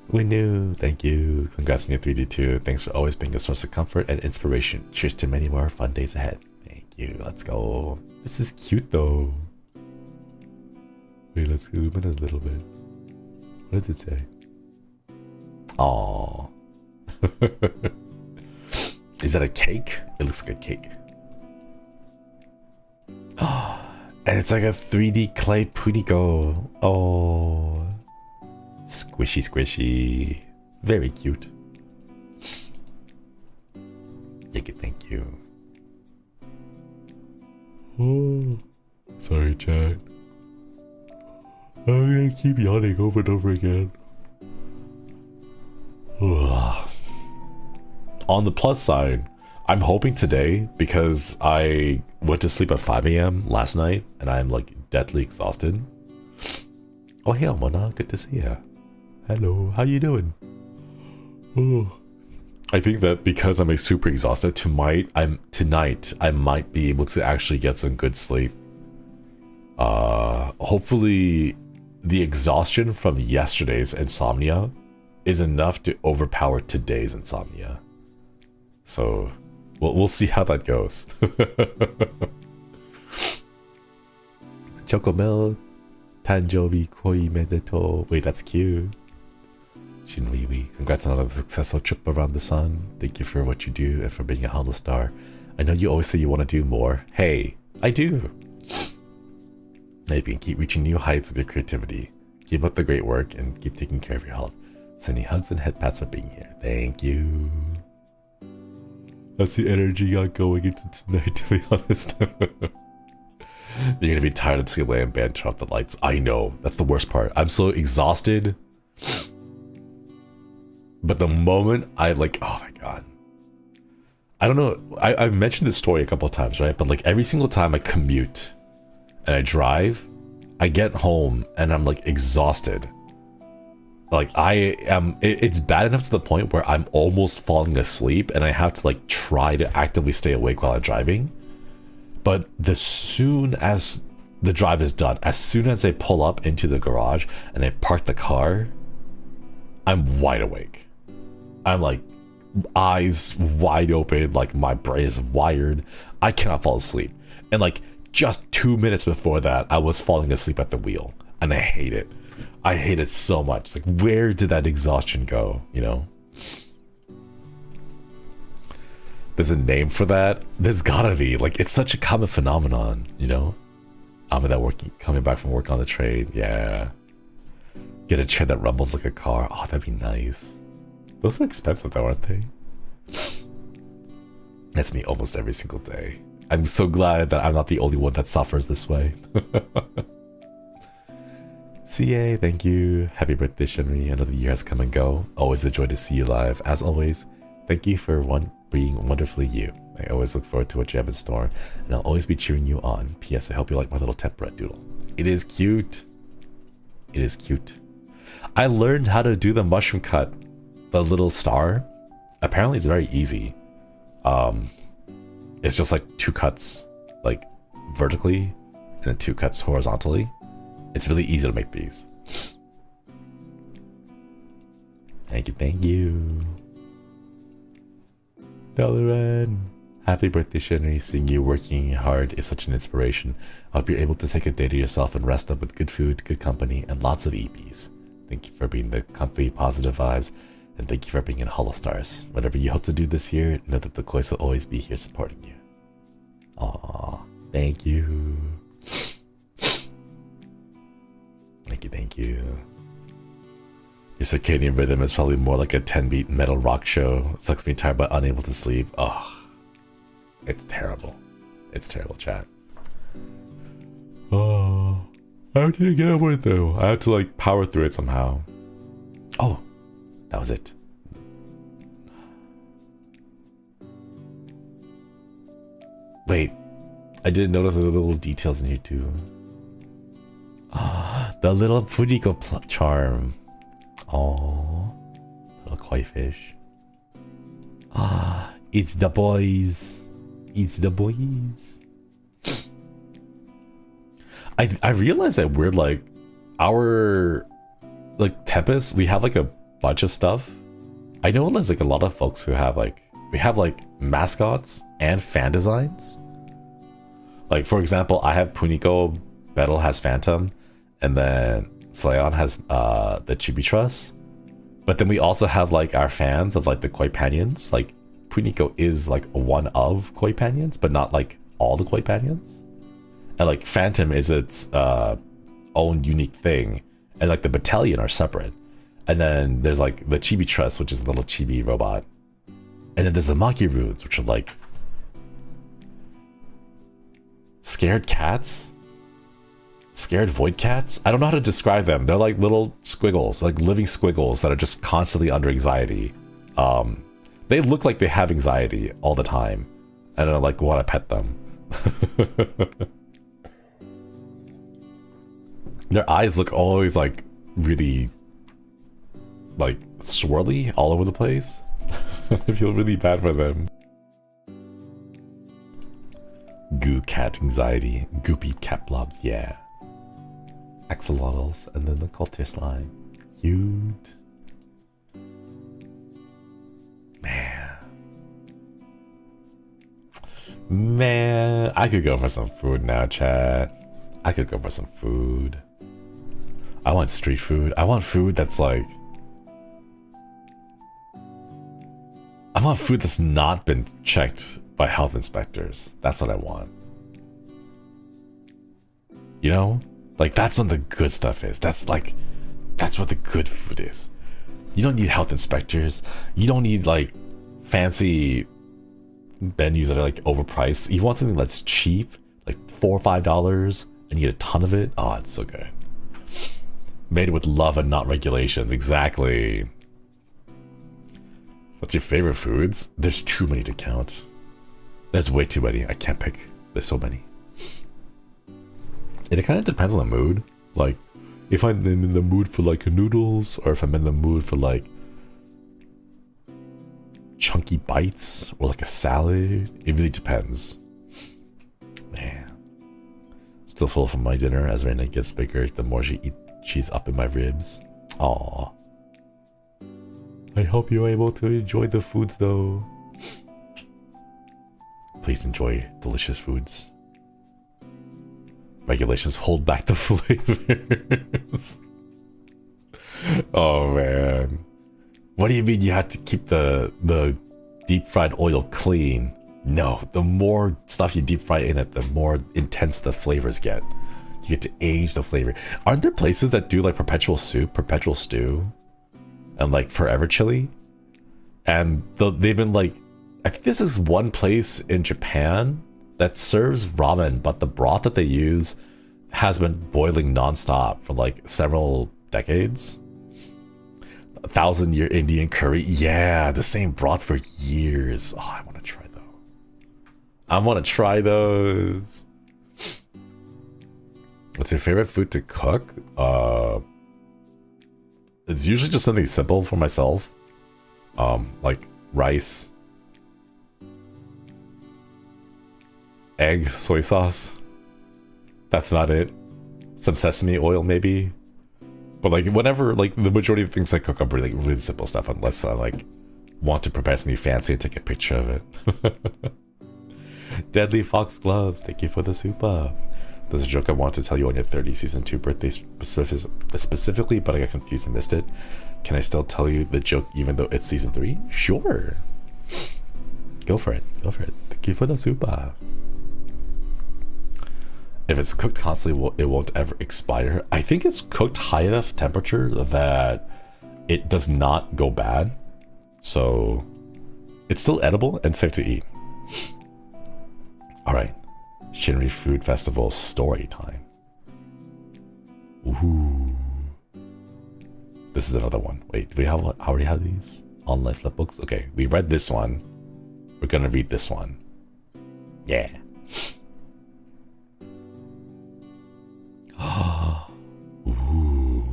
We knew. Thank you. Congrats on your 3D2. Thanks for always being a source of comfort and inspiration. Cheers to many more fun days ahead. Thank you. Let's go. This is cute though. Wait, let's zoom in a little bit. What does it say? Aww. Is that a cake? It looks like a cake. Oh, and it's like a 3D clay Puniko. Oh, squishy, squishy. Very cute. Thank you. Oh, sorry, chat. I'm gonna keep yawning over and over again. on the plus side, I'm hoping today, because I went to sleep at 5 a.m. last night and I'm like deathly exhausted. Oh hey Mona, good to see ya. Hello, how you doing? Oh. I think that because I'm super exhausted tonight, I might be able to actually get some good sleep. Hopefully the exhaustion from yesterday's insomnia is enough to overpower today's insomnia. So we'll see how that goes. Chocomilk, Tanjobi Koi Medeto. Wait, that's cute. Shinri, congrats on another successful trip around the sun. Thank you for what you do and for being a Holostar. I know you always say you want to do more. Hey, I do. Now you can keep reaching new heights with your creativity. Keep up the great work and keep taking care of your health. Sending hugs and head pats for being here. Thank you. That's the energy I got going into tonight, to be honest. You're gonna be tired until you lay in bed and turn off the lights. I know, that's the worst part. I'm so exhausted. But the moment I like, oh my god. I don't know, I've mentioned this story a couple of times, right? But like every single time I commute and I drive, I get home and I'm like exhausted. Like it's bad enough to the point where I'm almost falling asleep and I have to like try to actively stay awake while I'm driving. But as soon as the drive is done, as soon as I pull up into the garage and I park the car, I'm wide awake. I'm like eyes wide open, like my brain is wired. I cannot fall asleep. And like just 2 minutes before that, I was falling asleep at the wheel and I hate it. I hate it so much. Like, where did that exhaustion go, you know? There's a name for that? There's gotta be. Like, it's such a common phenomenon, you know? I'm in that coming back from work on the train, yeah. Get a chair that rumbles like a car. Oh, that'd be nice. Those are expensive though, aren't they? That's me almost every single day. I'm so glad that I'm not the only one that suffers this way. CA, thank you. Happy birthday, Shinri. Another year has come and go. Always a joy to see you live. As always, thank you for being wonderfully you. I always look forward to what you have in store, and I'll always be cheering you on. P.S. I hope you like my little tempura doodle. It is cute. It is cute. I learned how to do the mushroom cut, the little star. Apparently it's very easy. It's just like 2 cuts like vertically and then 2 cuts horizontally. It's really easy to make these. Thank you, thank you. $N. Happy birthday, Shinri. Seeing you working hard is such an inspiration. I hope you're able to take a day to yourself and rest up with good food, good company, and lots of EPs. Thank you for being the comfy, positive vibes, and thank you for being in HOLOSTARS. Whatever you hope to do this year, know that the Kois will always be here supporting you. Aww, thank you. Thank you, thank you. Your circadian rhythm is probably more like a 10-beat metal rock show. Sucks being tired but unable to sleep. Oh, it's terrible. It's terrible, chat. Oh, how did I get over it though? I had to like power through it somehow. Oh, that was it. Wait, I didn't notice the little details in here too. Ah, the little Fujiko charm. Oh, little koi fish. Ah, it's the boys. It's the boys. I realized that we're like our Tempest, we have like a bunch of stuff. I know there's like a lot of folks who have like we have like mascots and fan designs. Like for example, I have Puniko, Battle has Phantom, and then Flayon has the Chibi-Trust. But then we also have like our fans of like the Koi Panions. Like Puniko is like one of Koi Panions, but not like all the Koi Panions. And like Phantom is its own unique thing, and like the Battalion are separate. And then there's like the Chibi-Trust, which is the little chibi robot. And then there's the Maki-Rudes, which are like scared cats? Scared void cats? I don't know how to describe them. They're like little squiggles, like living squiggles that are just constantly under anxiety. They look like they have anxiety all the time, and I like want to pet them. Their eyes look always like really like swirly all over the place. I feel really bad for them. Goo cat anxiety, goopy cat blobs, yeah. Axolotls, and then the culture slime. Cute. Man, I could go for some food now, chat. I could go for some food. I want street food. I want food that's like... I want food that's not been checked by health inspectors. That's what I want. You know? Like, that's when the good stuff is. That's like... That's what the good food is. You don't need health inspectors. You don't need, like, fancy menus that are, like, overpriced. You want something that's cheap, like $4 or $5, and you get a ton of it. Oh, it's so good. Made with love and not regulations. Exactly. What's your favorite foods? There's too many to count. There's way too many. I can't pick. There's so many. And it kind of depends on the mood. Like, if I'm in the mood for like noodles, or if I'm in the mood for like chunky bites, or like a salad, it really depends. Man. Still full from my dinner. As Reina gets bigger, the more she's up in my ribs. Aww. I hope you're able to enjoy the foods though. Please enjoy delicious foods. Regulations hold back the flavors. Oh man. What do you mean you have to keep the deep fried oil clean? No, the more stuff you deep fry in it, the more intense the flavors get. You get to age the flavor. Aren't there places that do like perpetual soup, perpetual stew, and like forever chili? And they've been like, I think this is one place in Japan that serves ramen, but the broth that they use has been boiling nonstop for like several decades. 1,000-year Indian curry. Yeah, the same broth for years. Oh, I want to try though. I want to try those. What's your favorite food to cook? It's usually just something simple for myself. Like rice, egg, soy sauce. That's not it. Some sesame oil maybe. But like whenever, like the majority of the things I cook are really, really simple stuff, unless I like want to prepare something fancy and take a picture of it. Deadly Fox Gloves, thank you for the super. There's a joke I want to tell you on your 30 season 2 birthday specifically, but I got confused and missed it. Can I still tell you the joke even though it's season 3? Sure. Go for it. Go for it. Thank you for the super. If it's cooked constantly, it won't ever expire. I think it's cooked high enough temperature that it does not go bad. So it's still edible and safe to eat. All right. Shinri Food Festival story time. Ooh. This is another one. Wait, do we already have these online flip books? Okay, we read this one. We're gonna read this one. Yeah. Ooh.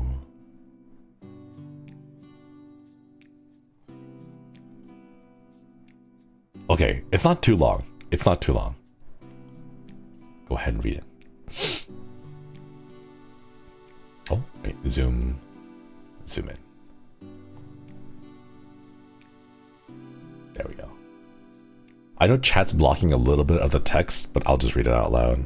Okay, it's not too long. It's not too long. Go ahead and read it. Oh, wait, zoom in. There we go. I know chat's blocking a little bit of the text, but I'll just read it out loud.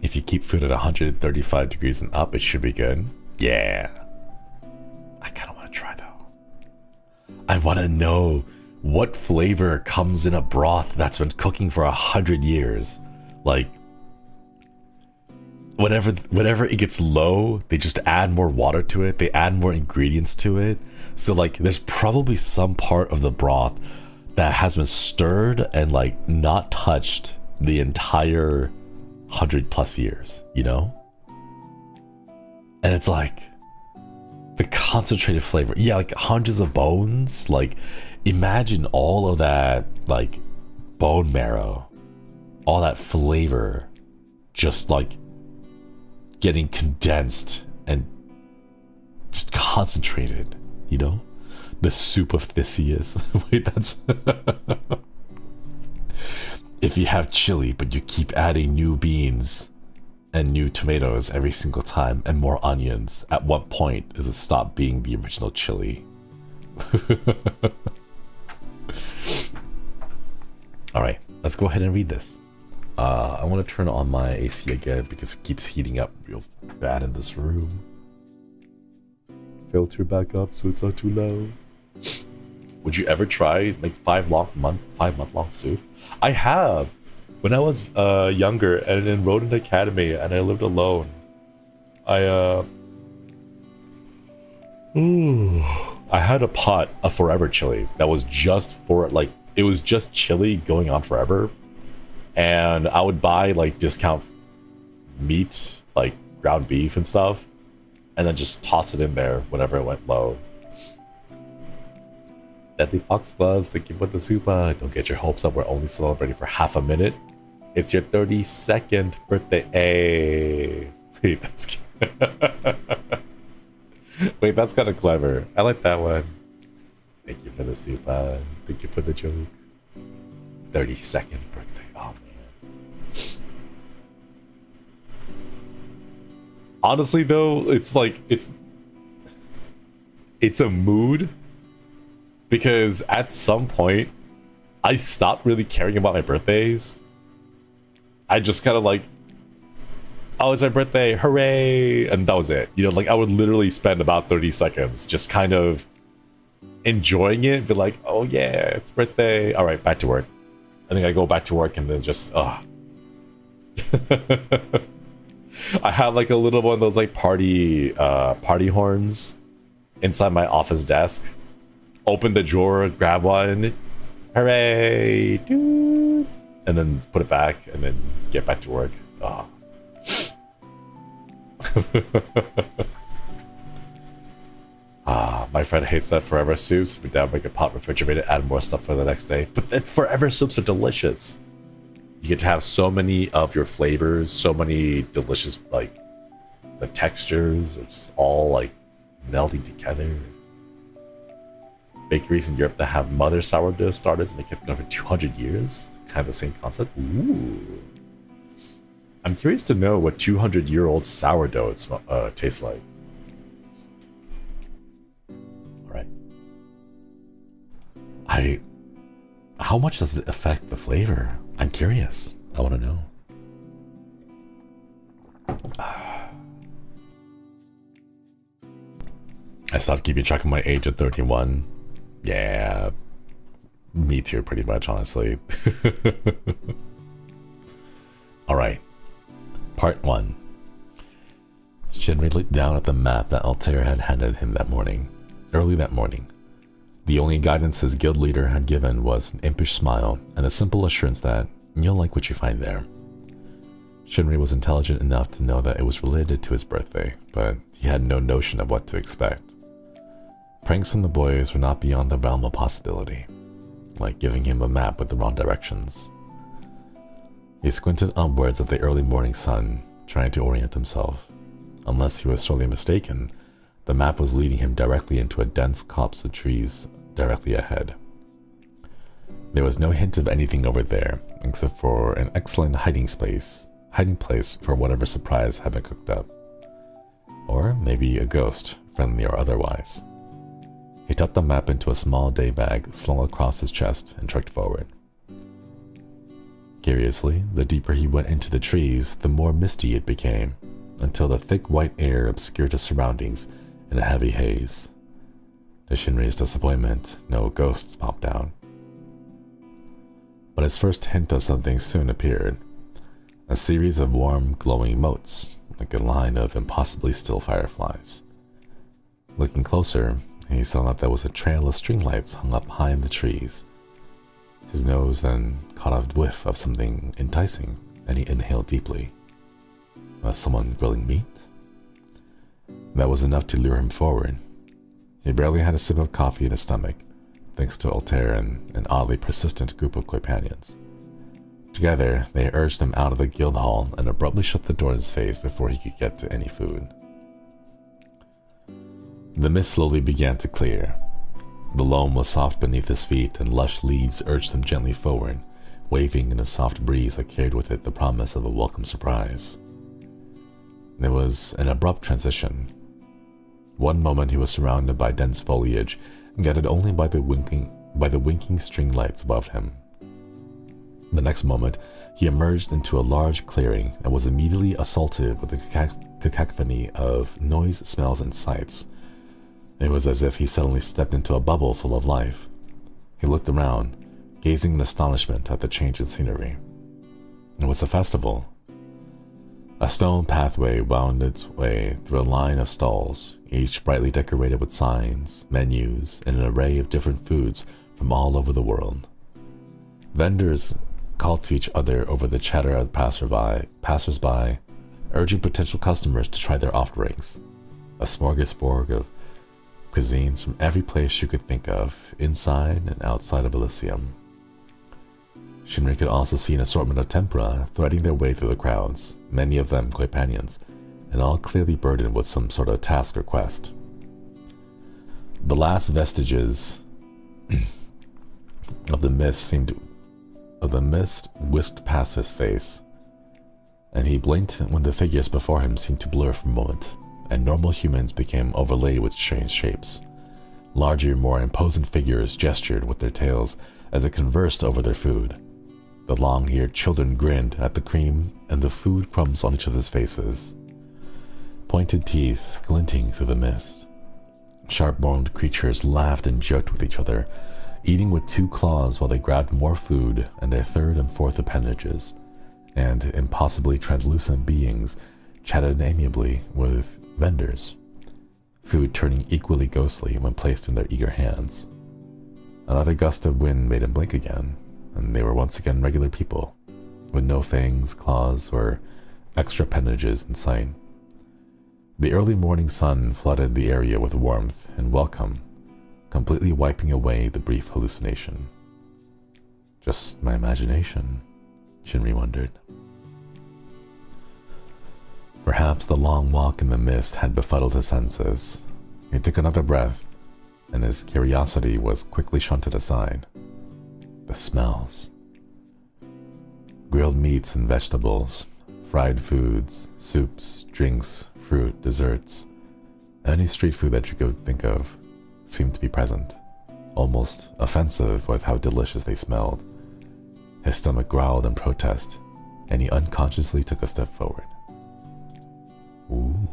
If you keep food at 135 degrees and up, it should be good. Yeah. I kind of want to try though. I want to know what flavor comes in a broth that's been cooking for 100 years. Like, whenever it gets low, they just add more water to it. They add more ingredients to it. So like, there's probably some part of the broth that has been stirred and like not touched the entire 100+ years, you know? And it's like, The concentrated flavor. Yeah, like hundreds of bones. Like, imagine all of that, like, bone marrow. All that flavor. Just, like, getting condensed and just concentrated, you know? The soup of Theseus. Wait, that's... If you have chili, but you keep adding new beans and new tomatoes every single time and more onions, at what point does it stop being the original chili? Alright, let's go ahead and read this. I want to turn on my AC again because it keeps heating up real bad in this room. Filter back up so it's not too low. Would you ever try like 5 month long soup? I have. When I was younger and enrolled in the academy and I lived alone, I had a pot of forever chili that was just for like, it was just chili going on forever. And I would buy like discount meat, like ground beef and stuff, and then just toss it in there whenever it went low. Deadly Foxgloves, thank you for the super. Don't get your hopes up, we're only celebrating for half a minute. It's your 32nd birthday. Hey. Wait, that's wait, that's kind of clever. I like that one. Thank you for the super. Thank you for the joke. 32nd birthday. Oh man. Honestly though, it's like it's a mood. Because at some point, I stopped really caring about my birthdays. I just kind of like, oh, it's my birthday, hooray! And that was it. You know, like I would literally spend about 30 seconds just kind of enjoying it, be like, oh yeah, it's birthday. All right, back to work. I think I go back to work and then just, I have like a little one of those like party horns inside my office desk. Open the drawer, grab one, hooray, dude, and then put it back, and then get back to work. Oh. My friend hates that forever soups. We down make a pot, refrigerate it, add more stuff for the next day. But then forever soups are delicious. You get to have so many of your flavors, so many delicious, like, the textures, it's all like melding together. Bakeries in Europe that have mother sourdough starters and they kept going for 200 years. Kind of the same concept. Ooh. I'm curious to know what 200-year-old sourdough tastes like. Alright. How much does it affect the flavor? I'm curious. I want to know. I stopped keeping track of my age at 31. Yeah, me too, pretty much, honestly. Alright, part 1. Shinri looked down at the map that Altair had handed him that morning. Early that morning. The only guidance his guild leader had given was an impish smile and a simple assurance that you'll like what you find there. Shinri was intelligent enough to know that it was related to his birthday, but he had no notion of what to expect. Pranks on the boys were not beyond the realm of possibility, like giving him a map with the wrong directions. He squinted upwards at the early morning sun, trying to orient himself. Unless he was sorely mistaken, the map was leading him directly into a dense copse of trees directly ahead. There was no hint of anything over there, except for an excellent hiding place for whatever surprise had been cooked up. Or maybe a ghost, friendly or otherwise. He tucked the map into a small day bag slung across his chest and trekked forward. Curiously, the deeper he went into the trees, the more misty it became, until the thick white air obscured his surroundings in a heavy haze. To Shinri's disappointment, no ghosts popped out. But his first hint of something soon appeared. A series of warm, glowing motes, like a line of impossibly still fireflies. Looking closer, he saw that there was a trail of string lights hung up high in the trees. His nose then caught a whiff of something enticing, and he inhaled deeply. Was someone grilling meat? That was enough to lure him forward, He barely had a sip of coffee in his stomach, thanks to Altair and an oddly persistent group of companions. Together, they urged him out of the guild hall and abruptly shut the door in his face before he could get to any food. The mist slowly began to clear. The loam was soft beneath his feet, and lush leaves urged him gently forward, waving in a soft breeze that carried with it the promise of a welcome surprise. There was an abrupt transition. One moment he was surrounded by dense foliage, guided only by the winking string lights above him. The next moment, he emerged into a large clearing and was immediately assaulted with a cacophony of noise, smells, and sights. It was as if he suddenly stepped into a bubble full of life. He looked around, gazing in astonishment at the change in scenery. It was a festival. A stone pathway wound its way through a line of stalls, each brightly decorated with signs, menus, and an array of different foods from all over the world. Vendors called to each other over the chatter of passers-by, urging potential customers to try their offerings. A smorgasbord of cuisines from every place you could think of, inside and outside of Elysium. Shinri could also see an assortment of tempura threading their way through the crowds, many of them companions, and all clearly burdened with some sort of task or quest. The last vestiges of the mist whisked past his face, and he blinked when the figures before him seemed to blur for a moment, and normal humans became overlaid with strange shapes. Larger, more imposing figures gestured with their tails as they conversed over their food. The long-haired children grinned at the cream and the food crumbs on each other's faces, pointed teeth glinting through the mist. Sharp-boned creatures laughed and joked with each other, eating with 2 claws while they grabbed more food and their 3rd and 4th appendages, and impossibly translucent beings chatted amiably with vendors, food turning equally ghostly when placed in their eager hands. Another gust of wind made him blink again, and they were once again regular people, with no fangs, claws, or extra appendages in sight. The early morning sun flooded the area with warmth and welcome, completely wiping away the brief hallucination. Just my imagination, Shinri wondered. Perhaps the long walk in the mist had befuddled his senses. He took another breath, and his curiosity was quickly shunted aside. The smells. Grilled meats and vegetables, fried foods, soups, drinks, fruit, desserts. Any street food that you could think of seemed to be present, almost offensive with how delicious they smelled. His stomach growled in protest, and he unconsciously took a step forward. Ooh.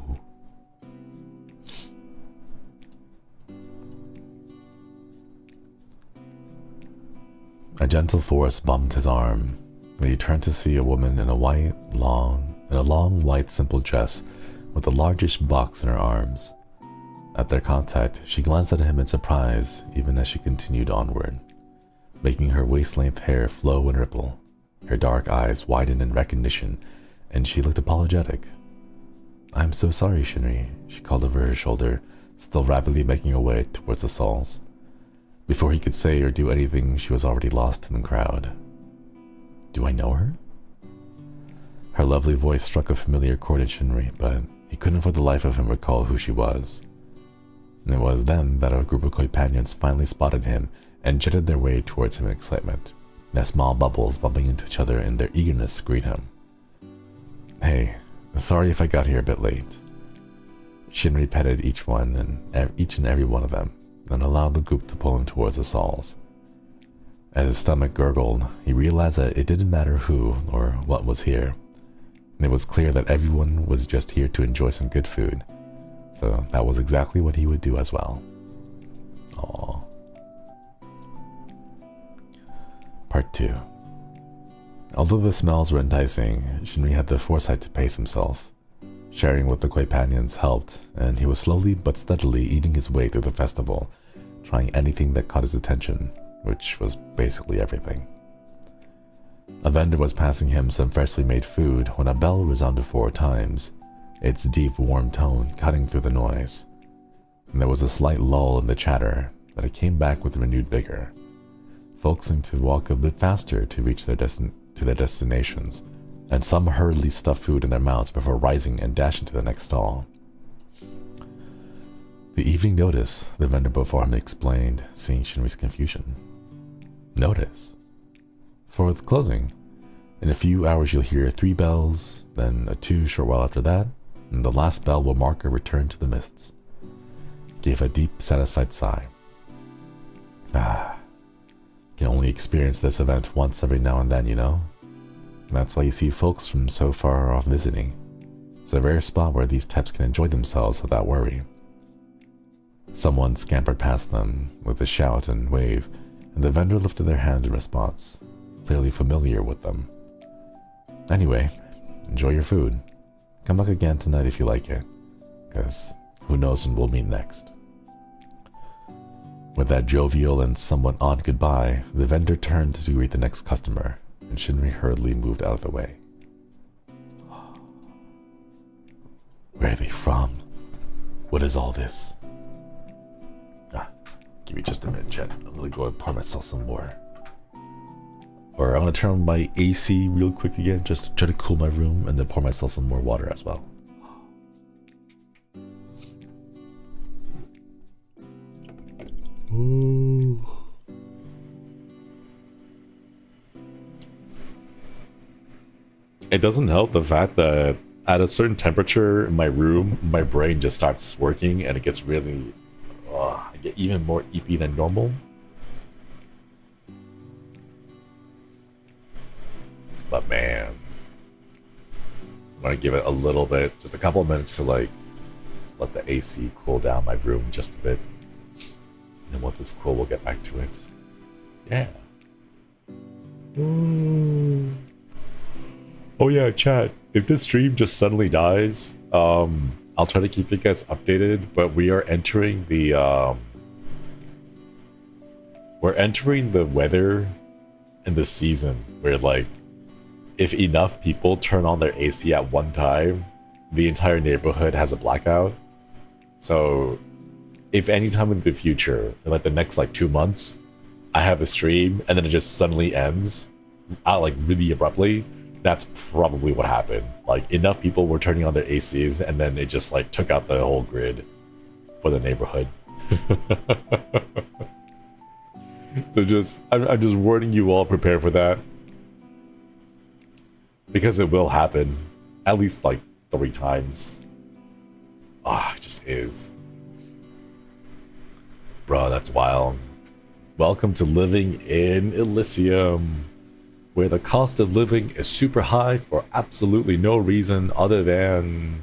A gentle force bumped his arm, and he turned to see a woman in a long white simple dress with the largest box in her arms. At their contact, she glanced at him in surprise even as she continued onward, making her waist-length hair flow and ripple. Her dark eyes widened in recognition, and she looked apologetic. "I'm so sorry, Shinri," she called over her shoulder, still rapidly making her way towards the stalls. Before he could say or do anything, she was already lost in the crowd. Do I know her? Her lovely voice struck a familiar chord in Shinri, but he couldn't for the life of him recall who she was. And it was then that a group of companions finally spotted him and jetted their way towards him in excitement, their small bubbles bumping into each other in their eagerness to greet him. "Hey, sorry if I got here a bit late." Shinri petted each and every one of them, and allowed the group to pull him towards the stalls. As his stomach gurgled, he realized that it didn't matter who or what was here. It was clear that everyone was just here to enjoy some good food, so that was exactly what he would do as well. Aww. Part 2. Although the smells were enticing, Shinri had the foresight to pace himself. Sharing with the companions helped, and he was slowly but steadily eating his way through the festival, trying anything that caught his attention, which was basically everything. A vendor was passing him some freshly made food when a bell resounded 4 times, its deep, warm tone cutting through the noise. and there was a slight lull in the chatter, but it came back with renewed vigor. Folks seemed to walk a bit faster to reach their destinations, and some hurriedly stuffed food in their mouths before rising and dashing to the next stall. The evening notice, the vendor before him explained, seeing Shinri's confusion. Notice? For the closing. In a few hours you'll hear 3 bells, then a 2 short while after that, and the last bell will mark a return to the mists. Gave a deep, satisfied sigh. Can only experience this event once every now and then, you know? And that's why you see folks from so far off visiting. It's a rare spot where these types can enjoy themselves without worry. Someone scampered past them with a shout and wave, and the vendor lifted their hand in response, clearly familiar with them. Anyway, enjoy your food. Come back again tonight if you like it, because who knows when we'll meet next. With that jovial and somewhat odd goodbye, the vendor turned to greet the next customer, and Shinri hurriedly moved out of the way. Where are they from? What is all this? Give me just a minute, chat. I'm gonna go and pour myself some more. Or I'm gonna turn on my AC real quick again, just to try to cool my room, and then pour myself some more water as well. Ooh. It doesn't help the fact that at a certain temperature in my room, my brain just starts working and it gets really... I get even more eepy than normal. But man, I'm gonna give it a little bit, just a couple of minutes to like let the AC cool down my room just a bit. And once it's cool, we'll get back to it. Yeah. Ooh. Oh yeah, chat. If this stream just suddenly dies, I'll try to keep you guys updated, but we are entering the weather and the season where, like, if enough people turn on their AC at one time, the entire neighborhood has a blackout. So if any time in the future, in like the next like 2 months, I have a stream and then it just suddenly ends out like really abruptly, that's probably what happened. Like, enough people were turning on their ACs and then it just like took out the whole grid for the neighborhood. So I'm just warning you all, prepare for that. Because it will happen at least like 3 times. It just is. Bro, that's wild. Welcome to living in Elysium, where the cost of living is super high for absolutely no reason other than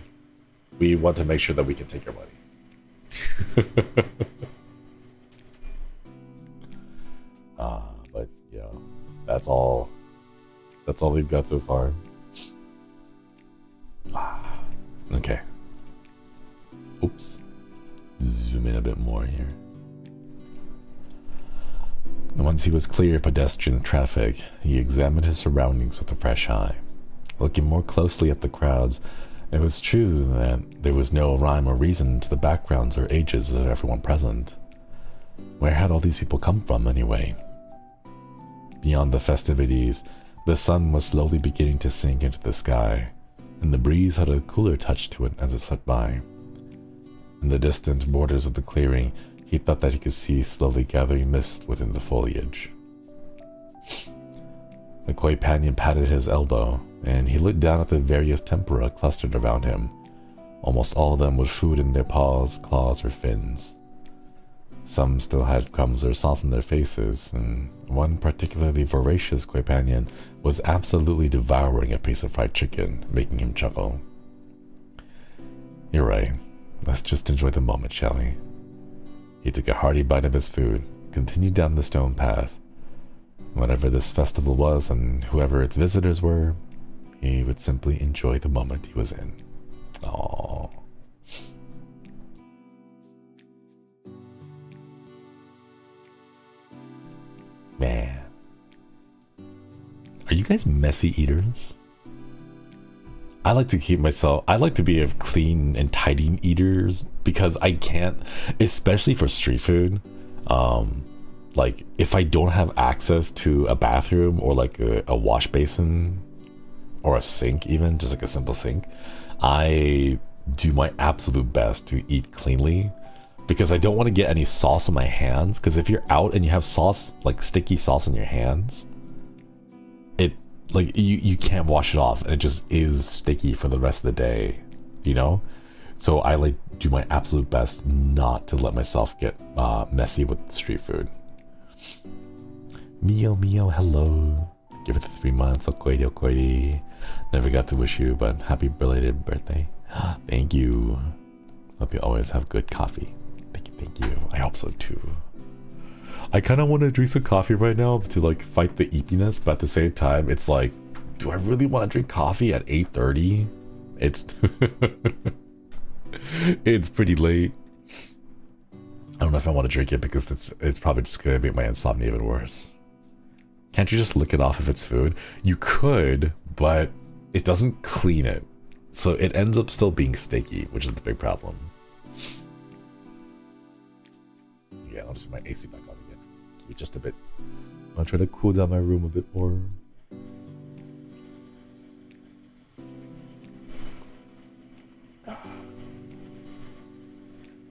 we want to make sure that we can take your money. But yeah, that's all we've got so far. Okay. Oops. Zoom in a bit more here. Once he was clear of pedestrian traffic, he examined his surroundings with a fresh eye. Looking more closely at the crowds, it was true that there was no rhyme or reason to the backgrounds or ages of everyone present. Where had all these people come from, anyway? Beyond the festivities, the sun was slowly beginning to sink into the sky, and the breeze had a cooler touch to it as it swept by. In the distant borders of the clearing, he thought that he could see slowly gathering mist within the foliage. The companion patted his elbow, and he looked down at the various tempura clustered around him, almost all of them with food in their paws, claws, or fins. Some still had crumbs or sauce in their faces, and one particularly voracious companion was absolutely devouring a piece of fried chicken, making him chuckle. You're right. Let's just enjoy the moment, shall we? He took a hearty bite of his food, continued down the stone path. Whatever this festival was and whoever its visitors were, he would simply enjoy the moment he was in. Aww. Man. Are you guys messy eaters? I like to keep myself, I like to be a clean and tidy eater because I can't, especially for street food. Like if I don't have access to a bathroom or like a wash basin or a sink, even just like a simple sink, I do my absolute best to eat cleanly because I don't want to get any sauce on my hands. Because if you're out and you have sauce, like sticky sauce on your hands, it like you can't wash it off and it just is sticky for the rest of the day, you know. So I like do my absolute best not to let myself get messy with street food. Mio Mio, hello. Give it the 3 months. Okoidi Okoidi. Never got to wish you, but happy belated birthday. Thank you. Hope you always have good coffee. Thank you. I hope so too. I kind of want to drink some coffee right now to like fight the eepiness, but at the same time, it's like, do I really want to drink coffee at 8:30? It's it's pretty late. I don't know if I want to drink it because it's probably just gonna make my insomnia even worse. Can't you just lick it off if it's food? You could, but it doesn't clean it. So it ends up still being sticky, which is the big problem. Yeah, I'll just put my AC back on again. Keep it just a bit. I'll try to cool down my room a bit more.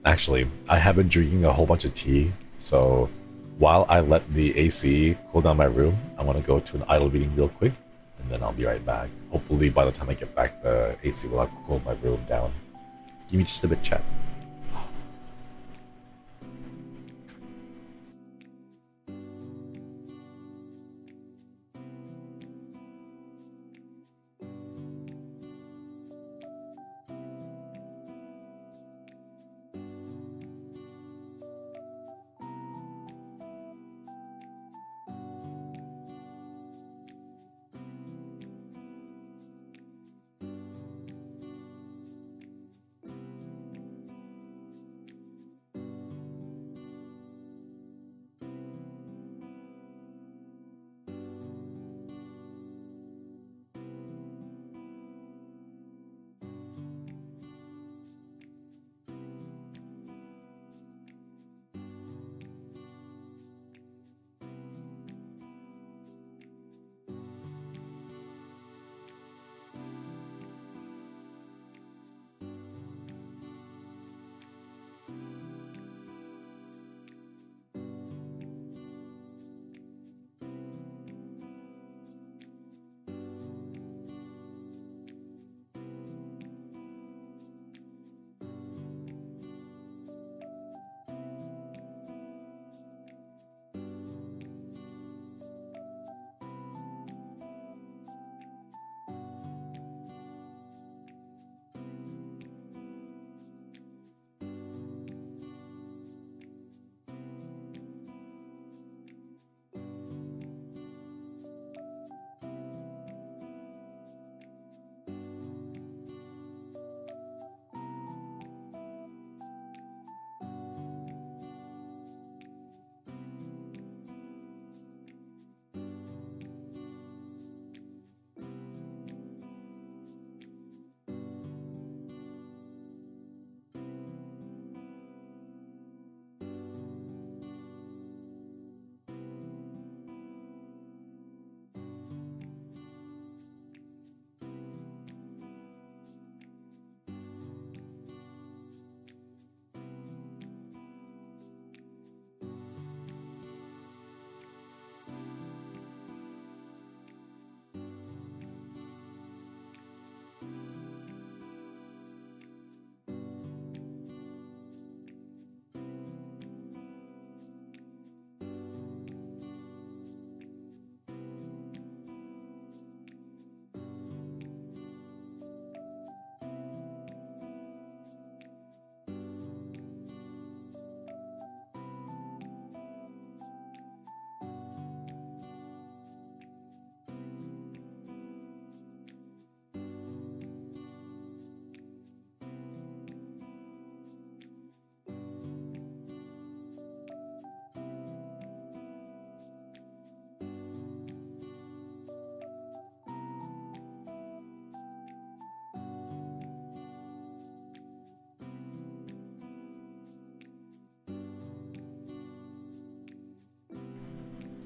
Actually, I have been drinking a whole bunch of tea, so while I let the AC cool down my room, I want to go to an idle reading real quick, and then I'll be right back. Hopefully by the time I get back, the AC will have cooled my room down. Give me just a bit, chat.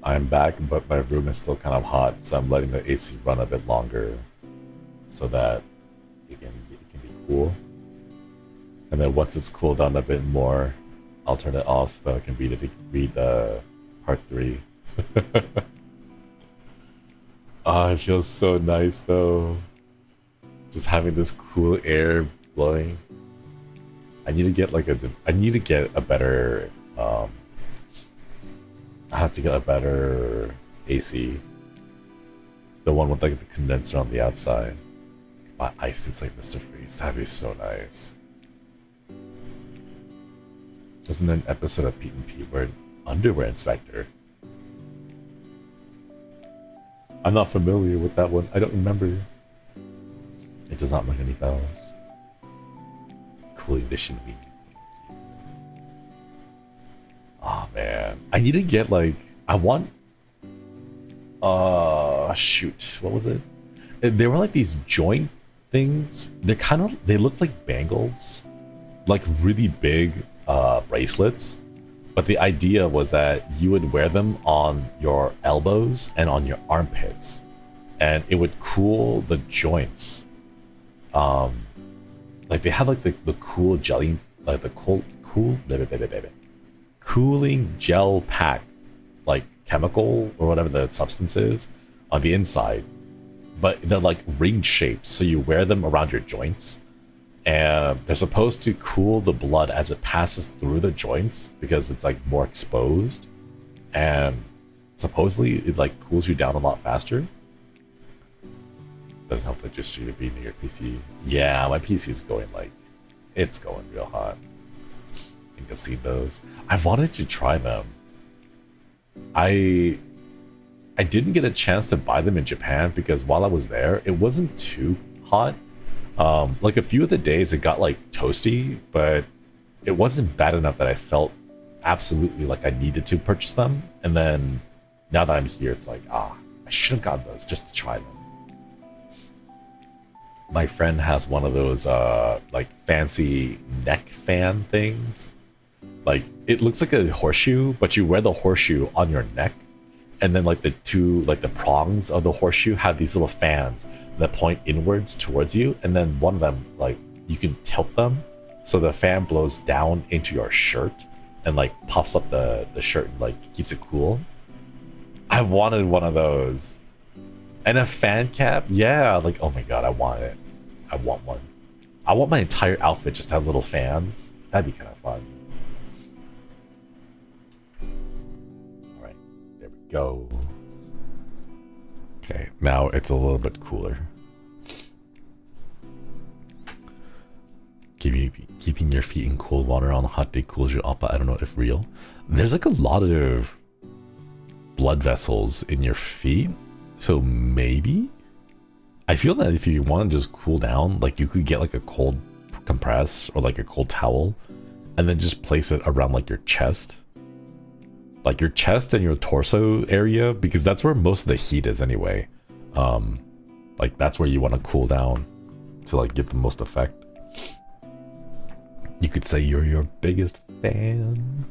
I'm back, but my room is still kind of hot, so I'm letting the AC run a bit longer so that it can be cool. And then once it's cooled down a bit more, I'll turn it off so I can read the part 3. Oh, it feels so nice though. Just having this cool air blowing. I need to get like I need to get a better I have to get a better AC. The one with like the condenser on the outside. My ice is like Mr. Freeze. That'd be so nice. Wasn't there an episode of Pete and Pete where an underwear inspector? I'm not familiar with that one. I don't remember. It does not ring any bells. Cool edition week. Oh man. I need to get like I want shoot. What was it? They were like these joint things. They look like bangles. Like really big bracelets. But the idea was that you would wear them on your elbows and on your armpits. And it would cool the joints. Like they had like the cool jelly, like the cooling gel pack, like chemical or whatever the substance is on the inside. But they're like ring shaped, so you wear them around your joints. And they're supposed to cool the blood as it passes through the joints because it's like more exposed. And supposedly it like cools you down a lot faster. Doesn't help that just to be near your PC. Yeah, my PC is going like, it's going real hot. I think I've seen those. I wanted to try them. I didn't get a chance to buy them in Japan because while I was there, it wasn't too hot. Like a few of the days it got like toasty, but it wasn't bad enough that I felt absolutely like I needed to purchase them. And then now that I'm here, it's like, I should have gotten those just to try them. My friend has one of those like fancy neck fan things. Like it looks like a horseshoe, but you wear the horseshoe on your neck. And then like the prongs of the horseshoe have these little fans that point inwards towards you. And then one of them, like you can tilt them so the fan blows down into your shirt and like puffs up the shirt and like keeps it cool. I wanted one of those. And a fan cap? Yeah, like oh my god, I want it. I want one. I want my entire outfit just to have little fans. That'd be kind of fun. Go. Okay, now it's a little bit cooler. Keeping your feet in cold water on a hot day cools you off, but I don't know if real. There's like a lot of blood vessels in your feet, so maybe? I feel that if you want to just cool down, like you could get like a cold compress or like a cold towel and then just place it around like your chest. Like your chest and your torso area, because that's where most of the heat is anyway. Like that's where you want to cool down to like get the most effect. You could say you're your biggest fan.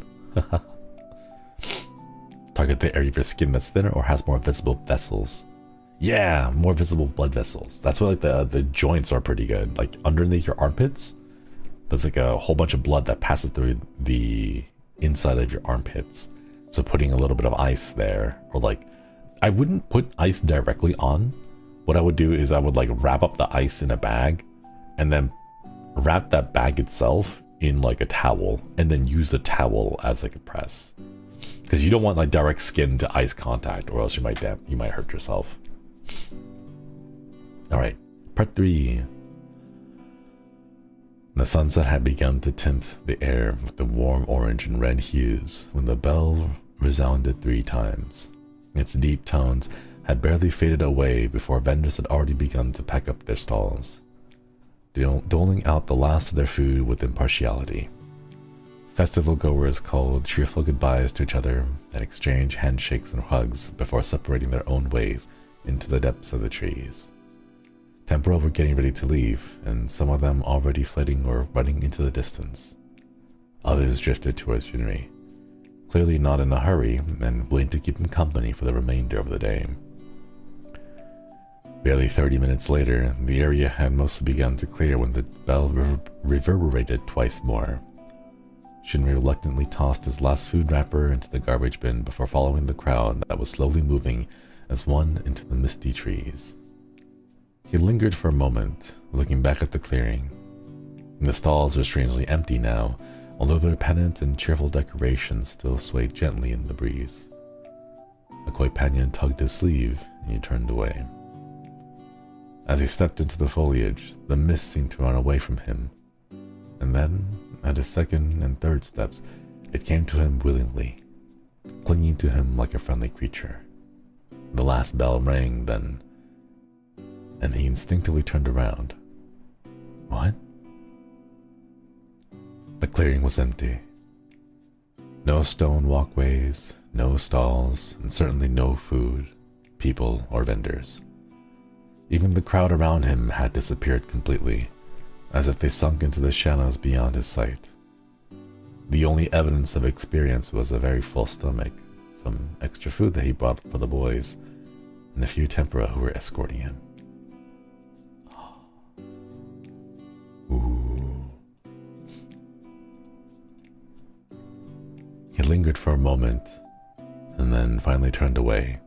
Target the area of your skin that's thinner or has more visible vessels. Yeah, more visible blood vessels. That's why like the joints are pretty good. Like underneath your armpits, there's like a whole bunch of blood that passes through the inside of your armpits. So putting a little bit of ice there, or like, I wouldn't put ice directly on. What I would do is I would like wrap up the ice in a bag and then wrap that bag itself in like a towel and then use the towel as like a press. Because you don't want like direct skin to ice contact or else you might hurt yourself. All right, part 3. The sunset had begun to tint the air with the warm orange and red hues when the bell resounded 3 times. Its deep tones had barely faded away before vendors had already begun to pack up their stalls, doling out the last of their food with impartiality. Festival goers called cheerful goodbyes to each other and exchanged handshakes and hugs before separating their own ways into the depths of the trees. Tempura were getting ready to leave, and some of them already flitting or running into the distance. Others drifted towards Shinri, clearly not in a hurry and willing to keep him company for the remainder of the day. Barely 30 minutes later, the area had mostly begun to clear when the bell reverberated twice more. Shinri reluctantly tossed his last food wrapper into the garbage bin before following the crowd that was slowly moving as one into the misty trees. He lingered for a moment, looking back at the clearing. The stalls were strangely empty now, although their pennant and cheerful decorations still swayed gently in the breeze. A koi panion tugged his sleeve, and he turned away. As he stepped into the foliage, the mist seemed to run away from him, and then, at his second and third steps, it came to him willingly, clinging to him like a friendly creature. The last bell rang then, and he instinctively turned around. What? The clearing was empty. No stone walkways, no stalls, and certainly no food, people, or vendors. Even the crowd around him had disappeared completely, as if they sunk into the shadows beyond his sight. The only evidence of experience was a very full stomach, some extra food that he brought for the boys, and a few tempura who were escorting him. Ooh. He lingered for a moment, and then finally turned away.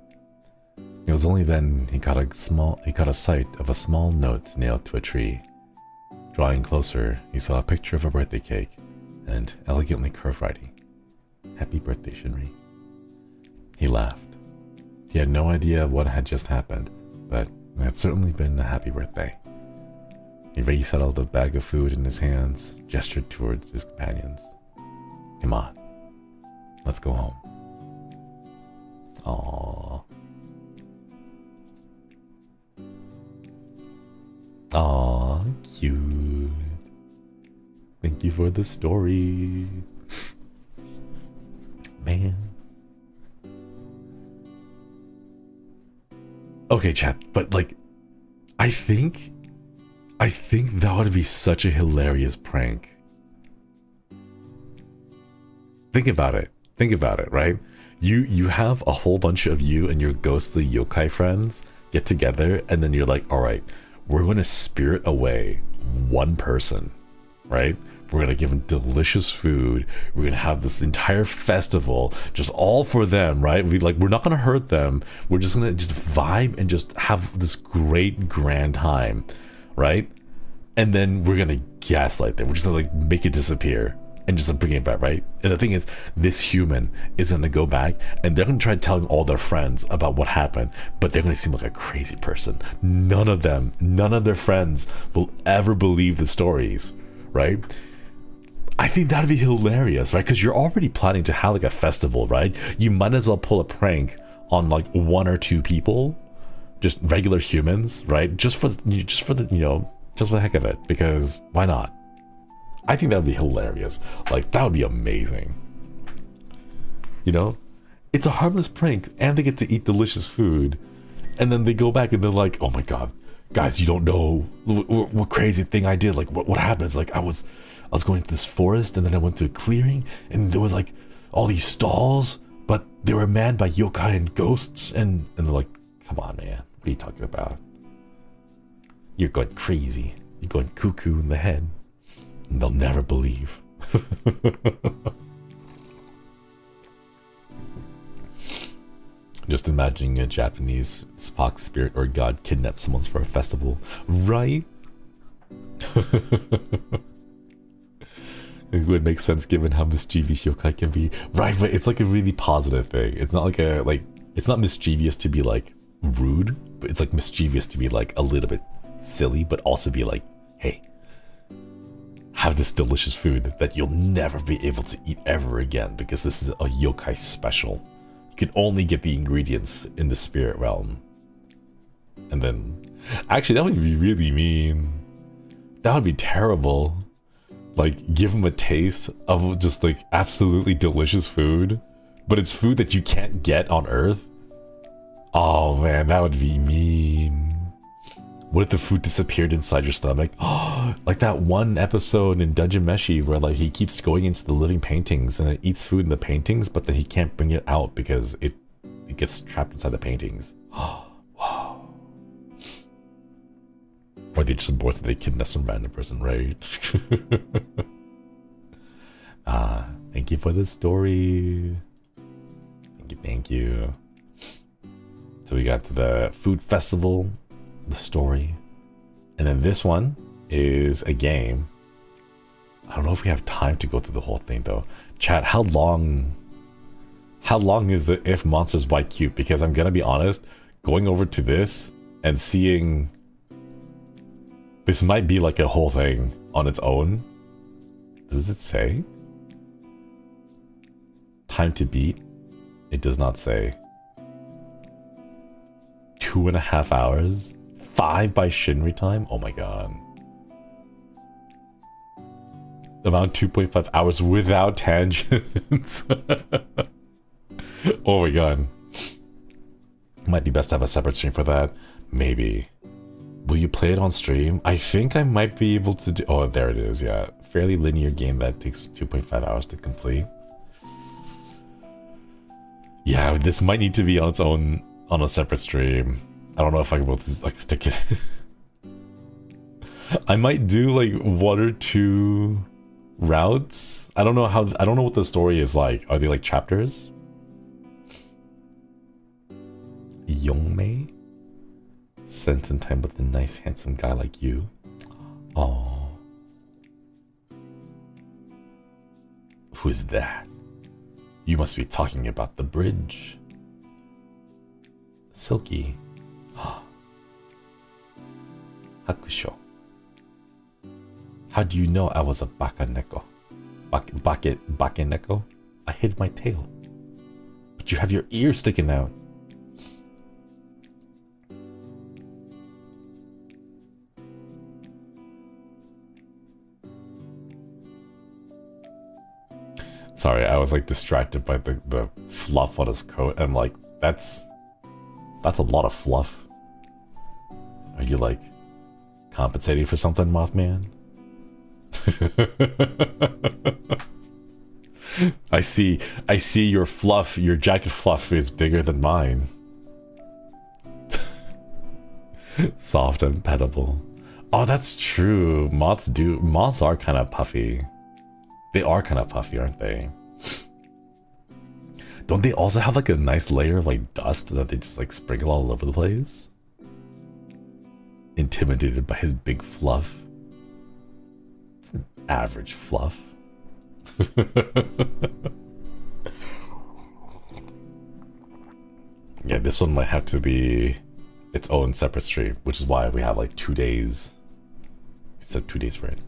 It was only then he caught a sight of a small note nailed to a tree. Drawing closer, he saw a picture of a birthday cake and elegantly curved writing. Happy birthday, Shinri. He laughed. He had no idea what had just happened, but it had certainly been a happy birthday. He resettled the bag of food in his hands, gestured towards his companions. Come on, let's go home. Aww. Aw, cute. Thank you for the story. Man. Okay, chat, but like, I think that would be such a hilarious prank. Think about it, right? You have a whole bunch of you and your ghostly yokai friends get together, and then you're like, all right, we're going to spirit away one person, right? We're going to give them delicious food. We're going to have this entire festival just all for them, right? We're not going to hurt them. We're just going to just vibe and just have this great grand time, right? And then we're going to gaslight them. We're just going to like make it disappear and just bring it back, right? And the thing is, this human is going to go back and they're going to try telling all their friends about what happened, but they're going to seem like a crazy person. None of their friends will ever believe the stories, right? I think that'd be hilarious, right? Because you're already planning to have like a festival, right? You might as well pull a prank on like one or two people, just regular humans, right? Just for the heck of it, because why not? I think that would be hilarious. Like, that would be amazing. You know? It's a harmless prank, and they get to eat delicious food. And then they go back and they're like, oh my god, guys, you don't know what crazy thing I did. Like, what happened? It's like, I was going to this forest, and then I went to a clearing, and there was like all these stalls, but they were manned by yokai and ghosts. And they're like, come on, man. What are you talking about? You're going crazy. You're going cuckoo in the head. They'll never believe. Just imagining a Japanese fox spirit or god kidnap someone for a festival, right? It would make sense given how mischievous yokai can be, right? But it's like a really positive thing. It's not like it's not mischievous to be like rude, but it's like mischievous to be like a little bit silly, but also be like, hey, have this delicious food that you'll never be able to eat ever again, because this is a yokai special. You can only get the ingredients in the spirit realm. And then, actually, that would be really mean. That would be terrible. Like, give them a taste of just like absolutely delicious food, but it's food that you can't get on Earth. Oh man, that would be mean. What if the food disappeared inside your stomach? Oh, like that one episode in Dungeon Meshi where like he keeps going into the living paintings and it eats food in the paintings, but then he can't bring it out because it gets trapped inside the paintings. Oh, wow. Or they just bored so they kidnap some random person, right? Thank you for the story. Thank you. So we got to the food festival, the story, and then this one is a game. I don't know if we have time to go through the whole thing though. Chat, how long is the If Monsters Bite Cute? Because I'm gonna be honest, going over to this and seeing this might be like a whole thing on its own. Does it say? Time to beat? It does not say. 2.5 hours? 5 by Shinri time? Oh my god. Around 2.5 hours without tangents. Oh my god. Might be best to have a separate stream for that. Maybe. Will you play it on stream? I think I might be able to do... Oh, there it is, yeah. Fairly linear game that takes 2.5 hours to complete. Yeah, this might need to be on its own on a separate stream. I don't know if I'm able to like stick it. I might do like 1 or 2 routes. I don't know what the story is like. Are they like chapters? Yongmei? Spend some time with a nice handsome guy like you. Oh. Who is that? You must be talking about the bridge. Silky. Hakusho. How do you know I was a bakaneko? Bakaneko? I hid my tail. But you have your ear sticking out. Sorry, I was like distracted by the fluff on his coat. And like, that's a lot of fluff. Are you like compensating for something, Mothman? I see your fluff, your jacket fluff is bigger than mine. Soft and pettable. Oh, that's true. Moths are kind of puffy. They are kind of puffy, aren't they? Don't they also have like a nice layer of like dust that they just like sprinkle all over the place? Intimidated by his big fluff. It's an average fluff. Yeah, this one might have to be its own separate stream, which is why we have like 2 days. We said 2 days for it.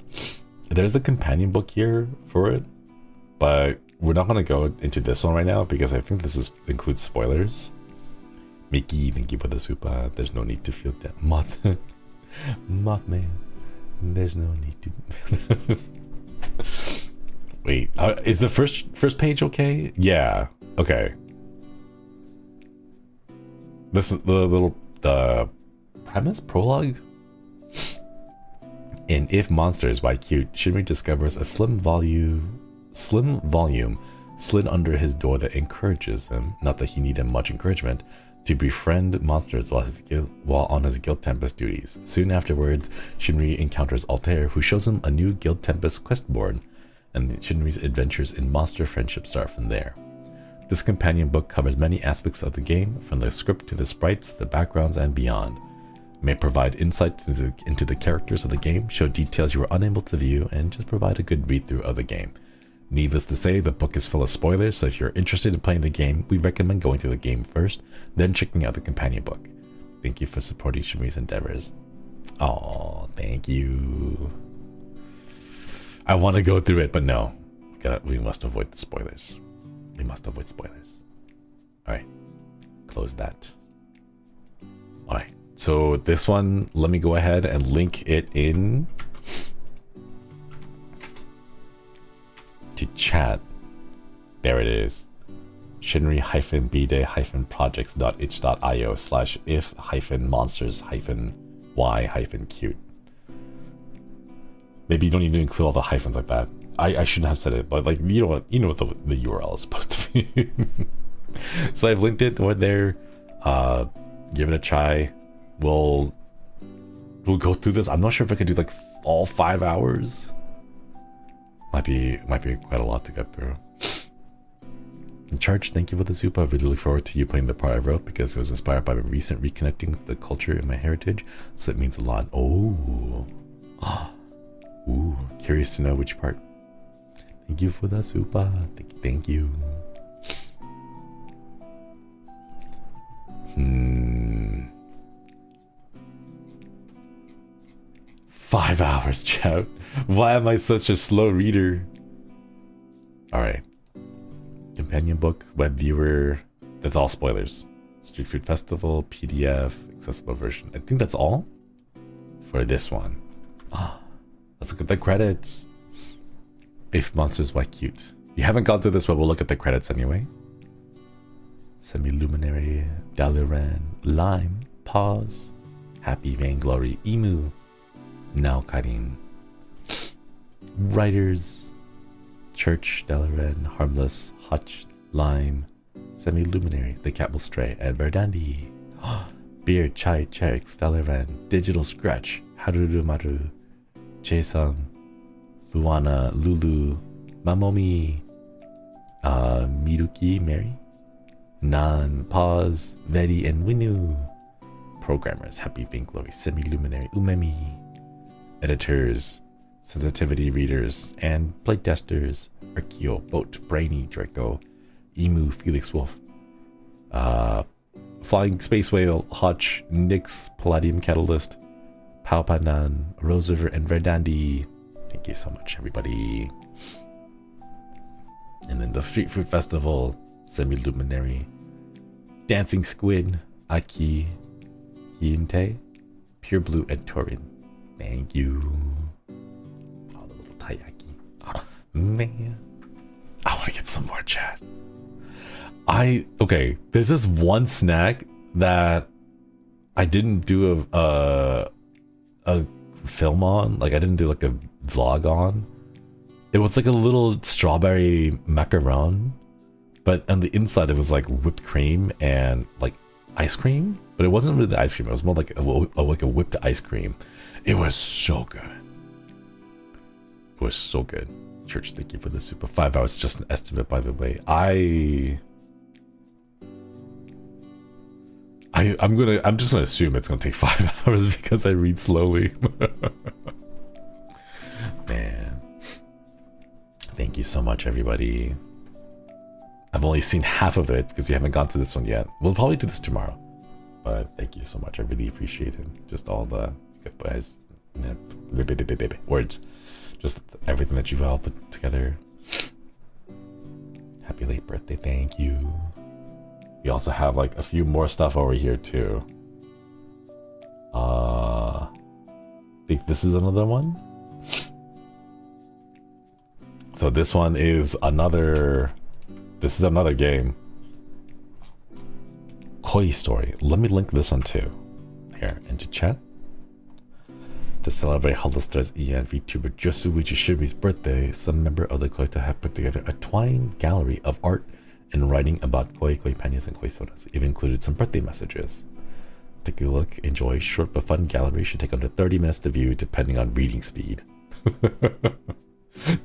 There's a companion book here for it, but we're not going to go into this one right now because I think this includes spoilers. Mickey, thank you for the super. There's no need to feel that. Mothman, there's no need to. Wait, is the first page okay? Yeah, okay. This is the premise prologue. In If Monsters by Cute, Shinri discovers a slim volume slid under his door that encourages him, not that he needed much encouragement, to befriend monsters while on his Guild Tempest duties. Soon afterwards, Shinri encounters Altair, who shows him a new Guild Tempest quest board, and Shinri's adventures in monster friendship start from there. This companion book covers many aspects of the game, from the script to the sprites, the backgrounds, and beyond. It may provide insight into the characters of the game, show details you were unable to view, and just provide a good read-through of the game. Needless to say, the book is full of spoilers, so if you're interested in playing the game, we recommend going through the game first, then checking out the companion book. Thank you for supporting Shinri's endeavors. Oh, thank you. I want to go through it, but no. We must avoid the spoilers. We must avoid spoilers. Alright. Close that. Alright. So this one, let me go ahead and link it in to chat. There it is. Shinri-bday-projects.itch.io/if-monsters- Y-cute. Maybe you don't even include all the hyphens like that. I shouldn't have said it, but like you know what the URL is supposed to be. So I've linked it over there. Give it a try. We'll go through this. I'm not sure if I could do like all 5 hours. Might be quite a lot to get through. In charge, thank you for the soup. I really look forward to you playing the part I wrote because it was inspired by my recent reconnecting with the culture and my heritage, so it means a lot. Oh. Ooh, curious to know which part. Thank you for the soup. Thank you. 5 hours, chat. Why am I such a slow reader? Alright. Companion book, web viewer. That's all spoilers. Street Food Festival, PDF, accessible version. I think that's all for this one. Let's look at the credits. If monsters, why cute? You haven't gone through this, but we'll look at the credits anyway. Semi-luminary, Daliran, Lime, Pause, Happy Vainglory, Emu, Now Karin. Writers, Church, Daliran, Harmless, Hutch, Lime, Semi-luminary, The Cat Will Stray, Ed Verdandi. Beard, Chai, Cherix, Daliran, Digital Scratch, Haruru Maru, Jaesung, Luana, Lulu, Mamomi, Miruki, Mary, Nan, Pause, Veri, and Winu. Programmers, Happy Vainglory, Semi-luminary, Umemi. Editors, Sensitivity Readers, and Playtesters, Archeo, Boat, Brainy, Draco, Emu, Felix Wolf, Flying Space Whale, Hutch, Nyx, Palladium Catalyst, Paupanan, Rose River, and Verdandi. Thank you so much, everybody. And then the Street Food Festival, Semi-luminary, Dancing Squid, Aki, Hinte, Pure Blue, and Torin. Thank you. Oh, the little taiyaki. Oh, man. I want to get some more, chat. Okay, there's this one snack that I didn't do a film on. Like, I didn't do like a vlog on. It was like a little strawberry macaron, but on the inside it was like whipped cream and like ice cream, but it wasn't really the ice cream. It was more like a whipped ice cream. It was so good. It was so good. Church, thank you for the super 5 hours. Just an estimate, by the way. I'm just gonna assume it's gonna take 5 hours because I read slowly. Man, thank you so much, everybody. I've only seen half of it because we haven't gone to this one yet. We'll probably do this tomorrow, but thank you so much. I really appreciate it. Just all the goodbyes, words, just everything that you've all put together. Happy late birthday. Thank you. We also have like a few more stuff over here too. I think this is another one. So this one is another. This is another game. Koi Story. Let me link this one too. Here into chat. To celebrate HOLOSTARS-EN VTuber Josuichi Shiri's birthday, some member of the collective have put together a twine gallery of art and writing about koi pandas, and koi sodas. We've included some birthday messages. Take a look, enjoy. Short but fun gallery should take under 30 minutes to view, depending on reading speed.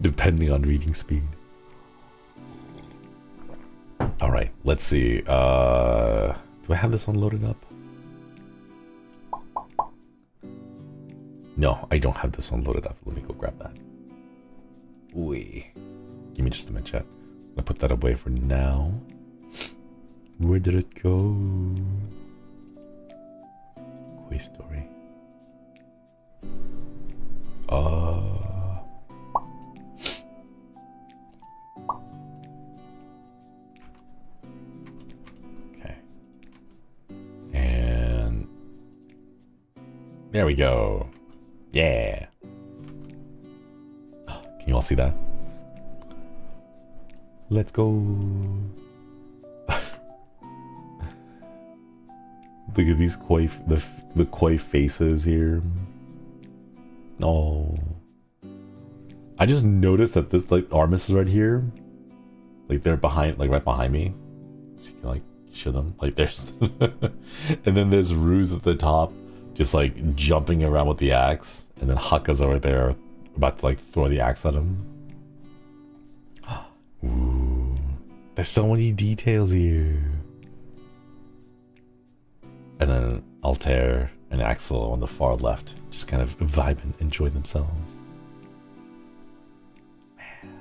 Depending on reading speed. All right, let's see. Do I have this one loaded up? No, I don't have this one loaded up. Let me go grab that. Ooh. Give me just a minute, chat. I'm gonna put that away for now. Where did it go? Koi Story. Okay. And there we go. Yeah. Can you all see that? Let's go. Look at these koi, the koi faces here. Oh. I just noticed that this like Armis is right here. Like they're behind, like right behind me. So you can like show them. Like there's and then there's Ruse at the top, just like jumping around with the axe. And then Hakka's over there about to like throw the axe at him. Ooh. There's so many details here. And then Altair and Axel on the far left, just kind of vibing, enjoying themselves. Man.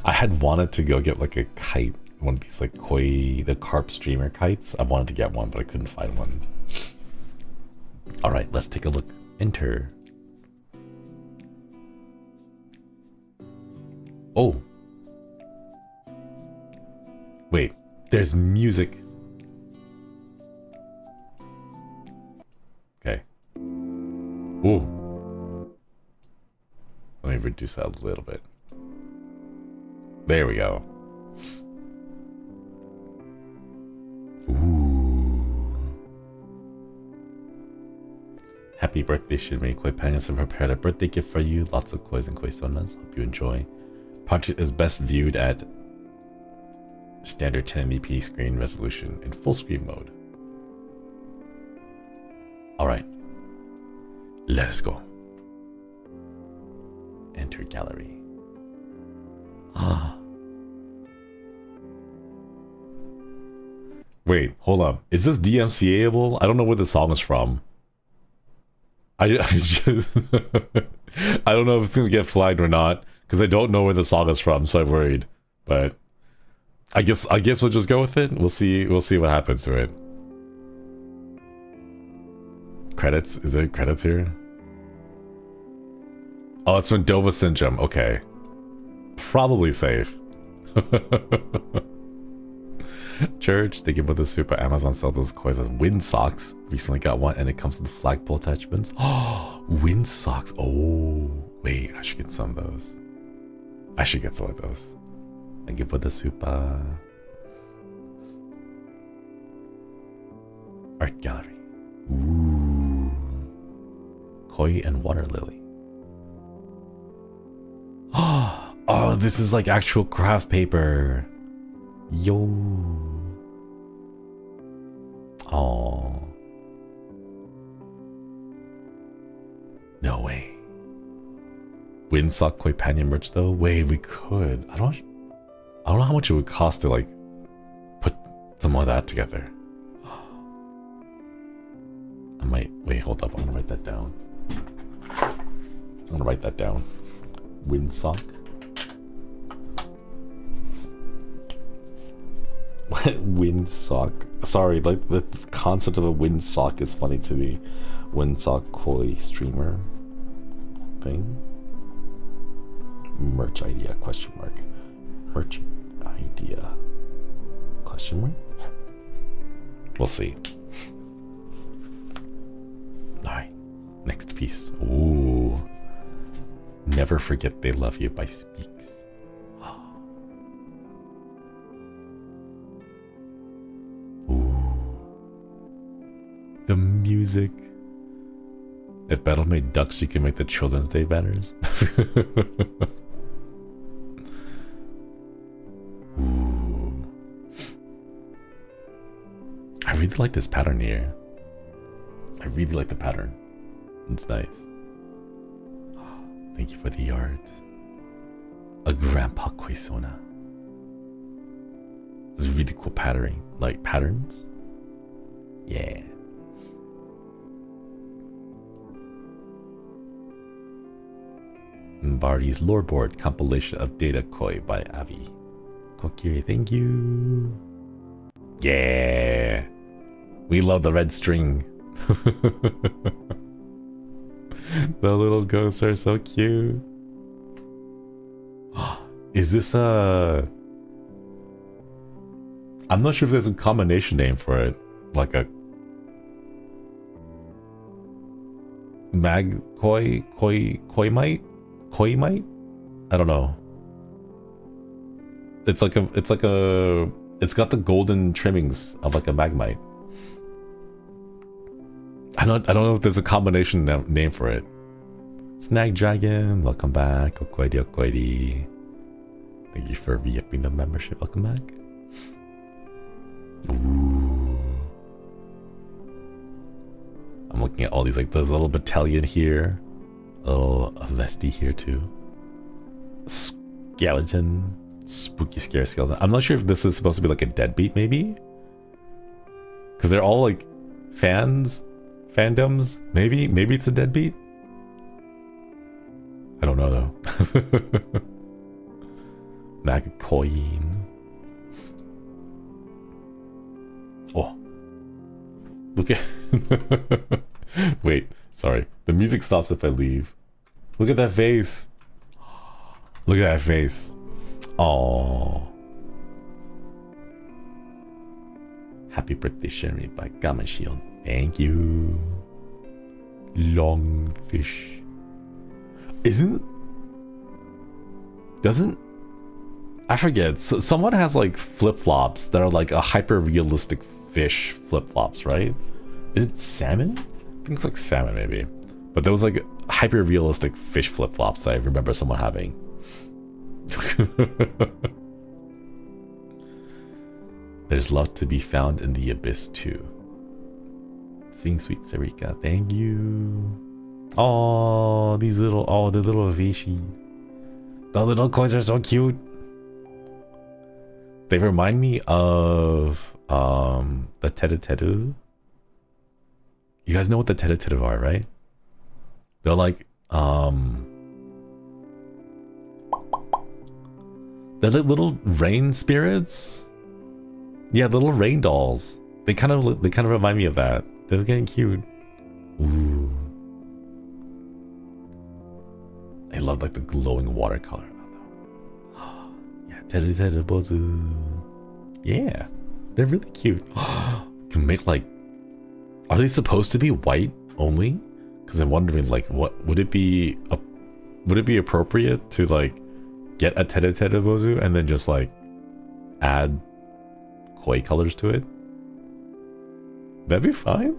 I had wanted to go get like a kite, one of these like koi, the carp streamer kites. I wanted to get one, but I couldn't find one. All right, let's take a look. Enter. Oh. Wait, there's music. Okay. Ooh. Let me reduce that a little bit. There we go. Ooh. Happy birthday, Shinri. Koi Panions have prepared a birthday gift for you. Lots of kois and koi sonas. Hope you enjoy. Project is best viewed at standard 1080p screen resolution in full screen mode. Alright. Let us go. Enter gallery. Ah. Wait, hold up. Is this DMCA-able? I don't know where the song is from. I just I don't know if it's gonna get flagged or not, because I don't know where the song is from, so I'm worried. But I guess we'll just go with it. We'll see what happens to it. Credits? Is there credits here? Oh, it's from Dova Syndrome. Okay. Probably safe. Church, thank you for the super. Amazon sells those coins as wind socks. Recently got one and it comes with flagpole attachments. Oh, wind socks. Oh, wait, I should get some of those. I should get some of those. Thank you for the super. Art gallery. Ooh. Koi and water lily. Oh, this is like actual craft paper. Yo. Oh. No way. Windsock Koi Panion merch though? Wait, we could. I don't know how much it would cost to like put some more of that together. I might wait, hold up, I'm gonna write that down. I'm gonna write that down. Windsock. Windsock. Sorry, like the concept of a windsock is funny to me. Windsock koi streamer thing. Merch idea? Question mark. Merch idea? Question mark. We'll see. All right. Next piece. Ooh. Never Forget They Love You by Speaks. The music. If Battle made ducks, you can make the Children's Day banners. Ooh. I really like this pattern here. I really like the pattern. It's nice. Thank you for the art. A Grandpa Quisona. It's really cool patterning. Like patterns? Yeah. Barty's Loreboard compilation of Data Koi by Avi. Kokiri, thank you. Yeah. We love the red string. The little ghosts are so cute. Is this a... I'm not sure if there's a combination name for it. Like a... Mag... Koimite? Koimite? I don't know. It's like a It's got the golden trimmings of like a Magmite. I don't know if there's a combination name for it. Snag Dragon, welcome back. Okoidi, Okoidi. Thank you for re-upping the membership. Welcome back. Ooh. I'm looking at all these, like, there's a little battalion here. A little vesty here too. Skeleton. Spooky scare skeleton. I'm not sure if this is supposed to be like a deadbeat maybe? Because they're all like fandoms. Maybe it's a deadbeat? I don't know though. Magacoin. Oh. Look at... Wait, sorry. The music stops if I leave. Look at that face. Look at that face. Oh. Happy birthday, Shinri by Gamma Shield. Thank you. Longfish. Doesn't I forget, someone has like flip-flops that are like a hyper-realistic fish flip-flops, right? Is it salmon? I think it's like salmon maybe. But there was like hyper-realistic fish flip-flops that I remember someone having. There's love to be found in the abyss too. Sing sweet Sarika, thank you. Oh, these little, oh, the little fishy. The little coins are so cute. They remind me of the Teru Teru. You guys know what the Teru Teru are, right? They're like they're like little rain spirits. Yeah, little rain dolls. They kind of remind me of that. They're getting cute. Ooh. I love like the glowing watercolor. Yeah, Teru Teru Bozu. Yeah, they're really cute. Can make like, are they supposed to be white only? Because I'm wondering, like, what would it be? Would it be appropriate to like get a Teru Teru Bozu and then just like add koi colors to it? That'd be fine.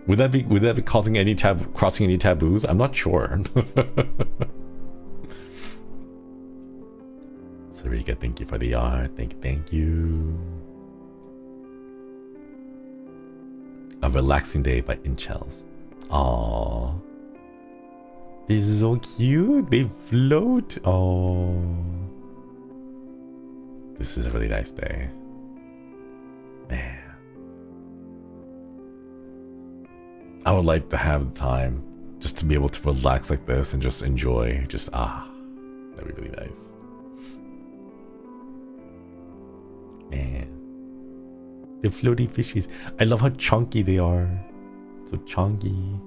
Would that be crossing any taboos? I'm not sure. Sarika, thank you for the art. Thank you. A Relaxing Day by Incels. Aww. This is so cute. They float. Oh. This is a really nice day. Man. I would like to have the time just to be able to relax like this and just enjoy. Just, that'd be really nice. Man. The floaty fishies. I love how chunky they are. So chunky.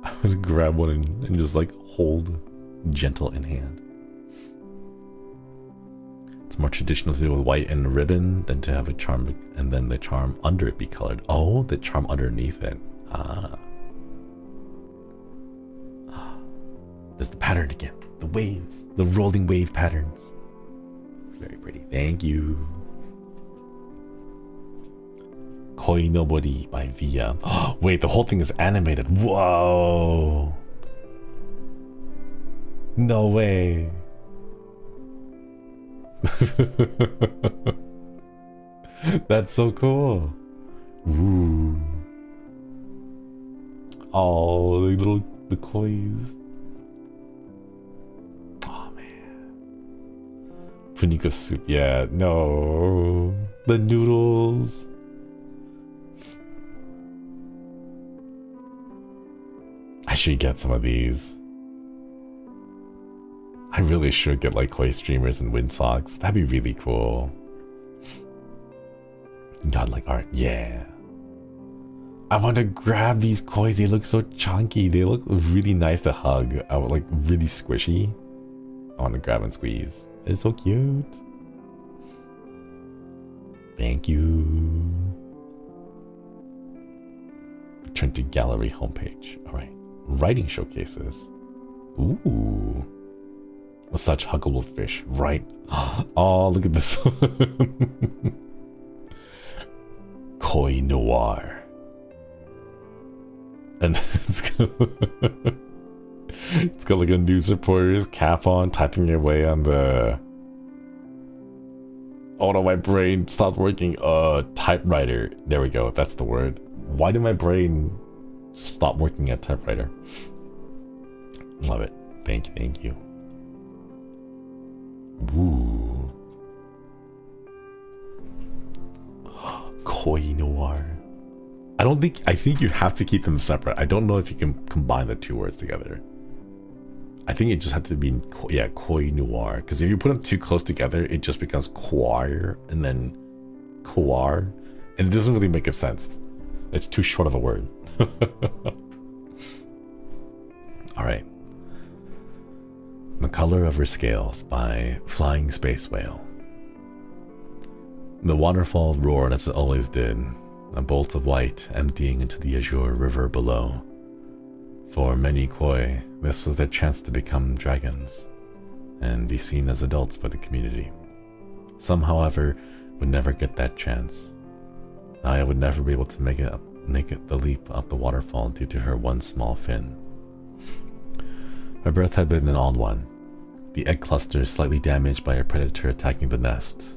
I'm gonna grab one and just like hold gentle in hand. It's more traditional to do with white and ribbon than to have a charm and then the charm under it be colored. Oh, the charm underneath it. There's the pattern again. The waves. The rolling wave patterns. Very pretty. Thank you. Koinobori by Via. Oh, wait, the whole thing is animated. Whoa. No way. That's so cool. Ooh. Oh, the kois. Oh man. Punika soup. Yeah, no. The noodles. I should get some of these. I really should get like koi streamers and windsocks. That'd be really cool. Godlike art, yeah. I want to grab these kois. They look so chunky. They look really nice to hug. I would like really squishy. I want to grab and squeeze. It's so cute. Thank you. Return to gallery homepage. All right. Writing showcases. Ooh. Such huggable fish, right? Oh, look at this one. Koi Noir. And it's got like a news reporter's cap on, typing away on the... Oh no, my brain stopped working. Typewriter. There we go, that's the word. Why did my brain stop working at typewriter? Love it. Thank you. Ooh. Koi Noir. I think you have to keep them separate. I don't know if you can combine the two words together. I think it just had to be, yeah, Koi Noir. Because if you put them too close together, it just becomes choir and then coir. And it doesn't really make a sense. It's too short of a word. Alright. The Color of Her Scales by Flying Space Whale. The waterfall roared as it always did, a bolt of white emptying into the azure river below. For many koi, this was their chance to become dragons, and be seen as adults by the community. Some, however, would never get that chance. Naya would never be able to make it the leap up the waterfall due to her one small fin. Her birth had been an odd one, the egg cluster slightly damaged by a predator attacking the nest.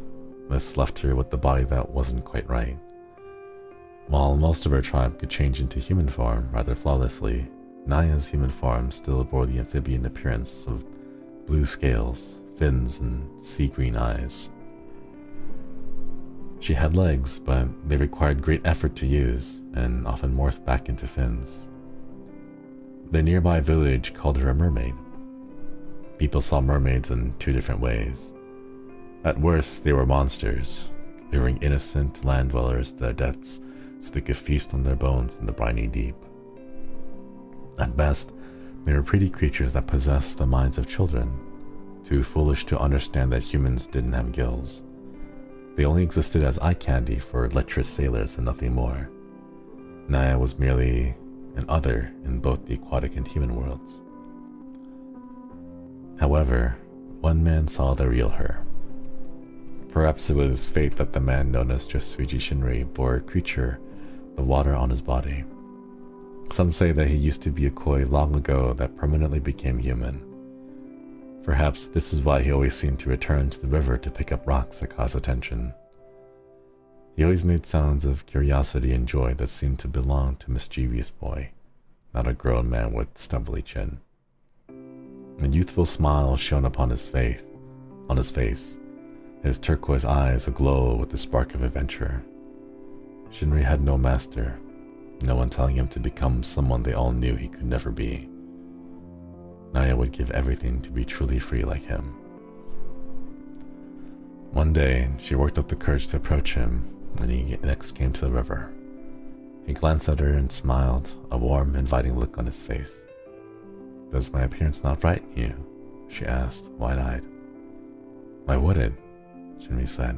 This left her with the body that wasn't quite right. While most of her tribe could change into human form rather flawlessly, Naya's human form still bore the amphibian appearance of blue scales, fins, and sea green eyes. She had legs, but they required great effort to use, and often morphed back into fins. The nearby village called her a mermaid. People saw mermaids in two different ways. At worst, they were monsters, luring innocent land dwellers to their deaths so they could feast on their bones in the briny deep. At best, they were pretty creatures that possessed the minds of children, too foolish to understand that humans didn't have gills. They only existed as eye candy for lecherous sailors and nothing more. Naya was merely an other in both the aquatic and human worlds. However, one man saw the real her. Perhaps it was fate that the man known as Josuiji Shinri bore a creature, the water on his body. Some say that he used to be a koi long ago that permanently became human. Perhaps this is why he always seemed to return to the river to pick up rocks that cause attention. He always made sounds of curiosity and joy that seemed to belong to a mischievous boy, not a grown man with stubbly chin. A youthful smile shone upon his face, his turquoise eyes aglow with the spark of adventure. Shinri had no master, no one telling him to become someone they all knew he could never be. Naya would give everything to be truly free like him. One day, she worked up the courage to approach him when he next came to the river. He glanced at her and smiled, a warm, inviting look on his face. "Does my appearance not frighten you?" she asked, wide-eyed. "Why would it?" Shinri said.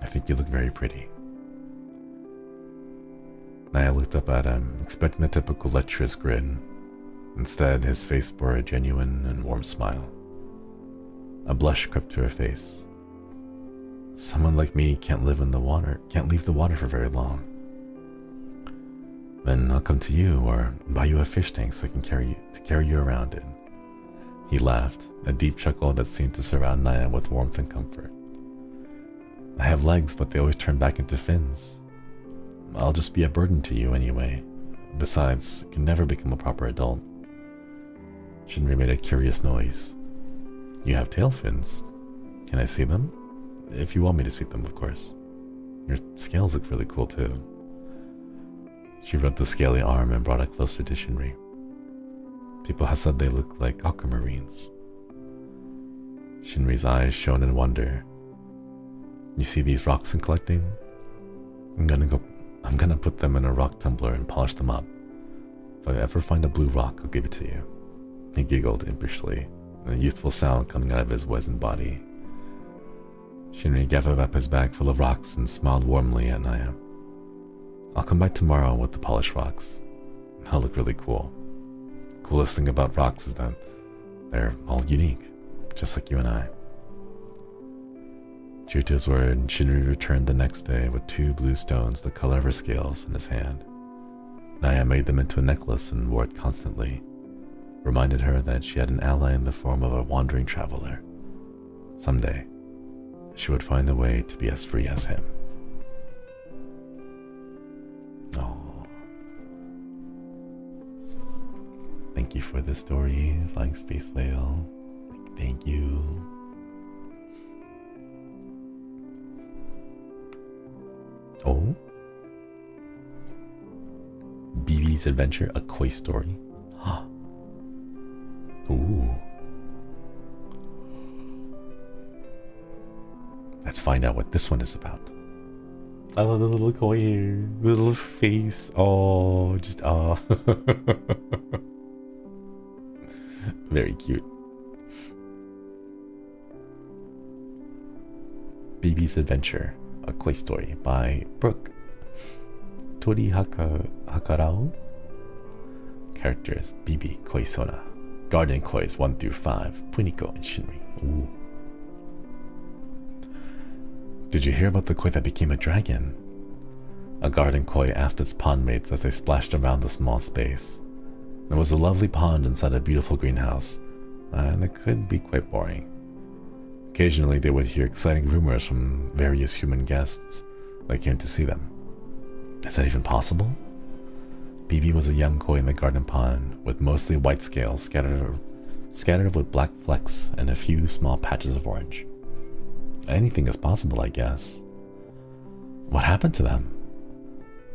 "I think you look very pretty." Naya looked up at him, expecting the typical lecherous grin. Instead, his face bore a genuine and warm smile. A blush crept to her face. "Someone like me can't leave the water for very long." "Then I'll come to you or buy you a fish tank so I can carry you around in." He laughed, a deep chuckle that seemed to surround Naya with warmth and comfort. "I have legs, but they always turn back into fins. I'll just be a burden to you anyway. Besides, I can never become a proper adult." Shinri made a curious noise. "You have tail fins. Can I see them? If you want me to see them, of course. Your scales look really cool too." She rubbed the scaly arm and brought it closer to Shinri. "People have said they look like aquamarines." Shinri's eyes shone in wonder. "You see these rocks I'm collecting? I'm gonna put them in a rock tumbler and polish them up. If I ever find a blue rock, I'll give it to you." He giggled impishly, a youthful sound coming out of his wizened body. Shinri gathered up his bag full of rocks and smiled warmly at Naya. "I'll come back tomorrow with the polished rocks. They'll look really cool. Coolest thing about rocks is that they're all unique. just like you and I. True to his word, Shinri returned the next day with 2 blue stones the color of her scales in his hand. Naya made them into a necklace and wore it constantly, reminded her that she had an ally in the form of a wandering traveler. Someday, she would find a way to be as free as him. Oh. Thank you for the story, Flying Space Whale. Thank you. Oh? BB's Adventure, a koi story. Ooh. Let's find out what this one is about. I love the little koi here. The little face. Oh, just very cute. BB's Adventure, a koi story by Brooke. Tori Hakarao. Characters: BB, Koi Sona. Garden Kois 1 through 5, Puniko and Shinri. Ooh. Did you hear about the koi that became a dragon? A garden koi asked its pond mates as they splashed around the small space. There was a lovely pond inside a beautiful greenhouse, and it could be quite boring. Occasionally they would hear exciting rumors from various human guests that came to see them. Is that even possible? BB was a young koi in the garden pond with mostly white scales scattered with black flecks and a few small patches of orange. Anything is possible, I guess. What happened to them?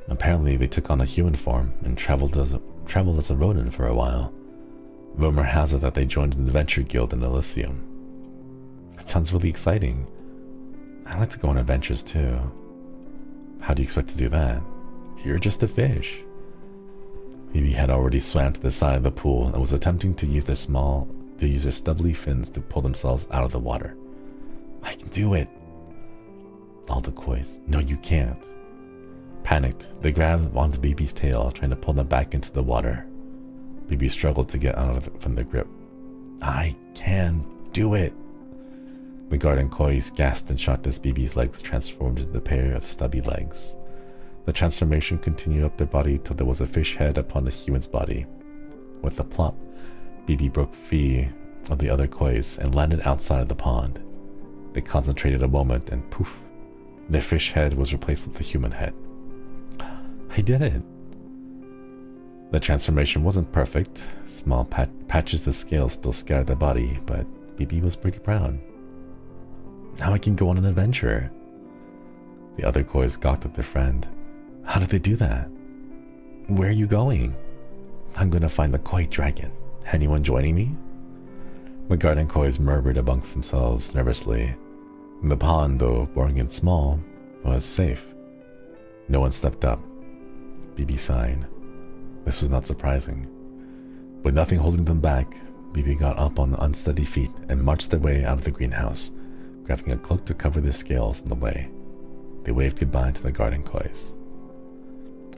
Apparently they took on a human form and traveled as a rodent for a while. Rumor has it that they joined an adventure guild in Elysium. That sounds really exciting. I like to go on adventures too. How do you expect to do that? You're just a fish. BB had already swam to the side of the pool and was attempting to use their stubbly fins to pull themselves out of the water. I can do it. All the kois. No, you can't. Panicked, they grabbed onto BB's tail, trying to pull them back into the water. BB struggled to get out from their grip. I can do it. The garden kois gasped and shocked as BB's legs transformed into a pair of stubby legs. The transformation continued up their body till there was a fish head upon a human's body. With a plop, BB broke free of the other kois and landed outside of the pond. They concentrated a moment and poof, their fish head was replaced with a human head. I did it! The transformation wasn't perfect. Small patches of scales still scattered their body, but BB was pretty proud. Now I can go on an adventure. The other kois gawked at their friend. How did they do that? Where are you going? I'm gonna find the koi dragon. Anyone joining me? The garden kois murmured amongst themselves nervously. The pond, though boring and small, was safe. No one stepped up. BB sighed. This was not surprising. With nothing holding them back, BB got up on unsteady feet and marched their way out of the greenhouse, grabbing a cloak to cover their scales on the way. They waved goodbye to the garden kois.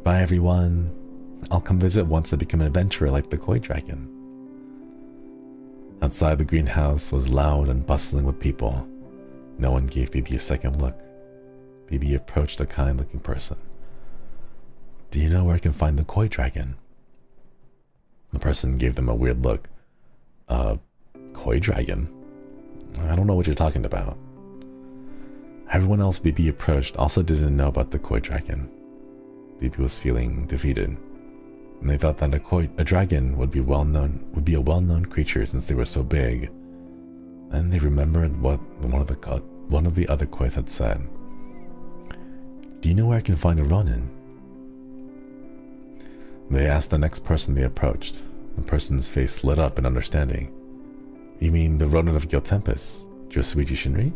Bye everyone. I'll come visit once I become an adventurer like the koi dragon. Outside the greenhouse was loud and bustling with people. No one gave BB a second look. BB approached a kind-looking person. Do you know where I can find the koi dragon? The person gave them a weird look. Koi dragon? I don't know what you're talking about. Everyone else BB approached also didn't know about the koi dragon. BB was feeling defeated, and they thought that a dragon would be a well-known creature since they were so big. And they remembered what one of the other kois had said. Do you know where I can find a ronin? They asked the next person they approached. The person's face lit up in understanding. You mean the ronin of Gil Tempest, Josuichi Shinri?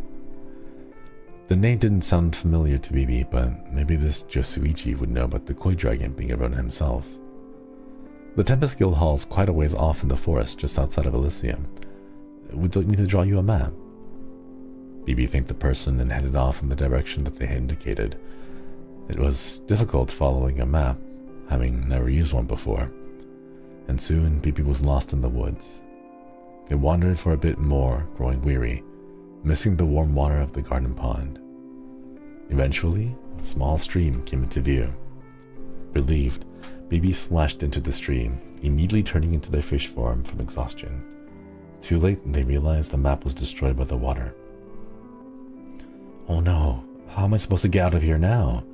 The name didn't sound familiar to BB, but maybe this Josuichi would know about the koi dragon being a ronin himself. The Tempest Guild Hall is quite a ways off in the forest just outside of Elysium. Would you like me to draw you a map? BB thanked the person and headed off in the direction that they had indicated. It was difficult following a map, having never used one before, and soon BB was lost in the woods. They wandered for a bit more, growing weary, missing the warm water of the garden pond. Eventually, a small stream came into view. Relieved, Bibi splashed into the stream, immediately turning into their fish form from exhaustion. Too late, they realized the map was destroyed by the water. Oh no, how am I supposed to get out of here now?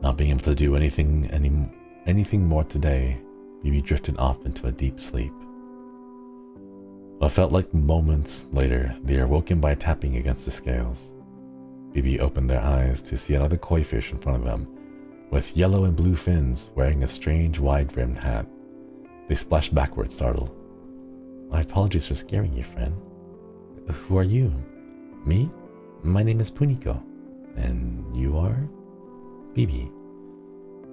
Not being able to do anything more today, Bibi drifted off into a deep sleep. What felt like moments later, they were woken by tapping against the scales. Bibi opened their eyes to see another koi fish in front of them, with yellow and blue fins, wearing a strange wide-brimmed hat. They splashed backwards, startled. My apologies for scaring you, friend. Who are you? Me? My name is Puniko. And you are? Bibi.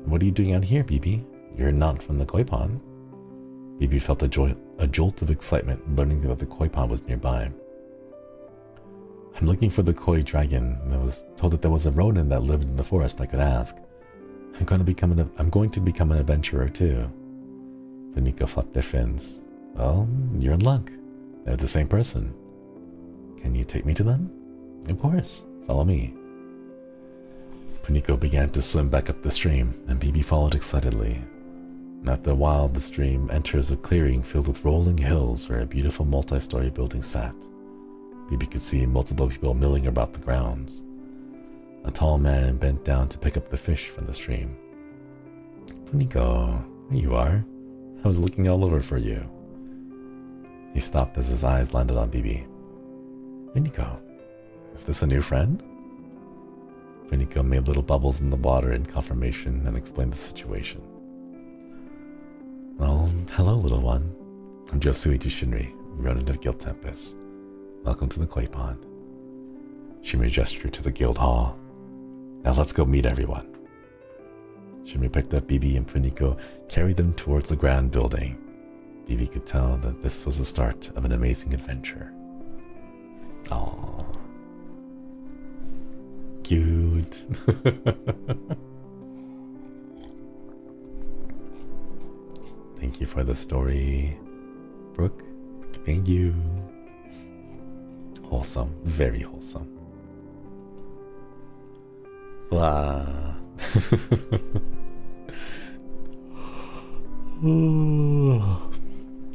What are you doing out here, Bibi? You're not from the koi pond. Bibi felt a jolt of excitement, learning that the koi pond was nearby. I'm looking for the koi dragon, and I was told that there was a ronin that lived in the forest I could ask. I'm going to become an adventurer too. Puniko flapped their fins. Well, you're in luck. They're the same person. Can you take me to them? Of course. Follow me. Puniko began to swim back up the stream, and Bibi followed excitedly. After a while, the stream enters a clearing filled with rolling hills where a beautiful multi-story building sat. Bibi could see multiple people milling about the grounds. A tall man bent down to pick up the fish from the stream. Puniko, there you are. I was looking all over for you. He stopped as his eyes landed on Bibi. Puniko, is this a new friend? Puniko made little bubbles in the water in confirmation and explained the situation. Well, hello, little one. I'm Josuichi Shinri, Ronin of Guild Tempest. Welcome to the koi pond. Shinri gestured to the guild hall. Now let's go meet everyone. Shinri picked up Bibi and Puniko, carried them towards the grand building. Bibi could tell that this was the start of an amazing adventure. Aww. Cute. Thank you for the story, Brooke. Thank you. Wholesome. Very wholesome. Wow.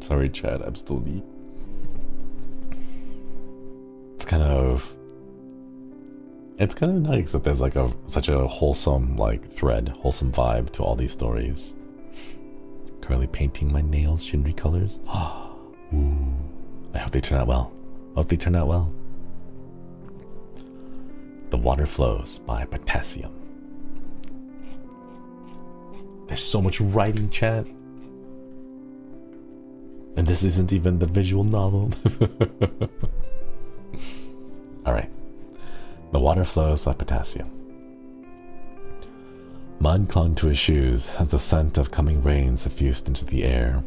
Sorry, Chad. I'm still deep. It's kind of nice that there's like such a wholesome wholesome vibe to all these stories. Currently painting my nails Shinri colors. Ooh. I hope they turn out well. The Water Flows by Potassium. There's so much writing, chat. And this isn't even the visual novel. Alright. The Water Flows by Potassium. Mud clung to his shoes as the scent of coming rain suffused into the air.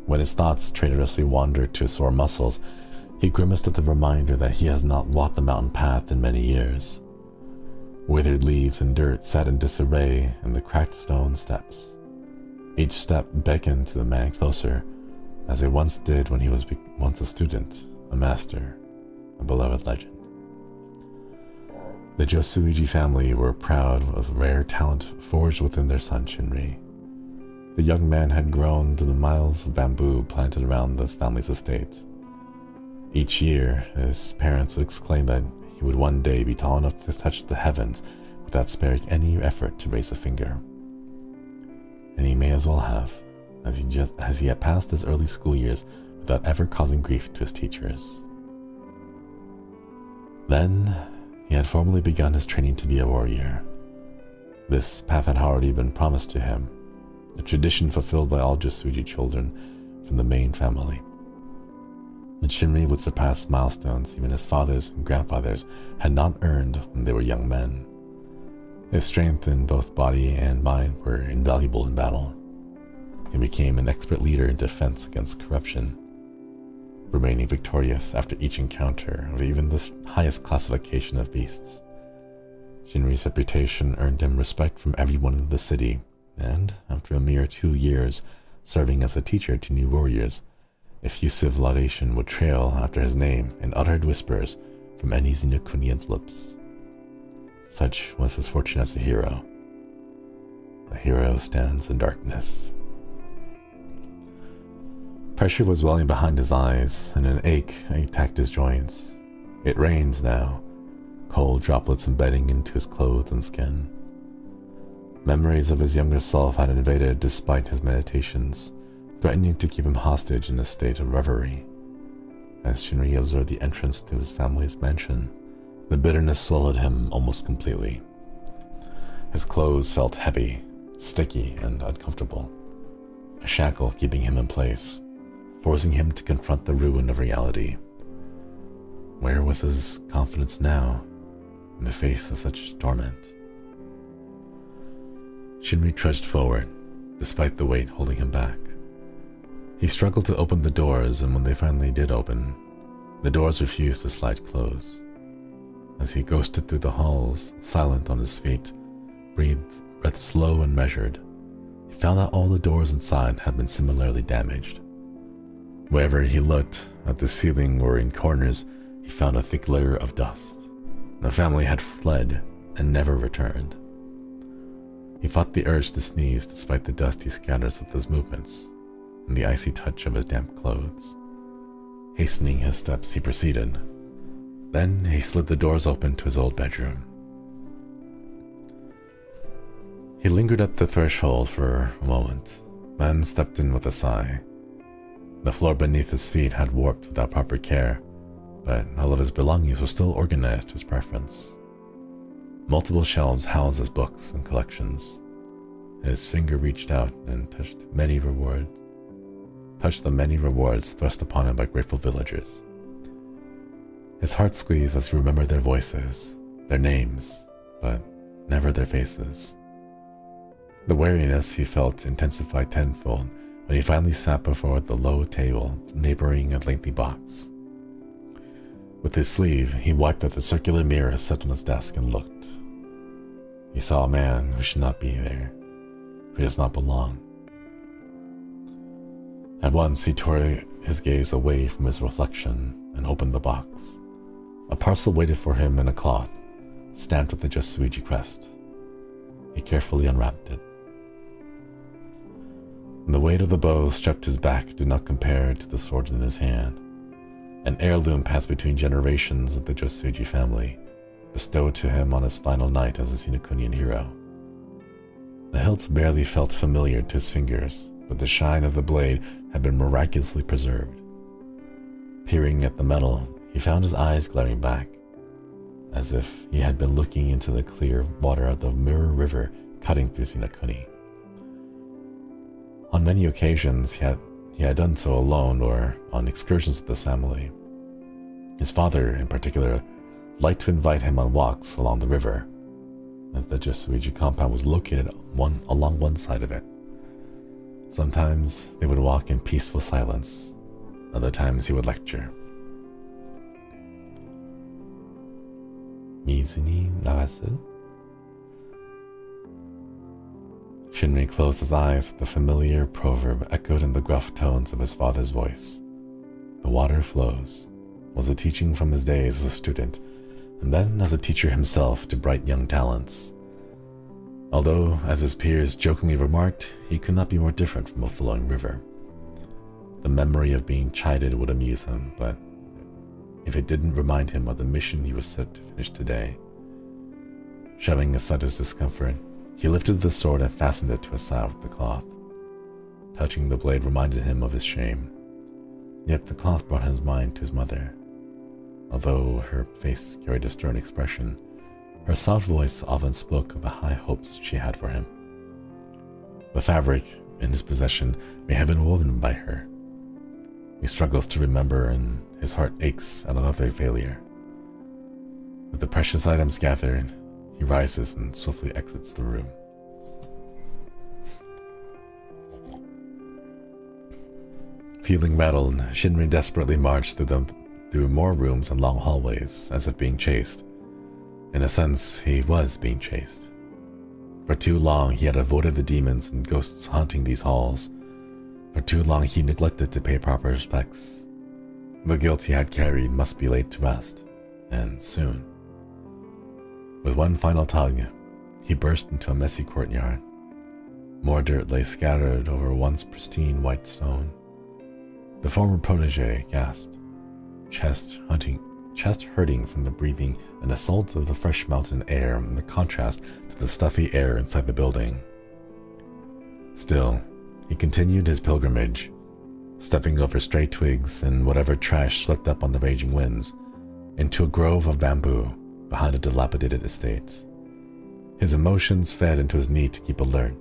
When his thoughts traitoriously wandered to his sore muscles, he grimaced at the reminder that he has not walked the mountain path in many years. Withered leaves and dirt sat in disarray in the cracked stone steps. Each step beckoned the man closer, as it once did when he was once a student, a master, a beloved legend. The Josuiji family were proud of rare talent forged within their son Shinri. The young man had grown to the miles of bamboo planted around this family's estate. Each year, his parents would exclaim that he would one day be tall enough to touch the heavens without sparing any effort to raise a finger. And he may as well have, as he had passed his early school years without ever causing grief to his teachers. Then, he had formally begun his training to be a warrior. This path had already been promised to him, a tradition fulfilled by all Josuiji children from the main family. And Shinri would surpass milestones even his fathers and grandfathers had not earned when they were young men. His strength in both body and mind were invaluable in battle. He became an expert leader in defense against corruption, remaining victorious after each encounter of even the highest classification of beasts. Shinri's reputation earned him respect from everyone in the city, and after a mere 2 years serving as a teacher to new warriors, Effusive laudation would trail after his name in uttered whispers from any Xenocunian's lips. Such was his fortune as a hero. A hero stands in darkness. Pressure was welling behind his eyes, and an ache attacked his joints. It rained now, cold droplets embedding into his clothes and skin. Memories of his younger self had invaded despite his meditations, threatening to keep him hostage in a state of reverie. As Shinri observed the entrance to his family's mansion, the bitterness swallowed him almost completely. His clothes felt heavy, sticky, and uncomfortable, a shackle keeping him in place, forcing him to confront the ruin of reality. Where was his confidence now, in the face of such torment? Shinri trudged forward, despite the weight holding him back. He struggled to open the doors, and when they finally did open, the doors refused to slide close. As he ghosted through the halls, silent on his feet, breathed slow and measured, he found that all the doors inside had been similarly damaged. Wherever he looked, at the ceiling or in corners, he found a thick layer of dust. The family had fled and never returned. He fought the urge to sneeze despite the dusty scatters of his movements and the icy touch of his damp clothes. Hastening his steps, he proceeded. Then he slid the doors open to his old bedroom. He lingered at the threshold for a moment, then stepped in with a sigh. The floor beneath his feet had warped without proper care, but all of his belongings were still organized to his preference. Multiple shelves housed his books and collections. His finger reached out and touched the many rewards thrust upon him by grateful villagers. His heart squeezed as he remembered their voices, their names, but never their faces. The weariness he felt intensified tenfold when he finally sat before the low table neighboring a lengthy box. With his sleeve, he wiped at the circular mirror set on his desk and looked. He saw a man who should not be there, who does not belong. At once, he tore his gaze away from his reflection and opened the box. A parcel waited for him in a cloth, stamped with the Yasuiji crest. He carefully unwrapped it. The weight of the bow stripped his back did not compare to the sword in his hand, an heirloom passed between generations of the Yasuiji family, bestowed to him on his final night as a Xenocunian hero. The hilt barely felt familiar to his fingers, but the shine of the blade had been miraculously preserved. Peering at the metal, he found his eyes glaring back, as if he had been looking into the clear water of the Mirror River cutting through Xenocuni. On many occasions, he had done so alone or on excursions with his family. His father, in particular, liked to invite him on walks along the river, as the Yasuiji compound was located along one side of it. Sometimes they would walk in peaceful silence, other times he would lecture. Mizu ni nagasu? Shinri closed his eyes at the familiar proverb echoed in the gruff tones of his father's voice. The water flows was a teaching from his days as a student, and then as a teacher himself to bright young talents. Although, as his peers jokingly remarked, he could not be more different from a flowing river. The memory of being chided would amuse him, but if it didn't remind him of the mission he was set to finish today. Shoving aside his discomfort, he lifted the sword and fastened it to his side with the cloth. Touching the blade reminded him of his shame, yet the cloth brought his mind to his mother. Although her face carried a stern expression, her soft voice often spoke of the high hopes she had for him. The fabric in his possession may have been woven by her. He struggles to remember, and his heart aches at another failure. With the precious items gathered, he rises and swiftly exits the room. Feeling rattled, Shinri desperately marched through more rooms and long hallways, as if being chased. In a sense, he was being chased. For too long, he had avoided the demons and ghosts haunting these halls, For too long he neglected to pay proper respects. The guilt he had carried must be laid to rest, and soon. With one final tug, he burst into a messy courtyard. More dirt lay scattered over once pristine white stone. The former protege gasped, chest hurting from the breathing and assault of the fresh mountain air and the contrast to the stuffy air inside the building. Still, he continued his pilgrimage, stepping over stray twigs and whatever trash swept up on the raging winds, into a grove of bamboo behind a dilapidated estate. His emotions fed into his need to keep alert.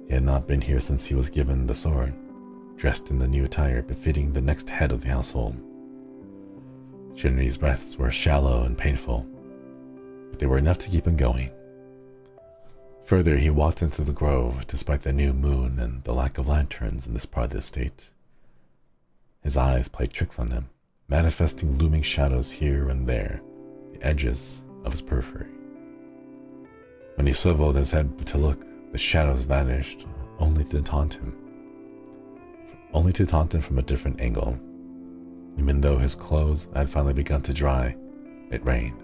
He had not been here since he was given the sword, dressed in the new attire befitting the next head of the household. Shinri's breaths were shallow and painful, but they were enough to keep him going. Further, he walked into the grove despite the new moon and the lack of lanterns in this part of the estate. His eyes played tricks on him, manifesting looming shadows here and there, the edges of his periphery. When he swiveled his head to look, the shadows vanished, only to taunt him from a different angle. Even though his clothes had finally begun to dry, it rained.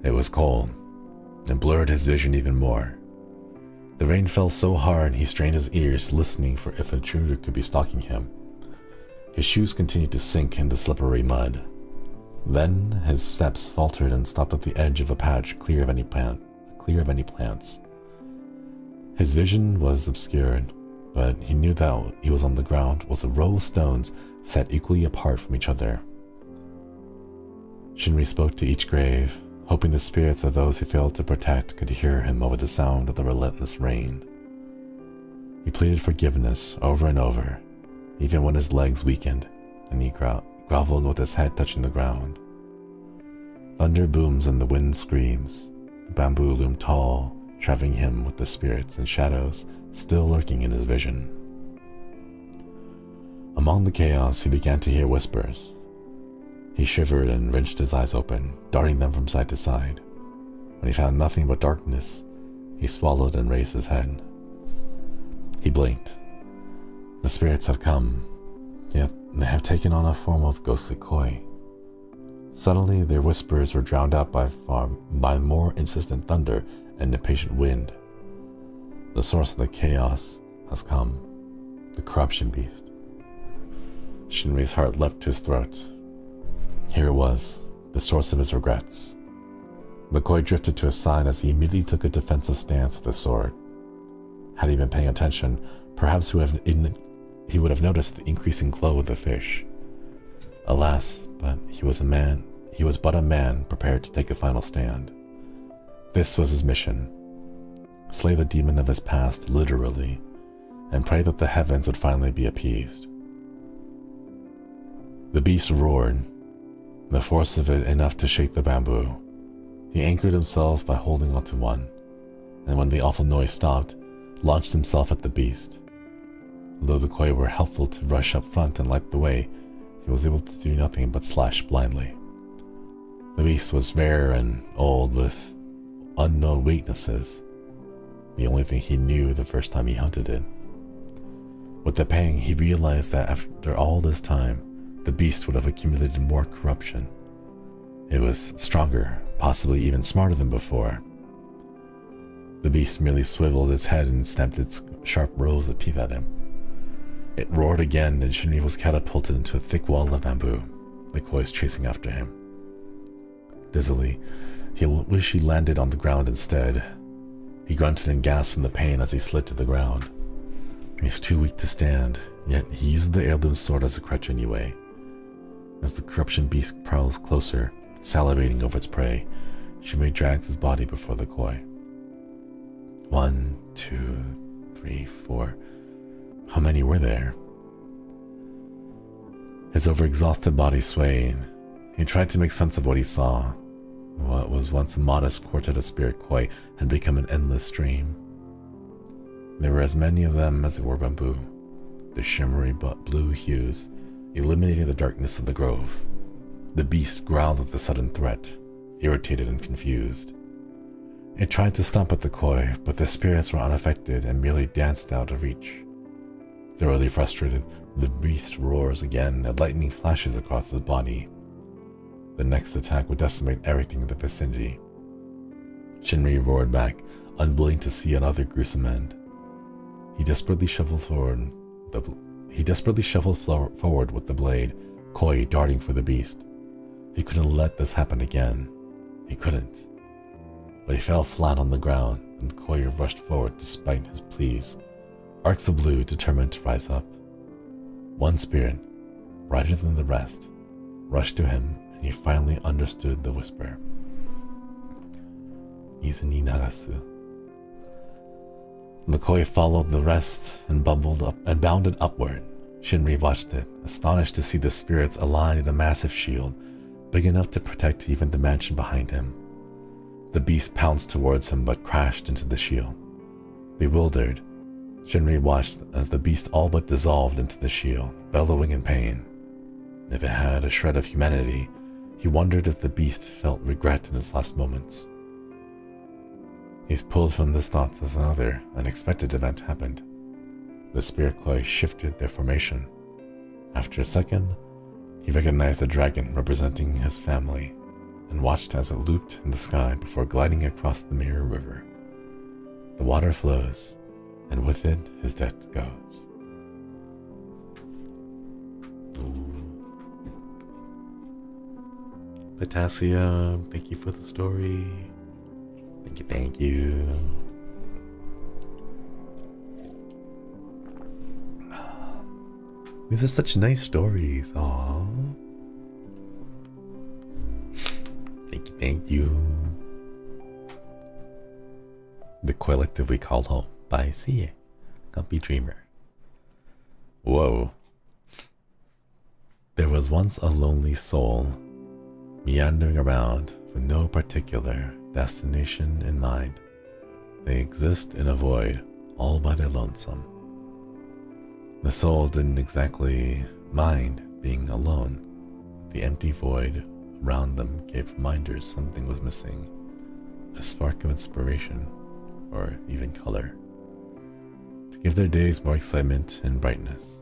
It was cold, and blurred his vision even more. The rain fell so hard he strained his ears, listening for if an intruder could be stalking him. His shoes continued to sink in the slippery mud. Then his steps faltered and stopped at the edge of a patch clear of any plants. His vision was obscured, but he knew that he was on the ground was a row of stones set equally apart from each other. Shinri spoke to each grave, hoping the spirits of those he failed to protect could hear him over the sound of the relentless rain. He pleaded forgiveness over and over, even when his legs weakened and he groveled with his head touching the ground. Thunder booms and the wind screams. The bamboo loomed tall, trapping him with the spirits and shadows still lurking in his vision. Among the chaos, he began to hear whispers. He shivered and wrenched his eyes open, darting them from side to side. When he found nothing but darkness, he swallowed and raised his head. He blinked. The spirits have come, yet they have taken on a form of ghostly koi. Suddenly, their whispers were drowned out by more insistent thunder and impatient wind. The source of the chaos has come, the corruption beast. Shinri's heart leapt to his throat. Here it was, the source of his regrets. The koi drifted to his side as he immediately took a defensive stance with his sword. Had he been paying attention, perhaps he would have noticed the increasing glow of the fish. Alas, but he was but a man prepared to take a final stand. This was his mission: slay the demon of his past literally, and pray that the heavens would finally be appeased. The beast roared, the force of it enough to shake the bamboo. He anchored himself by holding onto one, and when the awful noise stopped, launched himself at the beast. Although the koi were helpful to rush up front and light the way, he was able to do nothing but slash blindly. The beast was rare and old with unknown weaknesses, the only thing he knew the first time he hunted it. With the pang, he realized that after all this time, the beast would have accumulated more corruption. It was stronger, possibly even smarter than before. The beast merely swiveled its head and stamped its sharp rows of teeth at him. It roared again, and Shinri was catapulted into a thick wall of bamboo, the kois chasing after him. Dizzily, he wished he landed on the ground instead. He grunted and gasped from the pain as he slid to the ground. He was too weak to stand, yet he used the heirloom sword as a crutch anyway. As the corruption beast prowls closer, salivating over its prey, Shinri drags his body before the koi. 1, 2, 3, 4. How many were there? His overexhausted body swayed. He tried to make sense of what he saw. What was once a modest quartet of spirit koi had become an endless stream. There were as many of them as there were bamboo, the shimmery but blue hues illuminating the darkness of the grove. The beast growled at the sudden threat, irritated and confused. It tried to stomp at the koi, but the spirits were unaffected and merely danced out of reach. Thoroughly frustrated, the beast roars again and lightning flashes across his body. The next attack would decimate everything in the vicinity. Shinri roared back, unwilling to see another gruesome end. He desperately shuffled forward with the blade, Koi darting for the beast. He couldn't let this happen again. He couldn't. But he fell flat on the ground, and Koi rushed forward despite his pleas, arcs of blue determined to rise up. One spirit, brighter than the rest, rushed to him, and he finally understood the whisper. Izu ni nagasu. The Koi followed the rest and bounded upward. Shinri watched it, astonished to see the spirits aligned in a massive shield, big enough to protect even the mansion behind him. The beast pounced towards him but crashed into the shield. Bewildered, Shinri watched as the beast all but dissolved into the shield, bellowing in pain. If it had a shred of humanity, he wondered if the beast felt regret in its last moments. He's pulled from this thoughts as another unexpected event happened. The spirit Koi shifted their formation. After a second, he recognized the dragon representing his family and watched as it looped in the sky before gliding across the mirror river. The water flows, and with it his debt goes. Potassium, thank you for the story. Thank you. These are such nice stories. Aww. Thank you. The collective we call home by CA. Gumpy Dreamer. Whoa. There was once a lonely soul meandering around with no particular destination in mind. They exist in a void all by their lonesome. The soul didn't exactly mind being alone. The empty void around them gave reminders something was missing, a spark of inspiration, or even color, to give their days more excitement and brightness.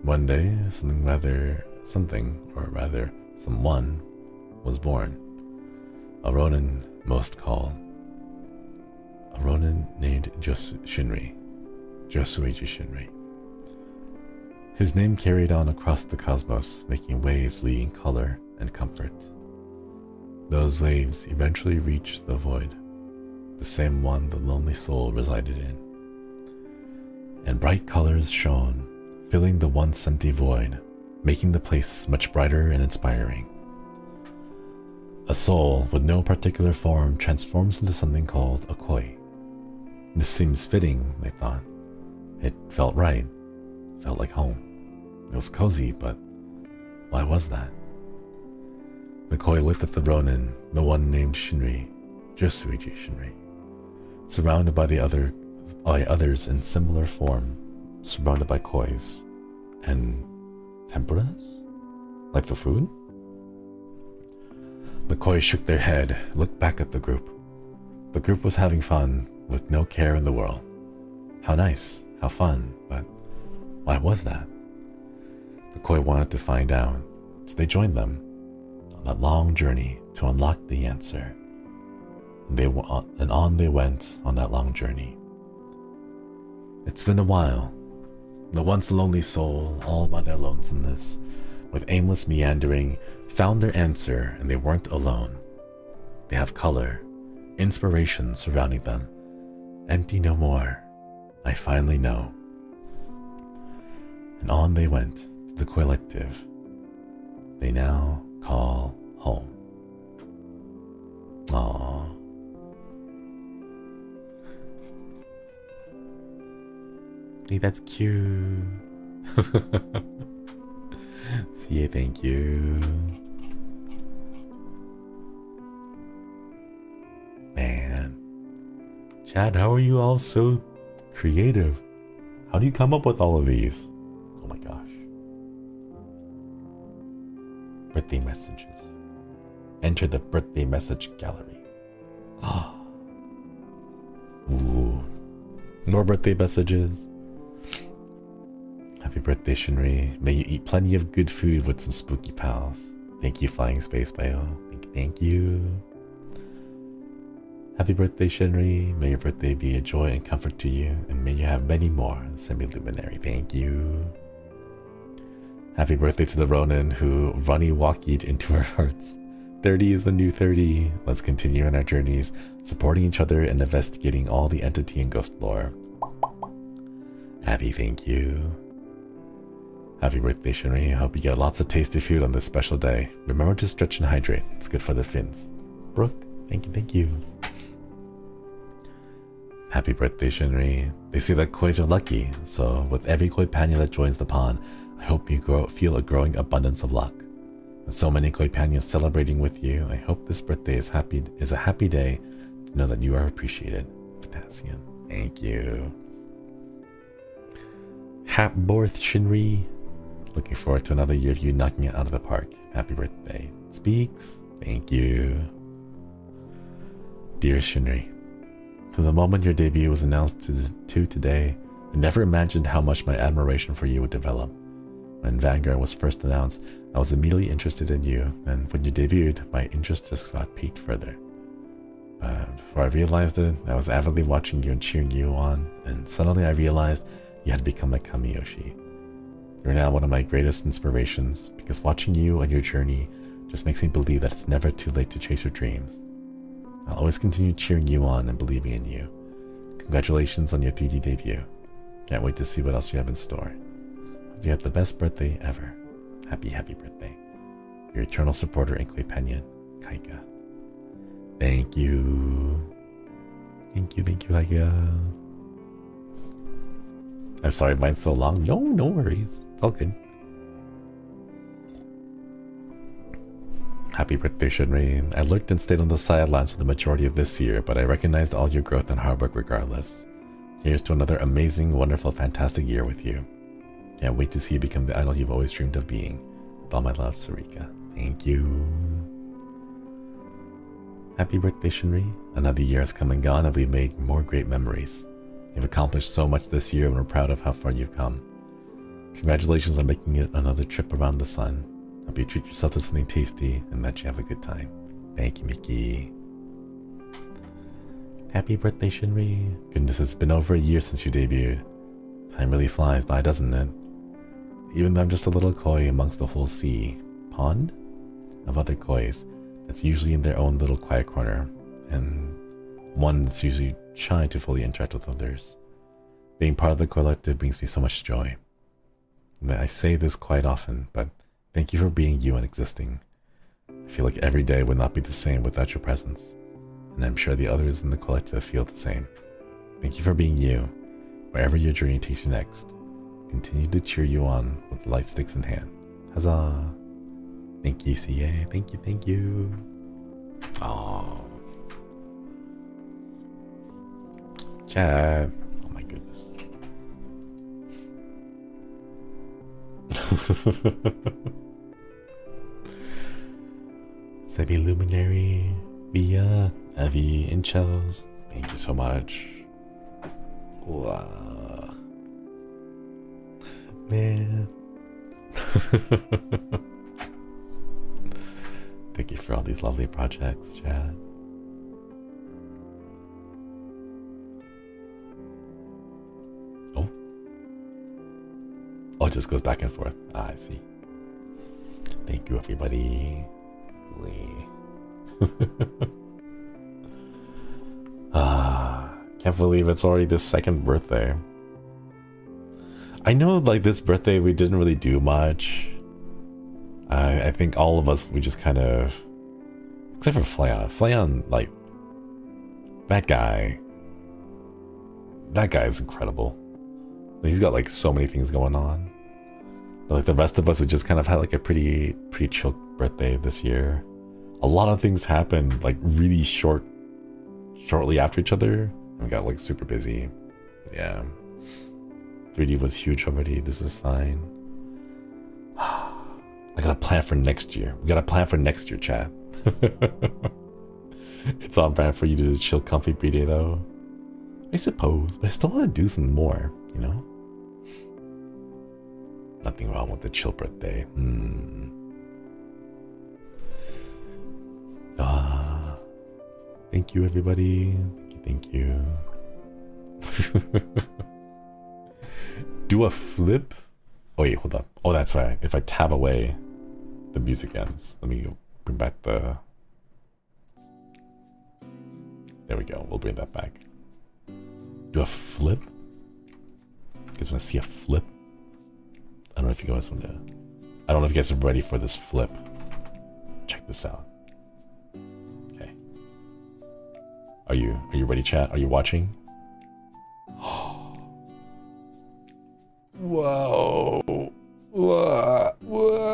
One day, someone was born. A Ronin most called. A Ronin named Shinri. Josuiji Shinri. His name carried on across the cosmos, making waves leading color and comfort. Those waves eventually reached the void, the same one the lonely soul resided in. And bright colors shone, filling the once empty void, making the place much brighter and inspiring. A soul with no particular form transforms into something called a koi. This seems fitting, they thought. It felt right, felt like home. It was cozy, but why was that? The koi looked at the Ronin, the one named Shinri, Josuiji Shinri, surrounded by others in similar form, surrounded by kois and tempuras, like the food. The koi shook their head, looked back at the group. The group was having fun with no care in the world. How nice, how fun, but why was that? The koi wanted to find out, so they joined them on that long journey to unlock the answer. And on they went on that long journey. It's been a while. The once lonely soul, all by their lonesomeness, with aimless meandering, found their answer, and they weren't alone. They have color, inspiration surrounding them. Empty no more. I finally know. And on they went to the collective they now call home. Aww. Hey, that's cute. See, thank you. Man. Chad, how are you all so creative? How do you come up with all of these? Oh my gosh. Birthday messages. Enter the birthday message gallery. Ah. Ooh. More birthday messages. Happy birthday, Shinri. May you eat plenty of good food with some spooky pals. Thank you, Flying Space Bio. Thank you. Happy birthday, Shinri. May your birthday be a joy and comfort to you, and may you have many more. Semi-luminary. Thank you. Happy birthday to the Ronin who runny walkied into our hearts. 30 is the new 30. Let's continue on our journeys, supporting each other and investigating all the entity and ghost lore. Abby, thank you. Happy birthday, Shinri. I hope you get lots of tasty food on this special day. Remember to stretch and hydrate. It's good for the fins. Brooke, thank you. Happy birthday, Shinri. They say that kois are lucky, so with every koi panya that joins the pond, I hope you feel a growing abundance of luck. With so many koi panyas celebrating with you, I hope this birthday is a happy day to know that you are appreciated. Potassium, thank you. Hap birth, Shinri. Looking forward to another year of you knocking it out of the park. Happy birthday. Speaks, thank you. Dear Shinri, from the moment your debut was announced to today, I never imagined how much my admiration for you would develop. When Vanguard was first announced, I was immediately interested in you, and when you debuted, my interest just got piqued further. But before I realized it, I was avidly watching you and cheering you on, and suddenly I realized you had become a Kamiyoshi. You're now one of my greatest inspirations, because watching you and your journey just makes me believe that it's never too late to chase your dreams. I'll always continue cheering you on and believing in you. Congratulations on your 3D debut. Can't wait to see what else you have in store. Hope you have the best birthday ever. Happy birthday. Your eternal supporter and koi penyan, Kaika. Thank you. Thank you, Kaika. I'm sorry mine's so long. No worries. It's all good. Happy birthday, Shinri. I lurked and stayed on the sidelines for the majority of this year, but I recognized all your growth and hard work regardless. Here's to another amazing, wonderful, fantastic year with you. Can't wait to see you become the idol you've always dreamed of being. With all my love, Sarika. Thank you. Happy birthday, Shinri. Another year has come and gone, and we've made more great memories. You've accomplished so much this year, and we're proud of how far you've come. Congratulations on making it another trip around the sun. Hope you treat yourself to something tasty and that you have a good time. Thank you, Mickey. Happy birthday, Shinri. Goodness, it's been over a year since you debuted. Time really flies by, doesn't it? Even though I'm just a little koi amongst the whole pond of other kois that's usually in their own little quiet corner, and one that's usually shy to fully interact with others. Being part of the collective brings me so much joy. And I say this quite often, but thank you for being you and existing. I feel like every day would not be the same without your presence, and I'm sure the others in the collective feel the same. Thank you for being you, wherever your journey takes you next. Continue to cheer you on with light sticks in hand. Huzzah! Thank you, CA. Thank you. Aww. Chat. Oh my goodness. Sebi Luminary, Via, Avi, Inchells. Thank you so much. Wow. Man. Thank you for all these lovely projects, Chad. Oh, it just goes back and forth. Ah, I see. Thank you, everybody. Can't believe it's already the second birthday. I know, like, this birthday we didn't really do much. I think all of us, we just kind of, except for Flayon. Flayon, like, that guy is incredible. He's got like so many things going on. But like the rest of us, we just kind of had like a pretty chill birthday this year. A lot of things happened like really shortly after each other. And we got like super busy. Yeah. 3D was huge already. This is fine. I gotta plan for next year. We gotta plan for next year, chat. It's on brand for you to chill comfy B-Day though. I suppose, but I still want to do some more, you know? Nothing wrong with the chill birthday. Thank you, everybody. Thank you. Do a flip? Oh, wait, hold on. Oh, that's right. If I tab away, the music ends. Let me bring back the... There we go. We'll bring that back. Do a flip? You guys want to see a flip? I don't know if you guys want to... I don't know if you guys are ready for this flip. Check this out. Okay. Are you ready, chat? Are you watching? Whoa. Whoa. Whoa.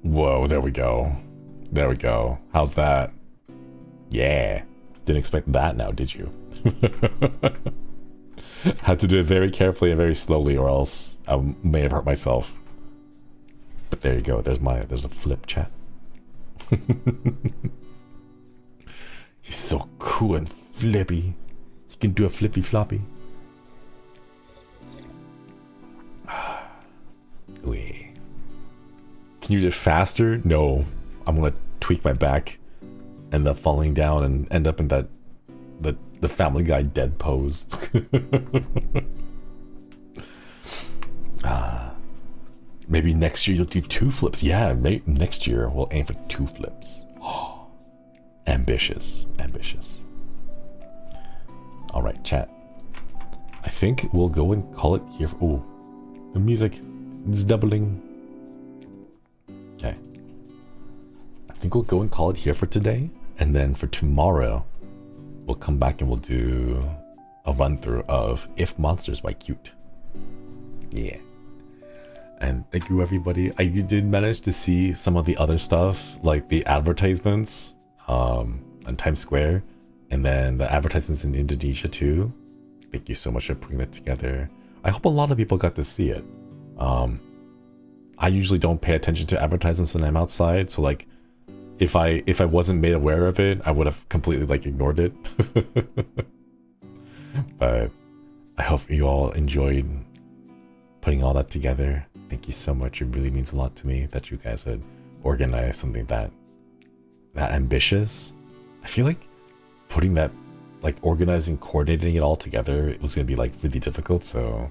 Whoa, there we go. There we go. How's that? Yeah. Didn't expect that now, did you? Had to do it very carefully and very slowly, or else I may have hurt myself. But there you go. There's a flip, chat. He's so cool and flippy. He can do a flippy floppy. Can you do it faster? No. I'm gonna tweak my back, end up falling down and end up in that the Family Guy dead pose. Maybe next year you'll do 2 flips. Yeah, next year we'll aim for 2 flips. Ambitious, ambitious. All right, chat. I think we'll go and call it here. Oh, the music is doubling. Okay. I think we'll go and call it here for today, and then for tomorrow, we'll come back and we'll do a run through of If Monsters by Cute. Yeah. And thank you, everybody. I did manage to see some of the other stuff, like the advertisements on Times Square, and then the advertisements in Indonesia too. Thank you so much for putting that together. I hope a lot of people got to see it. I usually don't pay attention to advertisements when I'm outside, so like if I wasn't made aware of it, I would have completely like ignored it. But I hope you all enjoyed putting all that together. Thank you so much. It really means a lot to me that you guys would organize something that ambitious. I feel like putting that, like organizing, coordinating it all together, it was gonna be like really difficult. So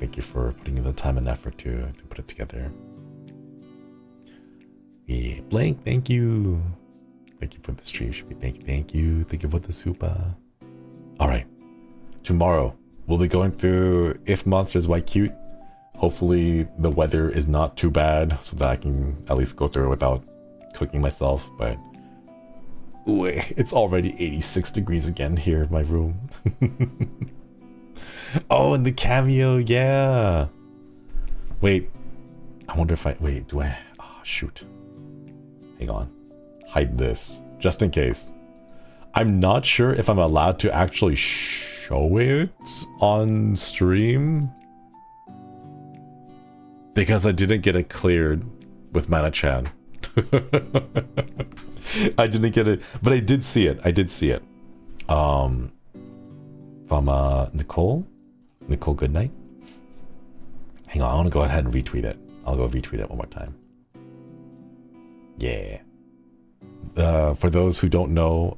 thank you for putting in the time and effort to put it together. Yeah, Blank, thank you. Thank you for the stream. Should be thank you. Thank you for the super. All right, tomorrow we'll be going through If Monsters Why Cute. Hopefully the weather is not too bad so that I can at least go through it without cooking myself. But ooh, it's already 86 degrees again here in my room. Oh, and the cameo, yeah. Wait, I wonder if do I? Oh, shoot. Hang on. Hide this, just in case. I'm not sure if I'm allowed to actually show it on stream, because I didn't get it cleared with Mana-chan. I didn't get it, but I did see it. I did see it. From Nicole Goodnight. Hang on, I want to go ahead and retweet it. I'll go retweet it one more time. Yeah. For those who don't know,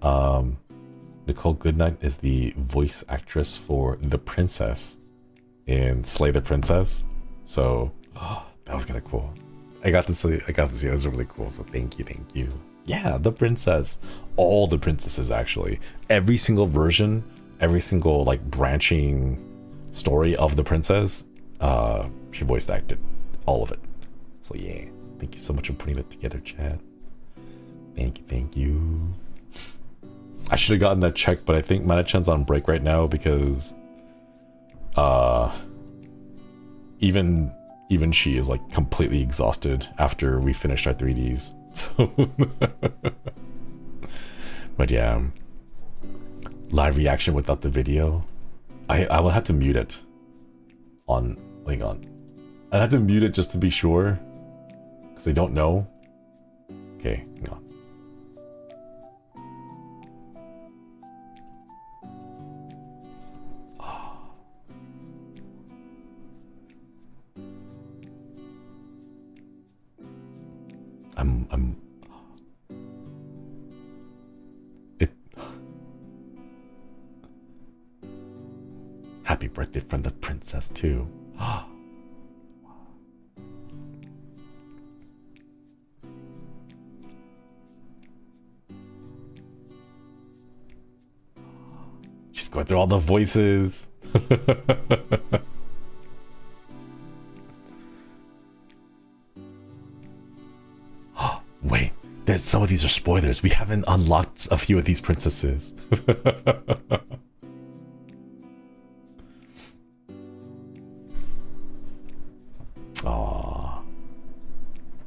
Nicole Goodnight is the voice actress for the princess in Slay the Princess. So that was kind of cool. I got to see it. It was really cool. So thank you. Yeah, the princess. All the princesses, actually. Every single version, every single like branching story of the princess, she voice acted all of it. So yeah, thank you so much for putting it together, Chad. Thank you. I should have gotten that checked, but I think Mana-chan's on break right now because even she is like completely exhausted after we finished our 3Ds. So but yeah, live reaction without the video. I will have to mute it on. Hang on, I have to mute it just to be sure because I don't know. Okay, hang on. I'm it. Happy birthday from the princess too. She's going through all the voices. Wait, some of these are spoilers. We haven't unlocked a few of these princesses. Aww.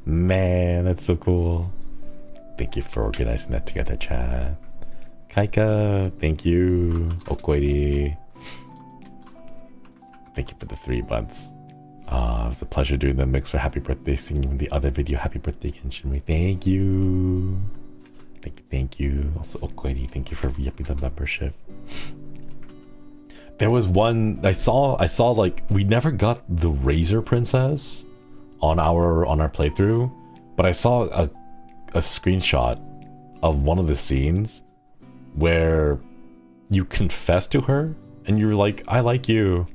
Man, that's so cool. Thank you for organizing that together, chat. Kaika, thank you. Okoiri. Thank you for the 3 months. It was a pleasure doing the mix for Happy Birthday, singing the other video, Happy Birthday again, Shinri. Thank you. Thank you. Also, Okoiri, thank you for re-upping the membership. There was one I saw like we never got the Razor Princess on our playthrough, but I saw a screenshot of one of the scenes where you confess to her and you're like, I like you.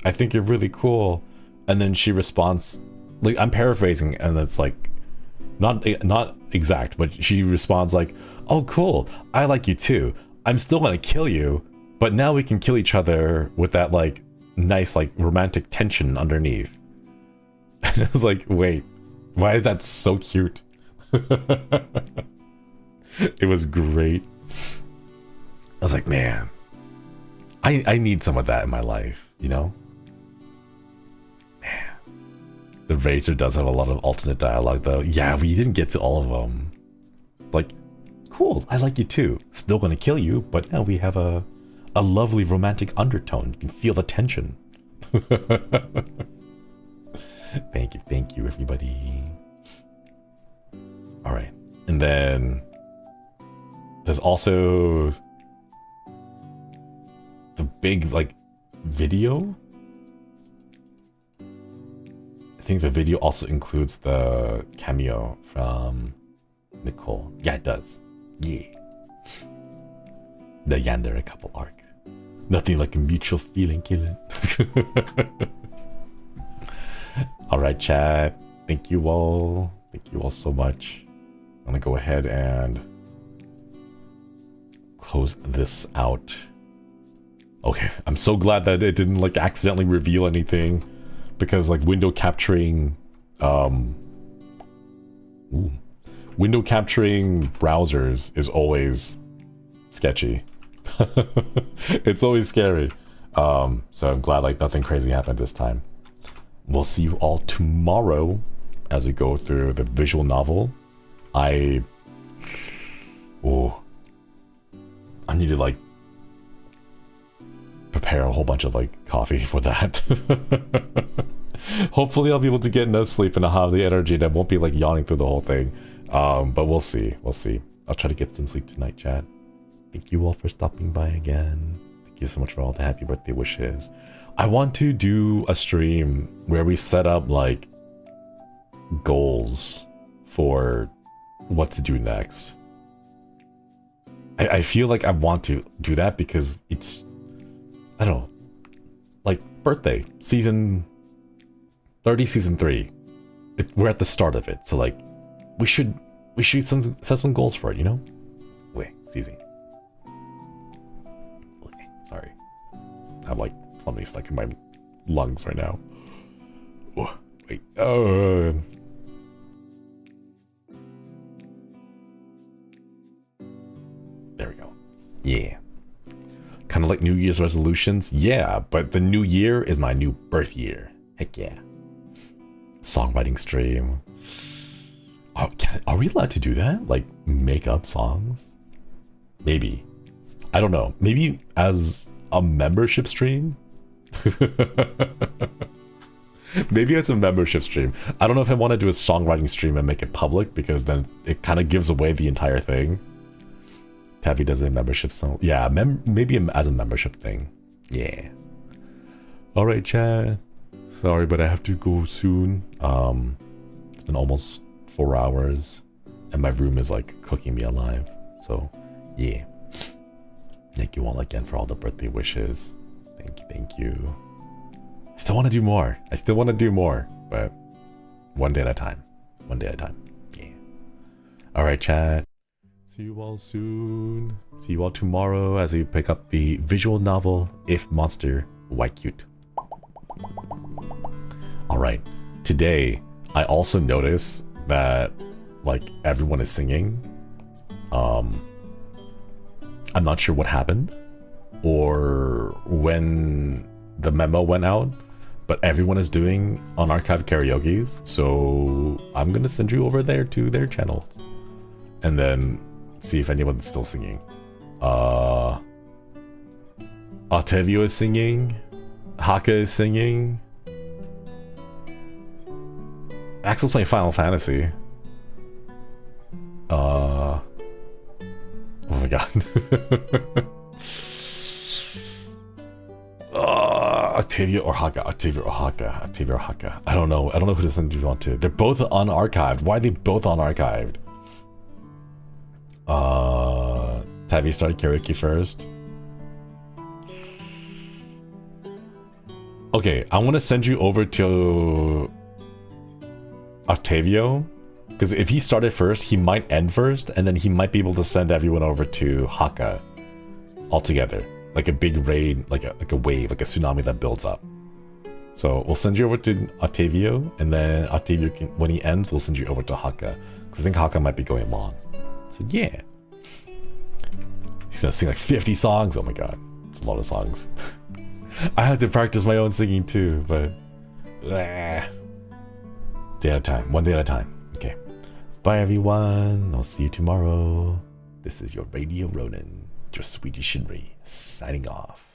I think you're really cool. And then she responds, like, I'm paraphrasing, and it's like not exact, but she responds like, oh cool, I like you too. I'm still gonna kill you, but now we can kill each other with that like nice like romantic tension underneath. And I was like, wait, why is that so cute? It was great. I was like, man, I need some of that in my life, you know? Man. The Razor does have a lot of alternate dialogue though. Yeah, we didn't get to all of them. Like, cool, I like you too. Still gonna kill you, but now we have a lovely romantic undertone. You can feel the tension. Thank you everybody. Alright, and then there's also the big like video. I think the video also includes the cameo from Nicole. Yeah, it does. Yeah. The Yandere couple arc. Nothing like a mutual feeling killing. Alright, chat. Thank you all. Thank you all so much. I'm gonna go ahead and close this out. Okay, I'm so glad that it didn't like accidentally reveal anything, because like window capturing browsers is always sketchy. It's always scary. So I'm glad like nothing crazy happened this time. We'll see you all tomorrow as we go through the visual novel. I need to like prepare a whole bunch of like coffee for that. Hopefully I'll be able to get enough sleep and I'll have the energy that won't be like yawning through the whole thing. But we'll see. I'll try to get some sleep tonight, chat. Thank you all for stopping by again. Thank you so much for all the happy birthday wishes. I want to do a stream where we set up like goals for what to do next. I feel like I want to do that because it's, I don't know, like birthday, season 30, season 3. We're at the start of it, so like we should set some goals for it, you know? Wait, excuse me. Sorry. I have like something stuck in my lungs right now. Oh, wait. There we go. Yeah. Kind of like New Year's resolutions. Yeah, but the new year is my new birth year. Heck yeah. Songwriting stream. Are we allowed to do that? Like make up songs? Maybe. I don't know. Maybe as a membership stream? Maybe it's a membership stream. I don't know if I want to do a songwriting stream and make it public, because then it kind of gives away the entire thing. Tavi does a membership song. Yeah, maybe as a membership thing. Yeah. Alright, chat. Sorry, but I have to go soon. It's been almost 4 hours, and my room is like cooking me alive. So yeah, thank you all again for all the birthday wishes. Thank you. I still want to do more. But one day at a time. Yeah. All right, chat. See you all soon. See you all tomorrow as we pick up the visual novel If Monster White Cute. All right. Today, I also noticed that like everyone is singing. I'm not sure what happened or when the memo went out, but everyone is doing unarchived karaoke's. So I'm gonna send you over there to their channels and then see if anyone's still singing. Octavio is singing. Haka is singing. Axel's playing Final Fantasy. Oh my god. Octavio or Haka. I don't know who to send you on to. They're both unarchived. Why are they both unarchived? Tavi started karaoke first. Okay, I want to send you over to Octavio, because if he started first, he might end first, and then he might be able to send everyone over to Haka all together, like a big raid, like a wave, like a tsunami that builds up. So we'll send you over to Octavio, and then Octavio can, when he ends, we'll send you over to Haka, because I think Haka might be going long. So yeah, he's gonna sing like 50 songs. Oh my god, it's a lot of songs. I had to practice my own singing too, but day at a time, one day at a time. Okay, bye everyone. I'll see you tomorrow. This is your Radio Ronin, your sweetie Shinri, signing off.